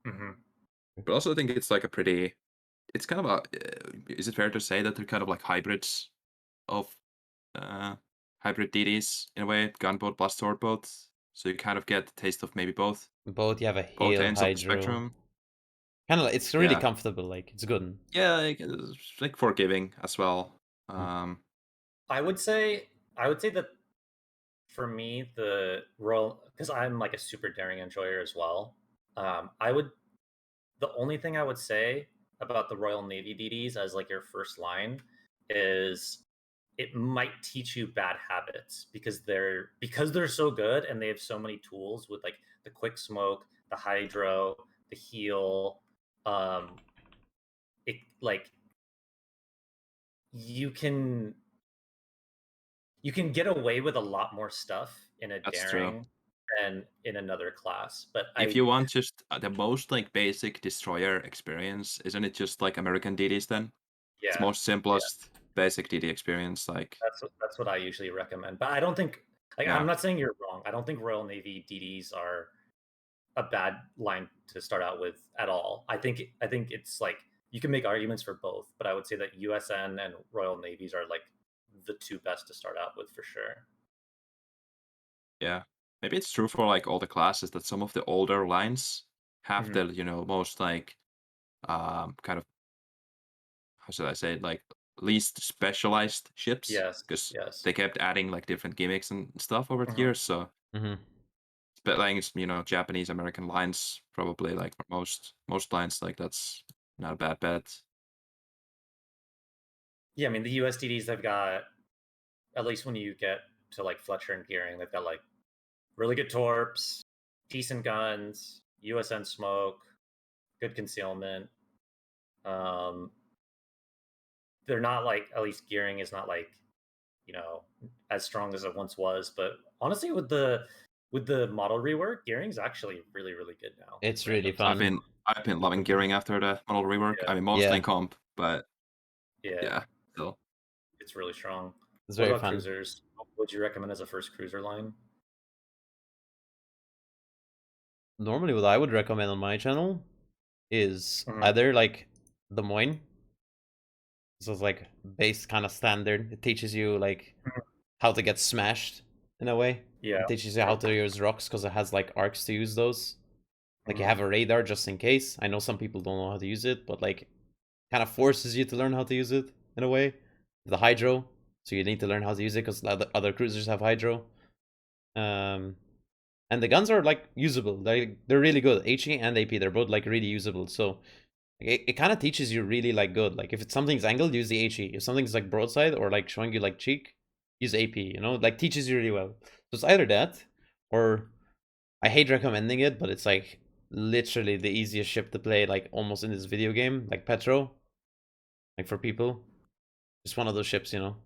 but also I think it's like a pretty. It's kind of a. Is it fair to say that they're kind of like hybrids of hybrid DDs in a way, gunboat plus sword boat? So you kind of get the taste of maybe both Both, you have a both Hail, ends of the Hydro. spectrum. Kind of like, it's really Yeah. comfortable, like, it's good. Yeah, it's like forgiving as well. I would say that for me the Royal, because I'm like a super daring enjoyer as well. The only thing I would say about the Royal Navy DDs as like your first line is it might teach you bad habits because they're so good and they have so many tools with like the quick smoke, the hydro, the heal. It like you can get away with a lot more stuff in a That's true. daring than in another class. But If you want just the most like basic destroyer experience, isn't it just like American DDs then? It's yeah, most simplest basic DD experience. Like that's what I usually recommend. But I don't think like yeah, I'm not saying you're wrong. I don't think Royal Navy DDs are a bad line to start out with at all. I think it's like you can make arguments for both, but I would say that USN and Royal Navies are like the two best to start out with for sure. yeah. Maybe it's true for like all the classes that some of the older lines have Mhm. the most like kind of how should I say it, like least specialized ships. Yes, Because yes. they kept adding like different gimmicks and stuff over the Mhm. years. So Mm-hmm. but like Japanese American lines probably like for most lines like that's not a bad bet. Yeah, I mean the USDDs they've got, at least when you get to like Fletcher and Gearing, they've got like really good torps, decent guns, USN smoke, good concealment. They're not like, at least Gearing is not like, as strong as it once was. But honestly, with the model rework, Gearing's actually really really good now. It's really Random. fun. I've been loving gearing after the model rework. Yeah. I mean mostly Yeah. comp, but Yeah, yeah, still. it's really strong. It's What very about fun. cruisers? What would you recommend as a first cruiser line? Normally, what I would recommend on my channel is Mhm. either like the Moine. So it's like base kind of standard. It teaches you like how to get smashed in a way. Yeah. It teaches you how to use rocks because it has like arcs to use those. Like you Mhm. have a radar just in case. I know some people don't know how to use it, but like kind of forces you to learn how to use it in a way. The hydro, so you need to learn how to use it because other cruisers have hydro. And the guns are like usable. They're really good. HE and AP, they're both like really usable. So It kind of teaches you really like good. Like if it's something's angled, use the HE. If something's like broadside or like showing you like cheek, use AP. You know, like teaches you really well. So it's either that or I hate recommending it, but it's like literally the easiest ship to play, like almost in this video game, like Petro. Like for people, just one of those ships, you know.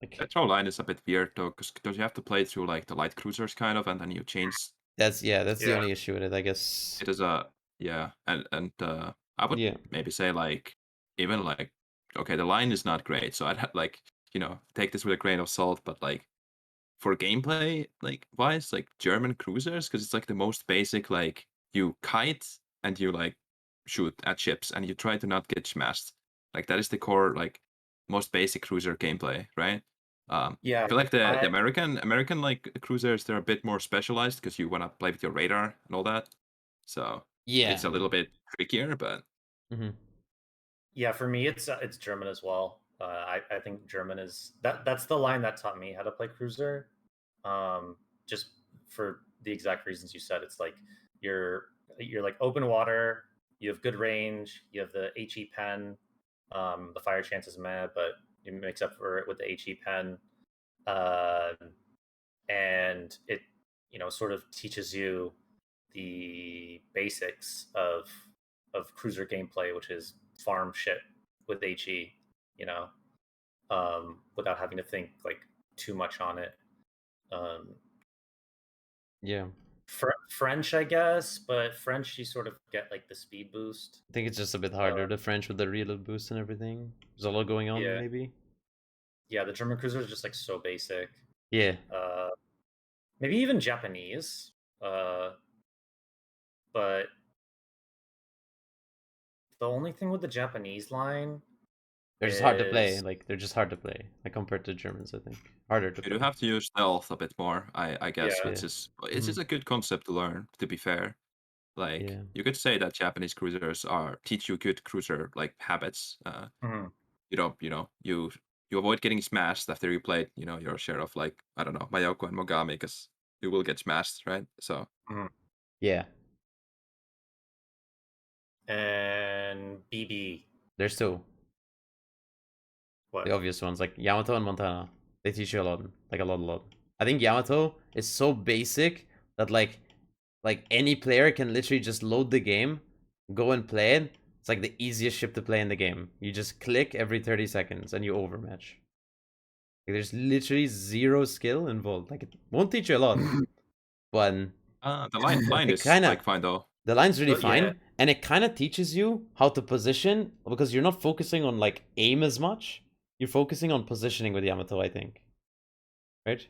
Like Petro line is a bit weird though, because you have to play through like the light cruisers kind of, and then you change. that's the Yeah. only issue with it, I guess. It is a yeah, and I would Yeah. maybe say like even like okay, the line is not great, so I'd like take this with a grain of salt, but like for gameplay like wise, like German cruisers, because it's like the most basic, like you kite and you like shoot at ships and you try to not get smashed. Like that is the core like most basic cruiser gameplay, right? Yeah, I feel like the I American like cruisers, they're a bit more specialized because you want to play with your radar and all that. So Yeah. it's a little bit trickier, but Mm-hmm. yeah, for me it's German as well. I think German is that's the line that taught me how to play cruiser. Just for the exact reasons you said. It's like you're like open water, you have good range, you have the HE pen. The fire chance is meh, but it makes up for it with the HE pen. Uh, and it sort of teaches you the basics of cruiser gameplay, which is farm shit with HE, you know, without having to think like too much on it. Um, Yeah. French, I guess, but French you sort of get like the speed boost. I think it's just a bit harder, the French with the reload boost and everything. There's a lot going on, Yeah, maybe. yeah. The German cruiser is just like so basic. Yeah. Uh, Maybe even Japanese, but the only thing with the Japanese line They're just hard to play. is Like they're just hard to play. Like compared to Germans, I think. Harder to you do play. have to use stealth a bit more, I guess, yeah, which Yeah. is it's just a good concept to learn, to be fair. Like Yeah. you could say that Japanese cruisers are teach you good cruiser like habits. mhm, You don't, you avoid getting smashed after you played, your share of like I don't know Mayoko and Mogami, because you will get smashed, right? So mhm. Yeah. And BB. There's two. What? The obvious ones, like Yamato and Montana. They teach you a lot. Like a lot. I think Yamato is so basic that like any player can literally just load the game, go and play it. It's like the easiest ship to play in the game. You just click every 30 seconds and you overmatch. Like, there's literally zero skill involved. Like it won't teach you a lot, but the line it is kind of like fine though. the line's really But yeah, fine, and it kind of teaches you how to position because you're not focusing on like aim as much. You're focusing on positioning with Yamato, I think. Right?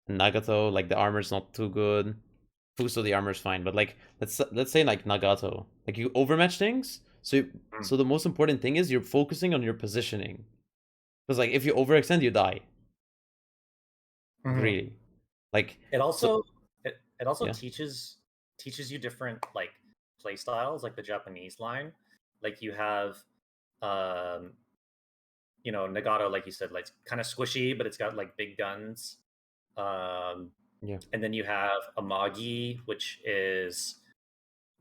And Nagato, like the armor's not too good. Fuso, the armor's fine, but like let's say like Nagato, like you overmatch things. mm, So the most important thing is you're focusing on your positioning, because like if you overextend, you die. Like, mhm. really, like It so also it also yeah. teaches you different like play styles, like the Japanese line. Like you have um Nagato, like you said, like kind of squishy, but it's got like big guns. Um, Yeah. and then you have Amagi, which is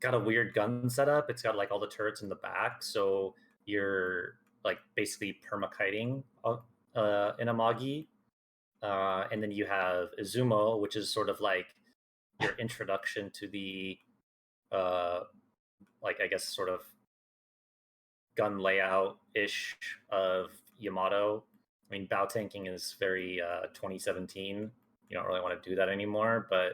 got a weird gun setup. It's got like all the turrets in the back, so you're like basically permakiting in Amagi. And then you have Izumo, which is sort of like your introduction to the uh, like I guess sort of gun layout ish of Yamato. I mean, bow tanking is very 2017. You don't really want to do that anymore, but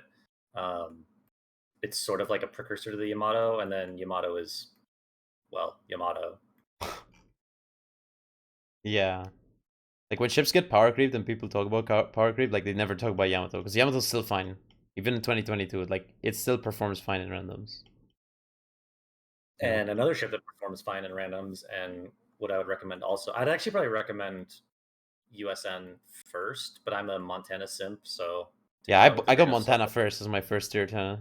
it's sort of like a precursor to the Yamato, and then Yamato is, well, Yamato. Yeah. Like when ships get power creeped and people talk about power creep, like they never talk about Yamato because Yamato's still fine, even in 2022. Like it still performs fine in randoms. You know? And another ship that performs fine in randoms, and what I would recommend also, I'd actually probably recommend USN first, but I'm a Montana simp, so take Yeah, that with a I got grain of Montana salt. first as my first tier 10.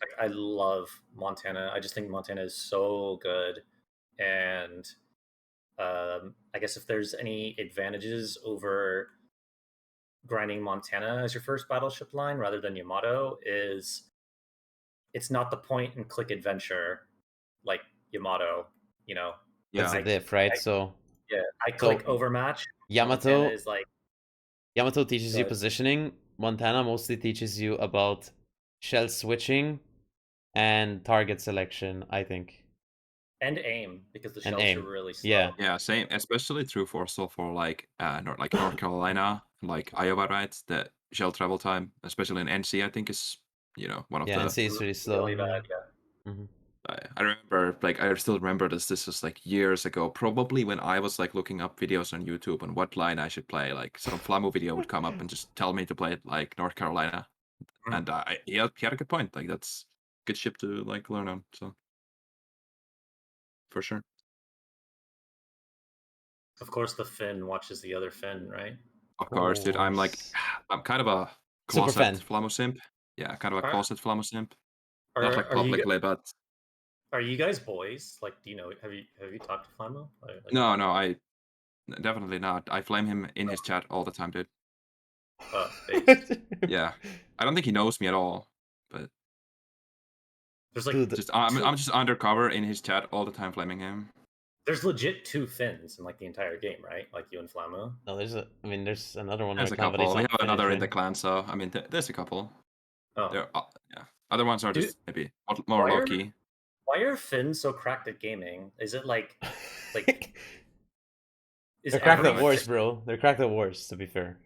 Like, I love Montana. I just think Montana is so good, and I guess if there's any advantages over grinding Montana as your first battleship line rather than Yamato, is it's not the point and click adventure like Yamato. You know, That's Yeah. the diff, right? So I click Overmatch. Yamato Montana is like, Yamato teaches you Good. positioning. Montana mostly teaches you about shell switching and target selection, I think. and aim, because the And shells are aim. really slow. Yeah. Yeah, same. Especially true for like North Carolina, like Iowa, right? The shell travel time, especially in NC, I think is one of Yeah, the. NC is really slow. Really Yeah. bad, yeah. Mhm. I remember, like, I still remember this. This was like years ago, probably when I was like looking up videos on YouTube on what line I should play. Like some Flamu video would come up and just tell me to play it like North Carolina, Mm. and he had a good point. Like that's good ship to like learn on. So for sure. Of course, the Finn watches the other Finn, right? Of course, dude. I'm like, Course. I'm kind of a Super closet fan. Flamu simp. Yeah, kind of a Are- closet Flamu simp. Not Are like are you publicly, but are you guys boys? Like, do you know? Have you talked to Flamo? Like, no, I definitely not. I flame him in his chat all the time, dude. based. Yeah, I don't think he knows me at all, but There's like Dude, just I'm just undercover in his chat all the time, flaming him. there's legit two Finns in like the entire game, right? Like you and Flamo. no, there's another one There's right a now, but he's couple. We not have another in the finishing. clan, so I mean, there's a couple. Oh, There, yeah. Other ones are Dude, just maybe more why low are key. why are Finns so cracked at gaming? Is it like is They're cracked every at wars, bro. They're cracked at wars, to be fair.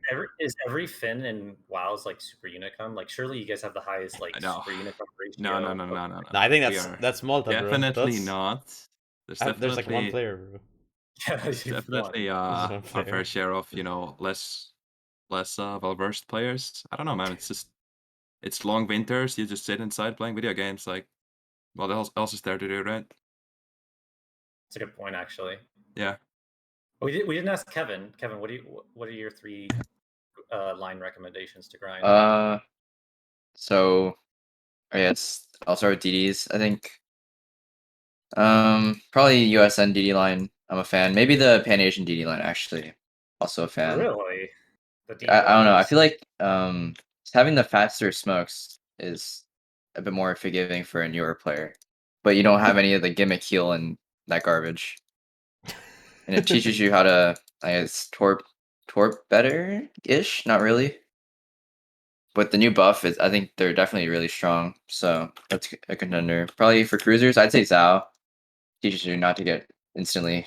every Finn in WoW's like super unicum? Like surely you guys have the highest like No, super unicum no, no, ratio. no, no, no, no. No, I think We are that's Malta, bro. definitely not. There's There's like one definitely player, bro. Yeah, there's you've won. definitely There's one a player. fair share of less well versed players. I don't know, man. It's long winters. You just sit inside playing video games. Like, what else is there to do, right? That's a good point, actually. Yeah. We didn't ask Kevin. Kevin, what are your three line recommendations to grind? So I guess I'll start with DDs. I think probably USN DD line. I'm a fan. Maybe the Pan Asian DD line actually. Also a fan. Really? The DD I don't know. I lines? feel like having the faster smokes is a bit more forgiving for a newer player, but you don't have any of the gimmick heal and that garbage, and it teaches you how to, I guess, torp better ish. Not really, but the new buff is. I think they're definitely really strong. So that's a contender. Probably for cruisers, I'd say Zhao teaches you not to get instantly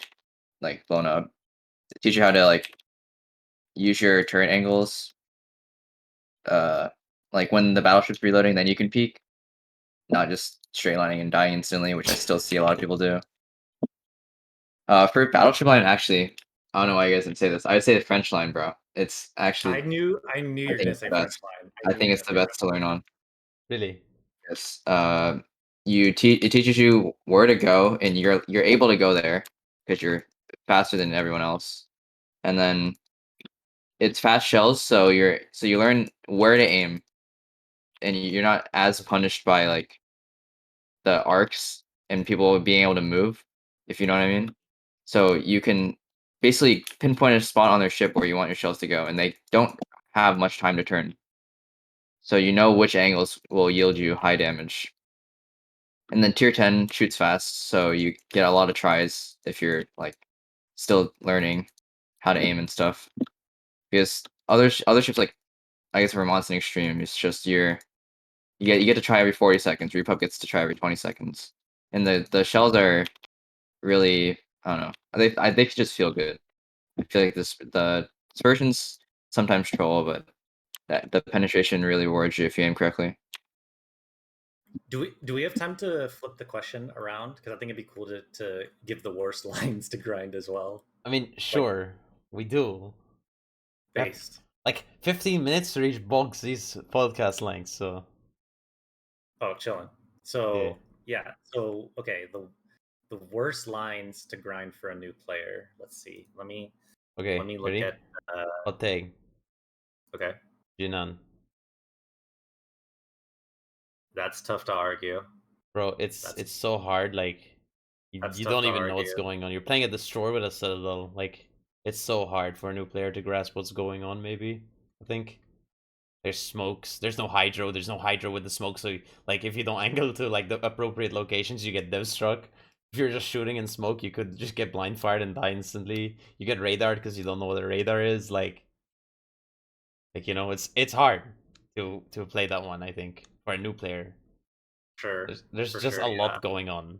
like blown up. Teach you how to like use your turret angles. Like when the battleship's reloading, then you can peek, not just straight lining and dying instantly, which I still see a lot of people do. For battleship line, actually, I don't know why you guys didn't say this. I would say the French line, bro. It's actually, I knew I you were think gonna it's the say French best. line. I knew you think were it's the gonna say best to learn on. Really? Yes. It teaches you where to go, and you're able to go there because you're faster than everyone else. And then it's fast shells, so you learn where to aim, and you're not as punished by like the arcs and people being able to move, if you know what I mean. So you can basically pinpoint a spot on their ship where you want your shells to go, and they don't have much time to turn. So you know which angles will yield you high damage. And then tier 10 shoots fast, so you get a lot of tries if you're like still learning how to aim and stuff. Because other ships like I guess Vermont's an extreme, it's just you get to try every 40 seconds. Repub gets to try every 20 seconds. And the shells are really, I don't know. They just feel good. I feel like the dispersions sometimes troll, but the penetration really rewards you if you aim correctly. Do we have time to flip the question around? Because I think it'd be cool to give the worst lines to grind as well. I mean, sure, we do. We have, Based. like 15 minutes to reach box these podcast lengths, so Oh, chilling. So yeah. So okay, the worst lines to grind for a new player. Let's see. Let me okay, look ready? at. Hot take, Okay, Jinan. that's tough to argue. Bro, it's so hard, like That's you tough don't to even know what's argue. going on. You're playing at the store with a Citadel, like it's so hard for a new player to grasp what's going on, maybe. I think. There's smokes. There's no hydro. There's no hydro with the smoke. So like if you don't angle to like the appropriate locations, you get dev struck. if you're just shooting in smoke, you could just get blind fired and die instantly. You get radared because you don't know what a radar is. Like you know, it's hard to play that one. I think for a new player, Sure, there's for just sure, a yeah. lot going on.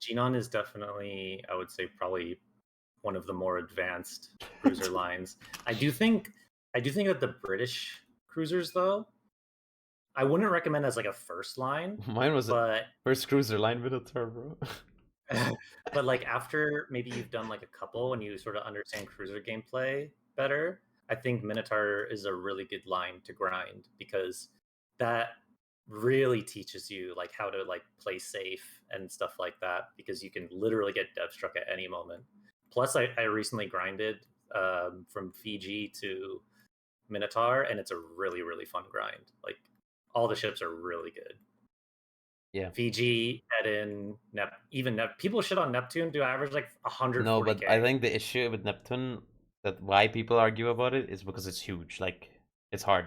Genon is definitely, I would say, probably one of the more advanced cruiser lines. I do think that the British cruisers, though, I wouldn't recommend as like a first line, Mine was a but first cruiser line Minotaur, bro. but like after maybe you've done like a couple and you sort of understand cruiser gameplay better, I think Minotaur is a really good line to grind because that really teaches you like how to like play safe and stuff like that because you can literally get dev struck at any moment. Plus, I recently grinded from Fiji to Minotaur, and it's a really really fun grind. Like all the ships are really good. Yeah. Fiji, Eden, even people shit on Neptune do average like 140K. No, but I think the issue with Neptune, that why people argue about it, is because it's huge. Like it's hard.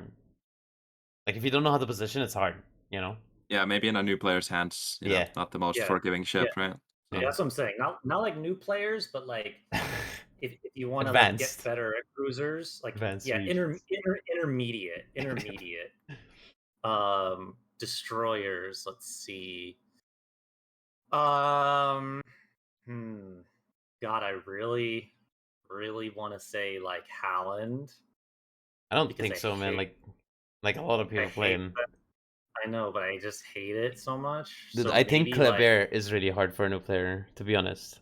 Like if you don't know how to position, it's hard. You know. Yeah, maybe in a new player's hands. You know, Yeah. not the most Yeah. forgiving ship, right? Yeah, that's what I'm saying. Not like new players, but like if you want to like get Advanced. better at cruisers, like Advanced yeah, regions. intermediate. Destroyers. Let's see. Um, God, I really, really want to say like Howland. I don't Because think I so, man. hate, Like a lot of I people play hate him. that. I know, but I just hate it so much. Dude, So I think maybe like Kleber is really hard for a new player, to be honest.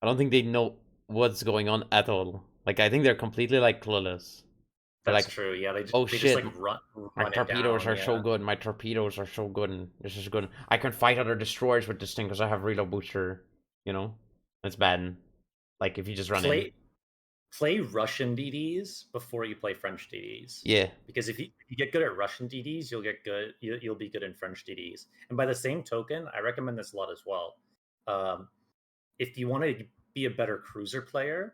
I don't think they know what's going on at all. Like I think they're completely like clueless. They're that's like, true. Yeah, oh they just shit, like run my it torpedoes down. are Yeah. so good. My torpedoes are so good. And this is good. I can fight other destroyers with this thing because I have reload booster. You know, it's bad. Like if you just run in. Play Russian DDs before you play French DDs. Yeah. Because if you get good at Russian DDs, you'll get good. You'll be good in French DDs. And by the same token, I recommend this a lot as well. If you want to be a better cruiser player,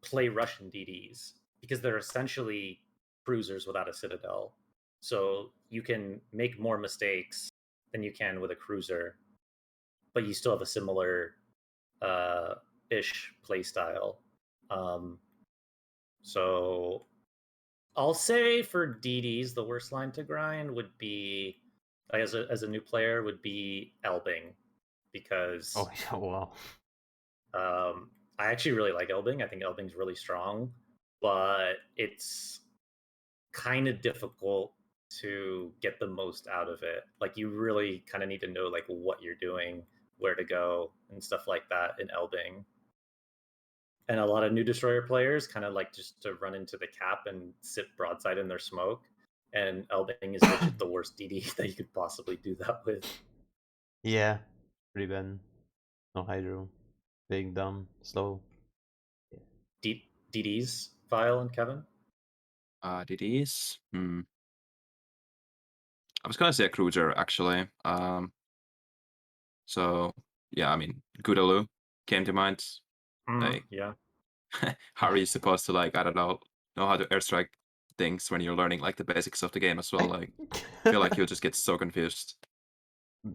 play Russian DDs because they're essentially cruisers without a citadel. So you can make more mistakes than you can with a cruiser, but you still have a similar ish play style. So I'll say for DDs, the worst line to grind would be as a new player would be Elbing because Oh yeah. Wow. I actually really like Elbing. I think Elbing's really strong, but it's kind of difficult to get the most out of it. Like you really kind of need to know like what you're doing, where to go, and stuff like that in Elbing. And a lot of new destroyer players kind of like just to run into the cap and sit broadside in their smoke. And Elbing is legit the worst DD that you could possibly do that with. Yeah. Pretty bad. No hydro. Big, dumb, slow. DDs, Vile and Kevin? DDs? I was gonna say a cruiser, actually. So, yeah, I mean, Gudaloo came to mind. Like, Yeah. how are you supposed to, like, I don't know how to airstrike things when you're learning, like, the basics of the game as well? Like, I feel like you'll just get so confused.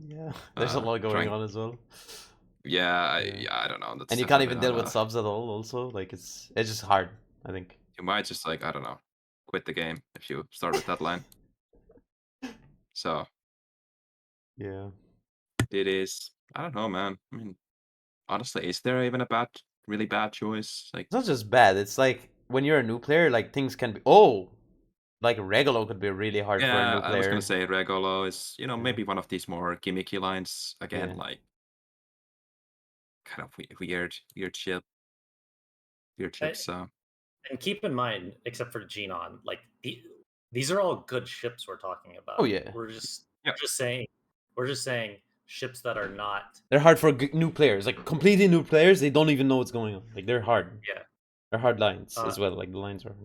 Yeah, there's a lot going on as well. Yeah, Yeah. I don't know. That's And you can't definitely even deal not with subs at all. Also, like it's just hard. I think. You might just, like, I don't know, quit the game if you start with that line. So Yeah. it is. I don't know, man. I mean, honestly, is there even a really bad choice? Like, It's not just bad. It's like when you're a new player, like things can be. Oh, like Regalo could be really hard for a yeah, new I was gonna player. say Regolo is, Yeah. maybe one of these more gimmicky lines again, Yeah. like kind of weird ship, weird And, ships. So and keep in mind, except for Genon, like these are all good ships we're talking about. Oh yeah. We're just saying ships that are not. They're hard for new players, like completely new players. They don't even know what's going on. Like they're hard. Yeah. They're hard lines as well. Like the lines are.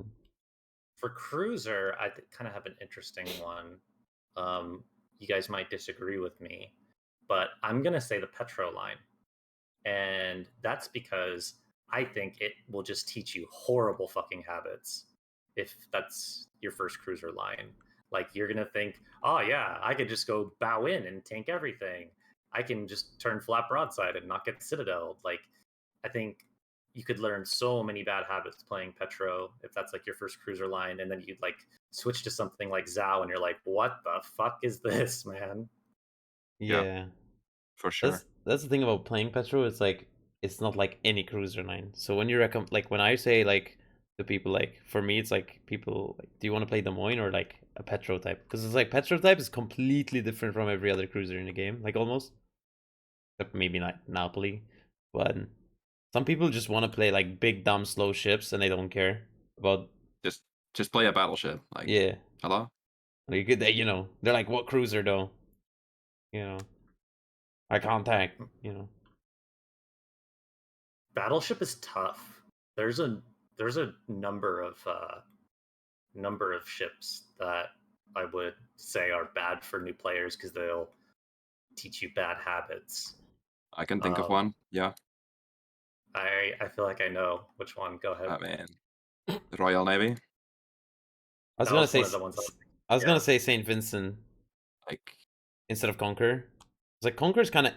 For cruiser, I kind of have an interesting one. You guys might disagree with me, but I'm gonna say the Petro line, and that's because I think it will just teach you horrible fucking habits if that's your first cruiser line. Like you're gonna think, oh yeah, I could just go bow in and tank everything. I can just turn flat broadside and not get citadeled. Like, I think you could learn so many bad habits playing Petro if that's like your first cruiser line, and then you'd like switch to something like Zhao, and you're like, what the fuck is this, man? Yeah. For sure. That's the thing about playing Petro. It's like it's not like any cruiser line. So when you like when I say like to people, like for me it's like people like, do you want to play Des Moines or like a Petro type? Because it's like Petro type is completely different from every other cruiser in the game, like almost. Except maybe not Napoli, but some people just want to play like big dumb slow ships and they don't care about. Just play a battleship. Like, Yeah, hello. like you know, they're like, what cruiser though? You know, I contact. You know. Battleship is tough. There's a number of ships that I would say are bad for new players because they'll teach you bad habits. I can think of one. Yeah. I feel like I know which one. Go ahead. I mean, the Royal Navy. I was That gonna was say one of the ones I was yeah. gonna say Saint Vincent Like, instead of Conqueror. It's like Conqueror's kind of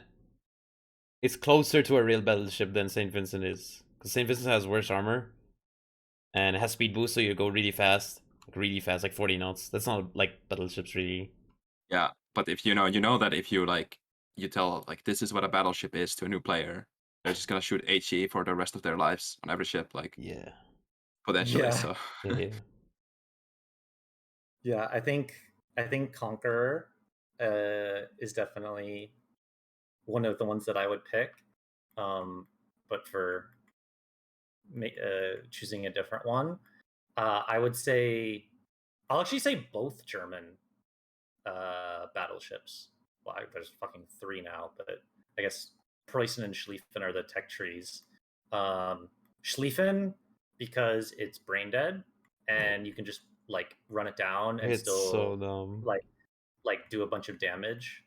it's closer to a real battleship than Saint Vincent is, because Saint Vincent has worse armor and it has speed boost, so you go really fast, like 40 knots. That's not like battleships really. yeah, but if you know that if you like you tell like this is what a battleship is to a new player, they're just gonna shoot HE for the rest of their lives on every ship, like Yeah. potentially. Yeah. So Yeah. Yeah, I think Conqueror is definitely one of the ones that I would pick. But for choosing a different one, I would say I'll actually say both German battleships. Well, there's fucking 3 now, but I guess Preußen and Schlieffen are the tech trees. Schlieffen because it's brain dead and you can just like run it down and It's so still dumb. like do a bunch of damage.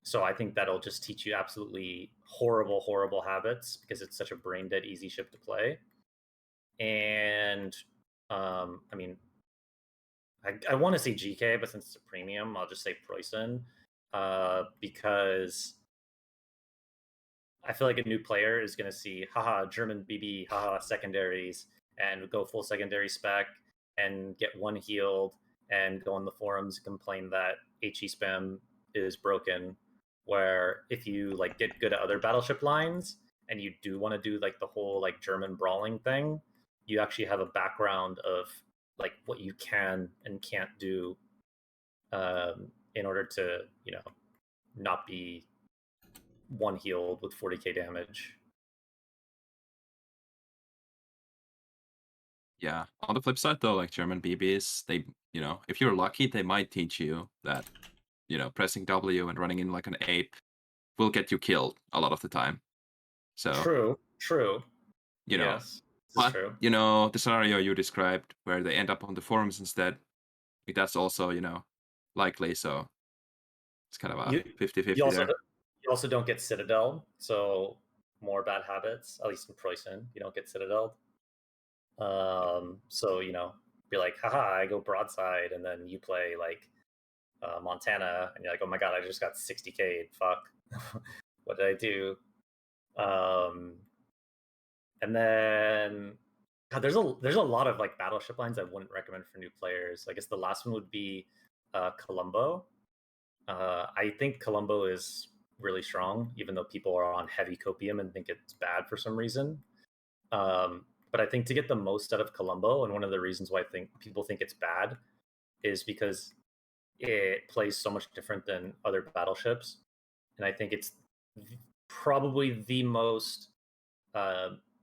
So I think that'll just teach you absolutely horrible habits because it's such a brain dead easy ship to play. And I mean, I want to say GK, but since it's a premium, I'll just say Preußen because I feel like a new player is going to see, haha, German BB, haha, secondaries, and go full secondary spec and get one healed and go on the forums and complain that HE spam is broken. Where if you like get good at other battleship lines and you do want to do like the whole like German brawling thing, you actually have a background of like what you can and can't do in order to, you know, not be one healed with 40k damage. yeah. On the flip side, though, like German BBs, they if you're lucky, they might teach you that pressing W and running in like an ape will get you killed a lot of the time. So True. you know, Yes, this is but true. the scenario you described where they end up on the forums instead, that's also likely. So it's kind of a You 50-50 there. you also don't get citadel, so more bad habits. At least in Preußen, you don't get citadel. So be like, haha, I go broadside, and then you play like Montana, and you're like, oh my god, I just got 60k. Fuck, what did I do? And then God, there's a lot of like battleship lines I wouldn't recommend for new players. I guess the last one would be Colombo. I think Colombo is really strong, even though people are on heavy copium and think it's bad for some reason. But I think to get the most out of Colombo, and one of the reasons why I think people think it's bad is because it plays so much different than other battleships, and I think it's probably the most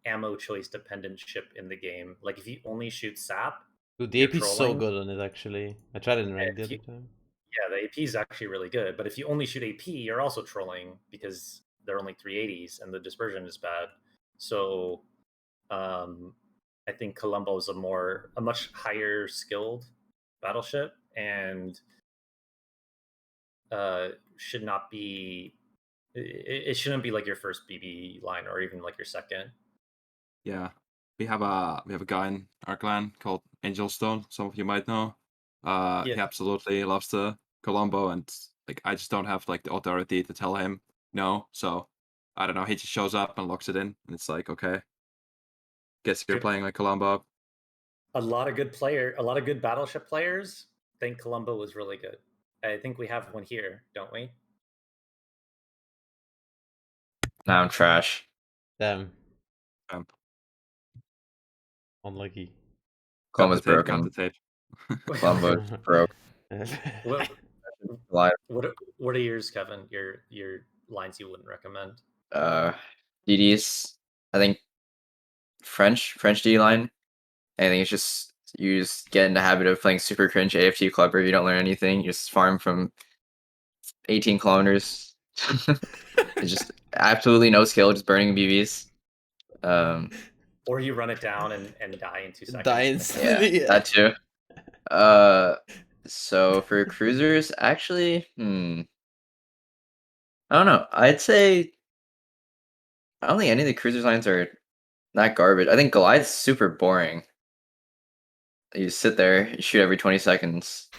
ammo choice dependent ship in the game. Like if you only shoot sap, Dude, the you're AP is so trolling. good on it actually. I tried it in rank the If other you, time. yeah, the AP is actually really good. But if you only shoot AP, you're also trolling because they're only 380s and the dispersion is bad. So I think Colombo is a much higher skilled battleship and should not be. It shouldn't be like your first BB line or even like your second. Yeah, we have a guy in our clan called Angelstone. Some of you might know. Yeah. He absolutely loves the Colombo, and like I just don't have like the authority to tell him no. So I don't know. He just shows up and locks it in, and it's like, okay, guess you're Good. playing like Colombo. A lot of good Battleship players think Colombo was really good. I think we have one here, don't we? Now I'm trash. Damn, Um, unlucky. got the Columbo's tape. Got broken. the tape. Columbo's broke. What, Live. what are yours, Kevin? Your lines you wouldn't recommend? DDs. I think French D line. I think it's just you just get in the habit of playing super cringe AFT Clubber. You don't learn anything. You just farm from 18 kilometers. It's just absolutely no skill, just burning BBs. Or you run it down and die in 2 seconds. Die instantly. Yeah, that too. So for cruisers, actually, I don't know. I'd say I don't think any of the cruisers lines are that garbage. I think Goliath's super boring. You sit there, you shoot every 20 seconds,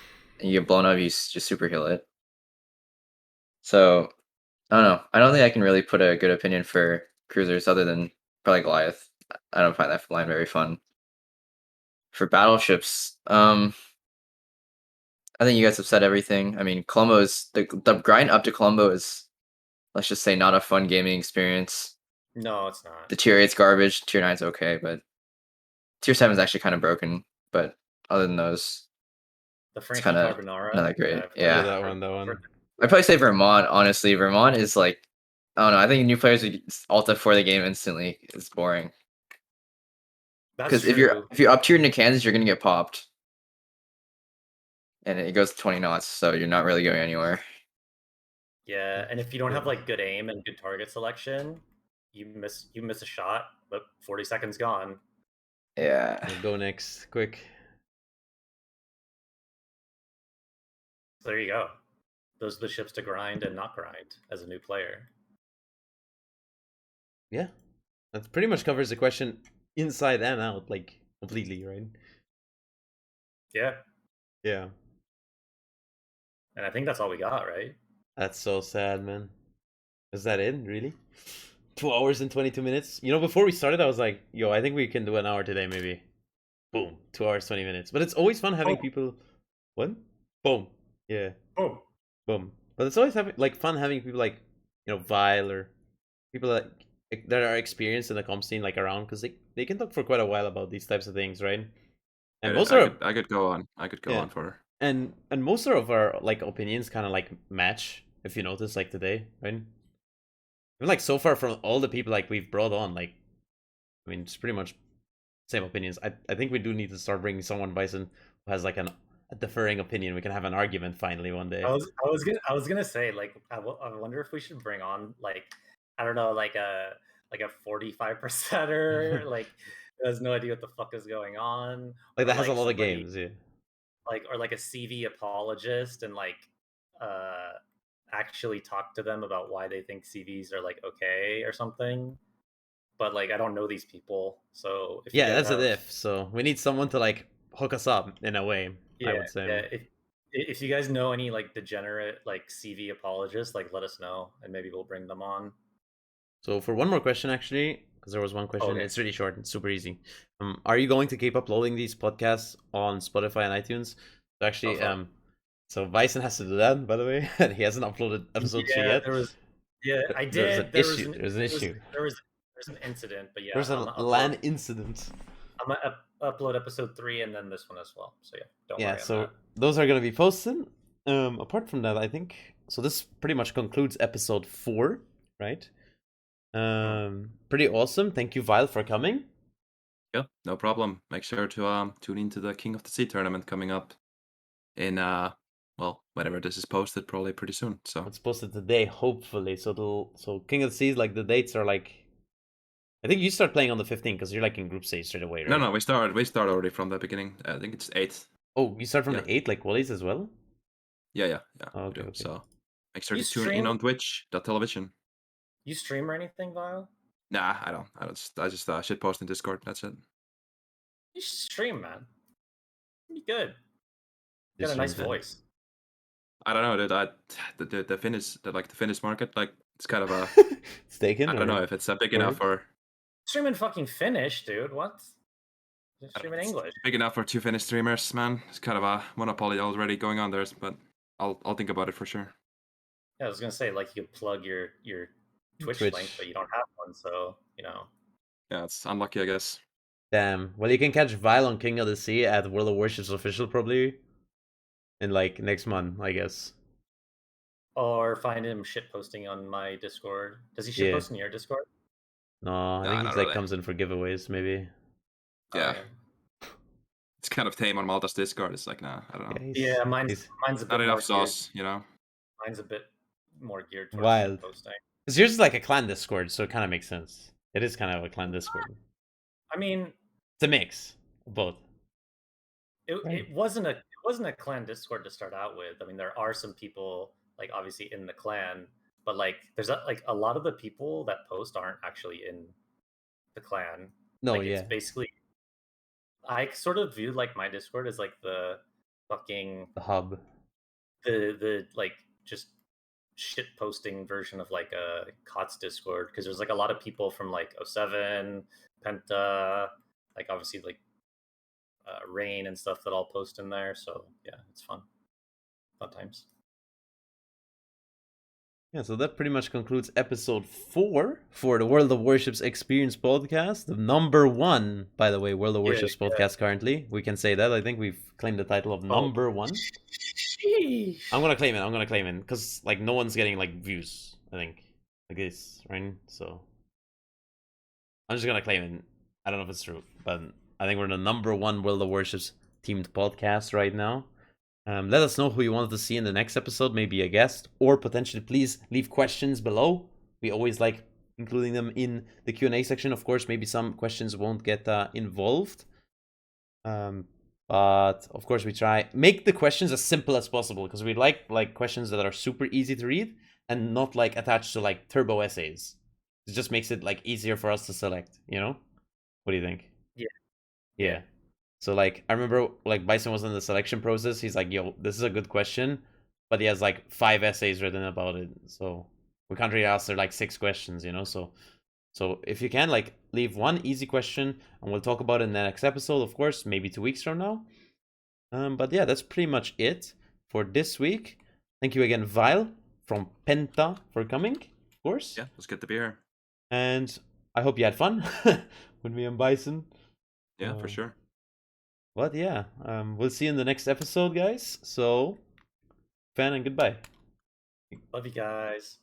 and you get blown up, you just super heal it. So I don't know. I don't think I can really put a good opinion for cruisers other than probably Goliath. I don't find that line very fun. For battleships, I think you guys have said everything. I mean, Colombo is the grind up to Colombo is, let's just say, not a fun gaming experience. No, it's not. The tier 8's garbage. Tier 9's okay, but tier 7 is actually kind of broken. But other than those, The it's Frankie kind of Carbonara. not that great. I've heard- Yeah, that one. I'd probably say Vermont. Honestly, Vermont is like, I don't know. I think new players would ult for the game instantly. It's boring. That's Because if you're up tiered into Kansas, you're gonna get popped, and it goes to 20 knots, so you're not really going anywhere. Yeah, and if you don't have like good aim and good target selection, you miss a shot, but 40 seconds gone. Yeah. We'll go next, quick. So there you go. Those are the ships to grind and not grind as a new player. Yeah, that pretty much covers the question inside and out, like completely, right? Yeah, Yeah. and I think that's all we got, right? That's so sad, man. Is that it, really? 2 hours and 22 minutes? You know, before we started, I was like, yo, I think we can do an hour today, maybe. Boom. 2 hours, 20 minutes. But it's always fun having people... What? Boom. Yeah. Oh, Boom. But it's always fun having people like, you know, Vile or people that are experienced in the comp scene, like, around, because they can talk for quite a while about these types of things, right? And most I could go on. I could go Yeah. on for. And most of our like opinions kind of like match, if you notice, like today, right? Even like so far from all the people like we've brought on, like, I mean, it's pretty much same opinions. I think we do need to start bringing someone, Bison, who has like a differing opinion. We can have an argument finally one day. I was gonna say, like, I wonder if we should bring on, like, I don't know, like a 45%er, like, who has no idea what the fuck is going on, Like, or that has a lot of somebody- games, yeah. like, or like a CV apologist, and like actually talk to them about why they think CVs are like okay or something. But like, I don't know these people, so if you Yeah, guys that's have, a diff. So we need someone to like hook us up in a way, I would say. Yeah, if you guys know any like degenerate like CV apologists, like, let us know and maybe we'll bring them on. So for one more question, actually, because there was one question, Okay. it's really short and super easy. Are you going to keep uploading these podcasts on Spotify and iTunes? So actually, so Bison has to do that, by the way. He hasn't uploaded episode 2 yet. I did. There's an issue. There's an incident, but yeah, There's a LAN incident. I'm gonna upload episode 3 and then this one as well. So yeah, don't worry. So those are gonna be posted. Apart from that, I think so. This pretty much concludes episode 4, right? Pretty awesome. Thank you, Vile, for coming. Yeah, no problem. Make sure to tune into the King of the Sea tournament coming up in well, whenever this is posted, probably pretty soon. So it's posted today, hopefully. So King of the Seas, like the dates are like, I think you start playing on the 15th because you're like in group stage straight away, right? No, we start already from the beginning. I think it's 8th. Oh, you start from the 8th, like qualies as well? Yeah. Oh, okay. So make sure to tune in on Twitch.television. You stream or anything, Vile? Nah, I don't. I just shit post in Discord. That's it. You should stream, man. You're good. You got a nice voice. I don't know, the Finnish, the Finnish market, like it's kind of a It's taken. I don't or- know if it's big enough for Streaming fucking Finnish, dude. What? Just I don't know, streaming it's English. big enough for 2 Finnish streamers, man. It's kind of a monopoly already going on there, but I'll think about it for sure. Yeah, I was gonna say like you could plug your Twitch Twitch. link, but you don't have one, so you know. Yeah, it's unlucky, I guess. Damn. Well, you can catch Vile on King of the Sea at World of Warships official probably in like next month, I guess. Or find him shit posting on my Discord. Does he shit Yeah. post in your Discord? No, I Nah, think not he's like really. comes in for giveaways maybe. Yeah. Okay. It's kind of tame on Malta's Discord. It's like, nah, I don't know. Yeah, mine's he's a bit Not more enough geared. sauce, you know? Mine's a bit more geared towards Wild. shit posting. Because yours is like a clan Discord, so it kind of makes sense. It is kind of a clan Discord. I mean, It's a mix of both. it wasn't a clan Discord to start out with. I mean, there are some people like obviously in the clan, but like there's like a lot of the people that post aren't actually in the clan. No, like yeah. it's basically I sort of viewed like my Discord as like the fucking The hub. the like just shit posting version of like a KOTS Discord because there's like a lot of people from like 07, Penta, like obviously like Rain and stuff that I'll post in there. So yeah, it's fun times. Yeah, so that pretty much concludes episode 4 for the World of Warships Experience podcast. The number 1, by the way, World of Warships podcast currently. We can say that. I think we've claimed the title of number 1. Sheesh. I'm gonna claim it because like no one's getting like views, I think, like this, right? So I'm just gonna claim it. I don't know if it's true, but I think we're the number 1 World of Warships themed podcast right now. Let us know who you wanted to see in the next episode, maybe a guest, or potentially please leave questions below. We always like including them in the Q&A section. Of course, maybe some questions won't get involved. But of course we try make the questions as simple as possible because we like questions that are super easy to read and not like attached to like turbo essays. It just makes it like easier for us to select, you know? What do you think? Yeah. So like I remember like Bison was in the selection process. He's like, yo, this is a good question, but he has like 5 essays written about it. So we can't really answer like 6 questions, you know? So if you can, like, leave one easy question, and we'll talk about it in the next episode, of course, maybe 2 weeks from now. But yeah, that's pretty much it for this week. Thank you again, Vile from Penta, for coming, of course. Yeah, let's get the beer. And I hope you had fun with me and Bison. Yeah, for sure. But yeah, we'll see you in the next episode, guys. So, fan and goodbye. Love you guys.